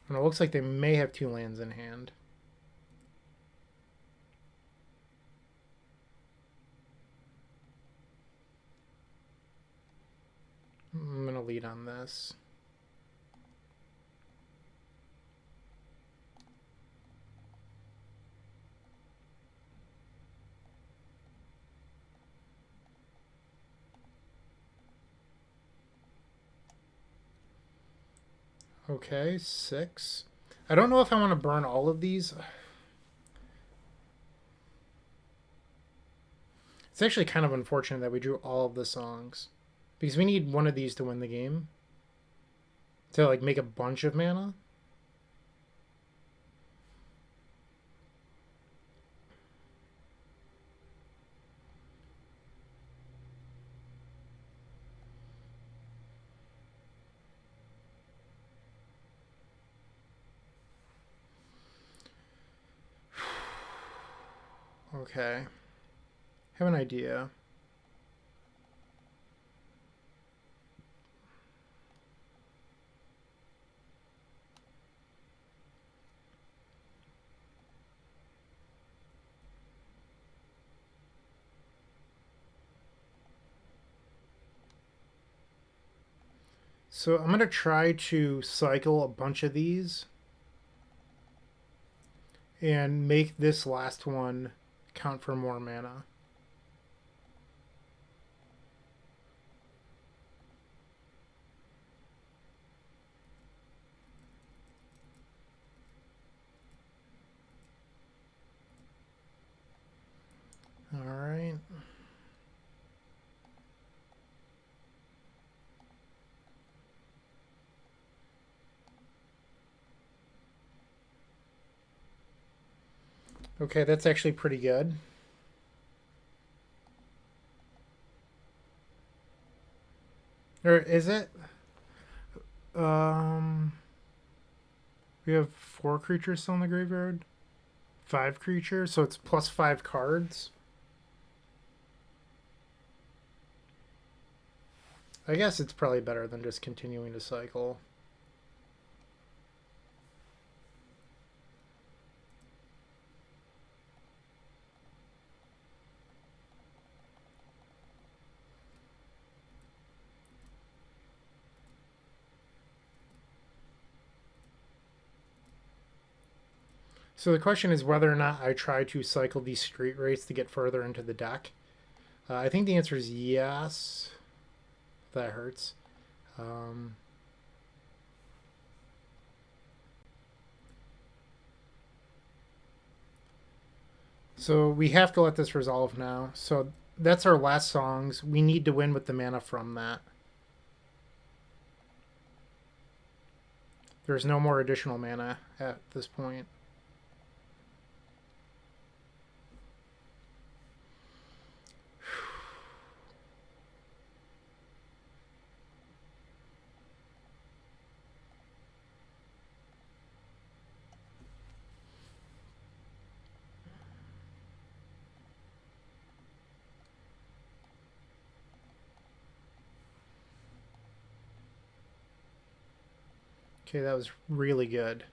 And it looks like they may have 2 lands in hand. I'm going to lead on this. Okay, 6. I don't know if I want to burn all of these. It's actually kind of unfortunate that we drew all of the songs, because we need one of these to win the game. To, like, make a bunch of mana. Okay. Have an idea. So I'm going to try to cycle a bunch of these and make this last one count for more mana. All right. Okay, that's actually pretty good. Or is it? We have 4 creatures still in the graveyard. 5 creatures, so it's plus 5 cards. I guess it's probably better than just continuing to cycle. So the question is whether or not I try to cycle these street rates to get further into the deck. I think the answer is yes. That hurts. So we have to let this resolve now. So that's our last songs. We need to win with the mana from that. There's no more additional mana at this point. Okay, that was really good.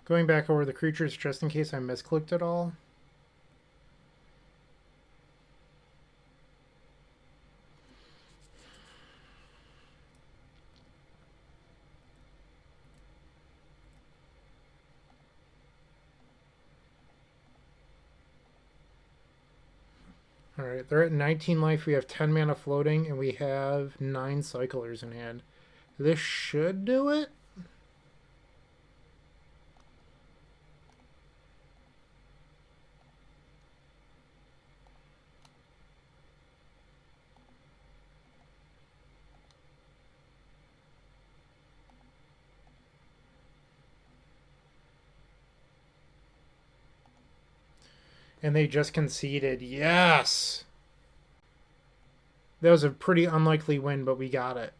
Going back over the creatures just in case I misclicked it all. Alright, they're at 19 life, we have 10 mana floating, and we have 9 cyclers in hand. This should do it? And they just conceded. Yes! That was a pretty unlikely win, but we got it.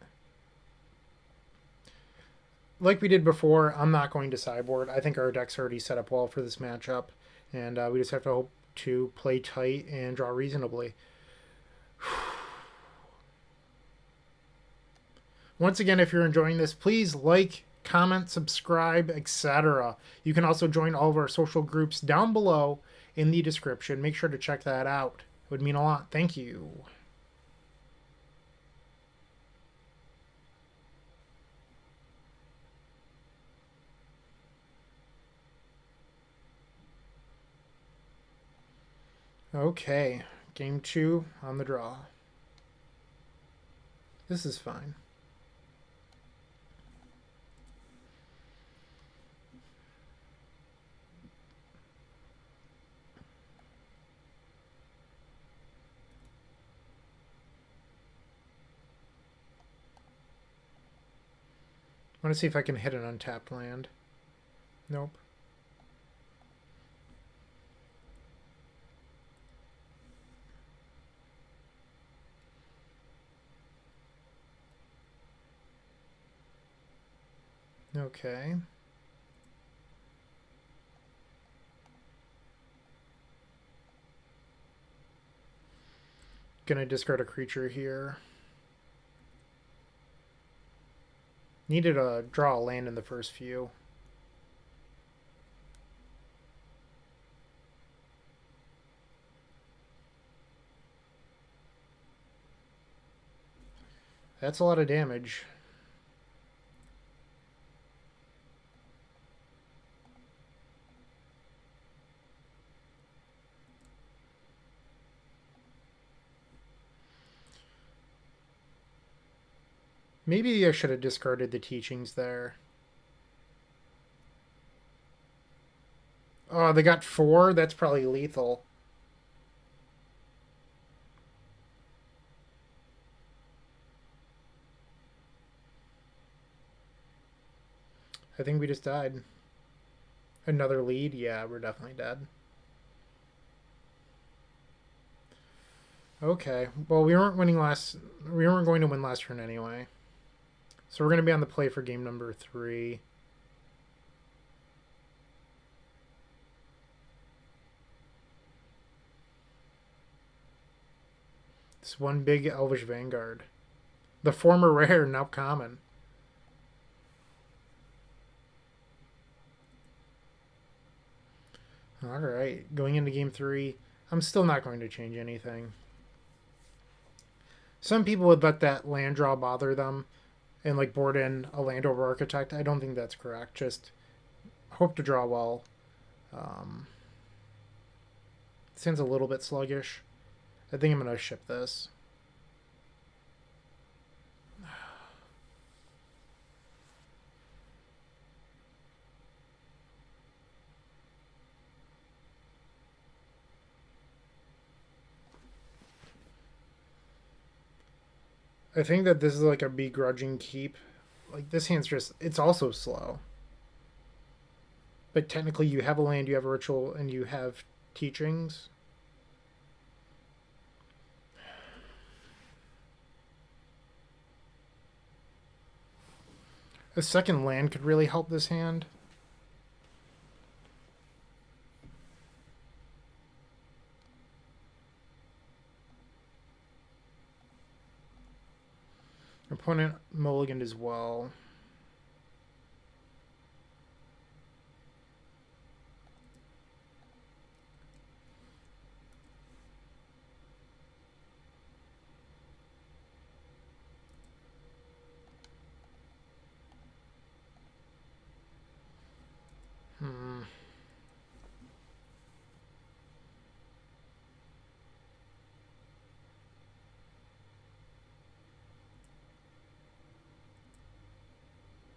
Like we did before, I'm not going to sideboard. I think our deck's already set up well for this matchup. And we just have to hope to play tight and draw reasonably. Once again, if you're enjoying this, please like, comment, subscribe, etc. You can also join all of our social groups down below in the description. Make sure to check that out. It would mean a lot. Thank you. Okay, game 2 on the draw. This is fine. I want to see if I can hit an untapped land. Nope. Okay. Gonna discard a creature here. Needed to draw a land in the first few. That's a lot of damage. Maybe I should have discarded the teachings there. Oh, they got 4? That's probably lethal. I think we just died. Another lead? Yeah, we're definitely dead. Okay. Well, we weren't going to win last turn anyway. So we're going to be on the play for game number 3. It's one big Elvish Vanguard. The former rare, now common. Alright, going into game 3, I'm still not going to change anything. Some people would let that land draw bother them and like board in a land over Architect. I don't think that's correct. Just hope to draw well. Seems a little bit sluggish. I think I'm going to ship this. I think that this is like a begrudging keep. Like this hand's just, it's also slow. But technically you have a land, you have a ritual, and you have teachings. A second land could really help this hand. Opponent mulliganed as well.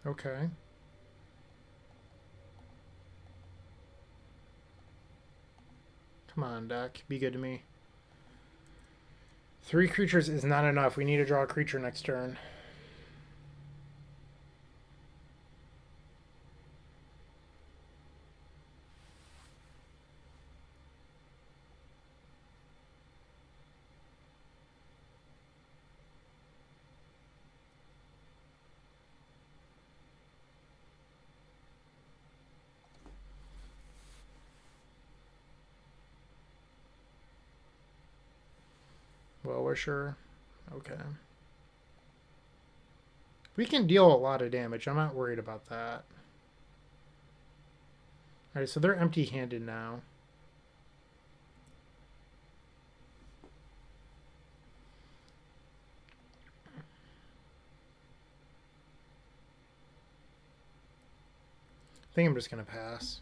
Okay. Come on, deck. Be good to me. 3 creatures is not enough. We need to draw a creature next turn. Well, we're sure. Okay. We can deal a lot of damage. I'm not worried about that. Alright, so they're empty-handed now. I think I'm just going to pass.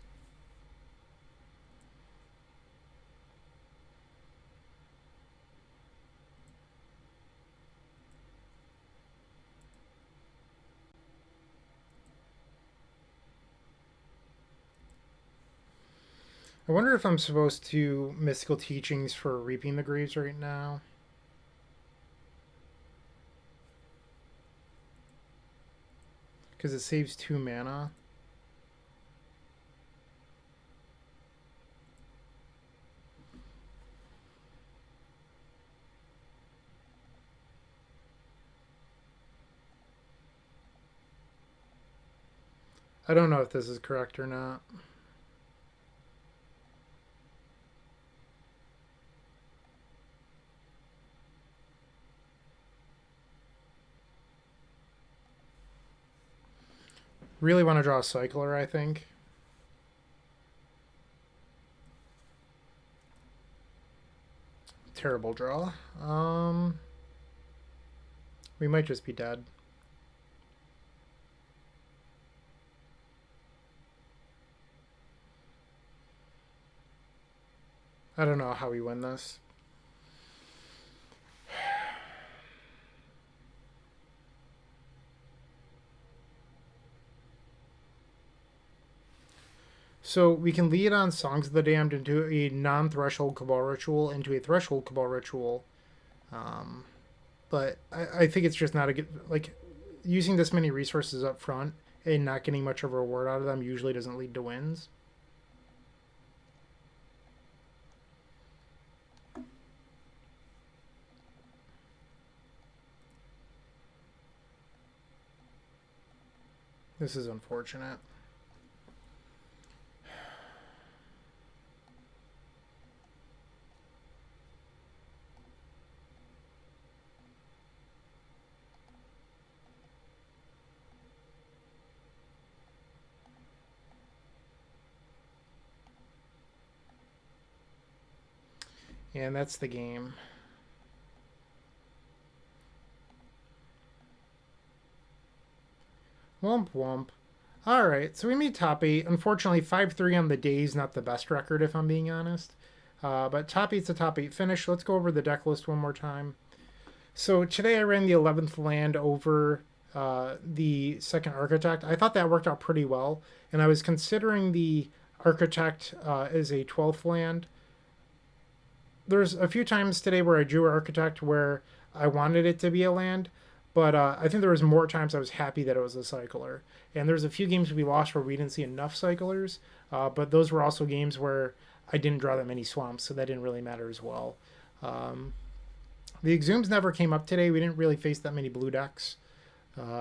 I wonder if I'm supposed to Mystical Teachings for Reaping the Graves right now. Because it saves 2 mana. I don't know if this is correct or not. Really want to draw a cycler, I think. Terrible draw. We might just be dead. I don't know how we win this. So we can lead on Songs of the Damned into a non-threshold Cabal ritual into a threshold Cabal ritual. But I think it's just not a good... Like, using this many resources up front and not getting much of a reward out of them usually doesn't lead to wins. This is unfortunate. And that's the game. Womp womp. Alright, so we made top 8. Unfortunately, 5-3 on the day is not the best record, if I'm being honest. But top 8's a top 8 finish. Let's go over the deck list one more time. So today I ran the 11th land over the second Architect. I thought that worked out pretty well, and I was considering the Architect as a 12th land. There's a few times today where I drew Architect where I wanted it to be a land, but I think there was more times I was happy that it was a cycler. And there's a few games we lost where we didn't see enough cyclers, but those were also games where I didn't draw that many swamps, so that didn't really matter as well. The Exhumes never came up today. We didn't really face that many blue decks.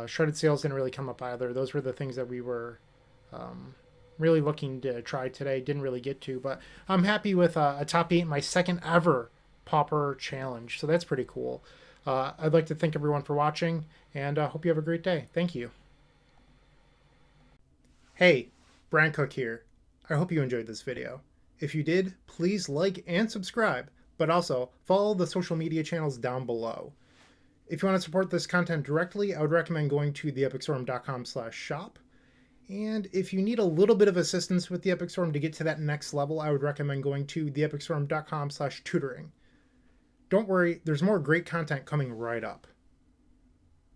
Shredded Sails didn't really come up either. Those were the things that we were really looking to try today. Didn't really get to, but I'm happy with a top 8, my second ever Pauper challenge. So that's pretty cool. I'd like to thank everyone for watching, and hope you have a great day. Thank you. Hey, Bryant Cook here. I hope you enjoyed this video. If you did, please like and subscribe, but also follow the social media channels down below. If you want to support this content directly, I would recommend going to theepicstorm.com/shop. And if you need a little bit of assistance with the Epic Storm to get to that next level, I would recommend going to theepicstorm.com/tutoring. Don't worry, there's more great content coming right up.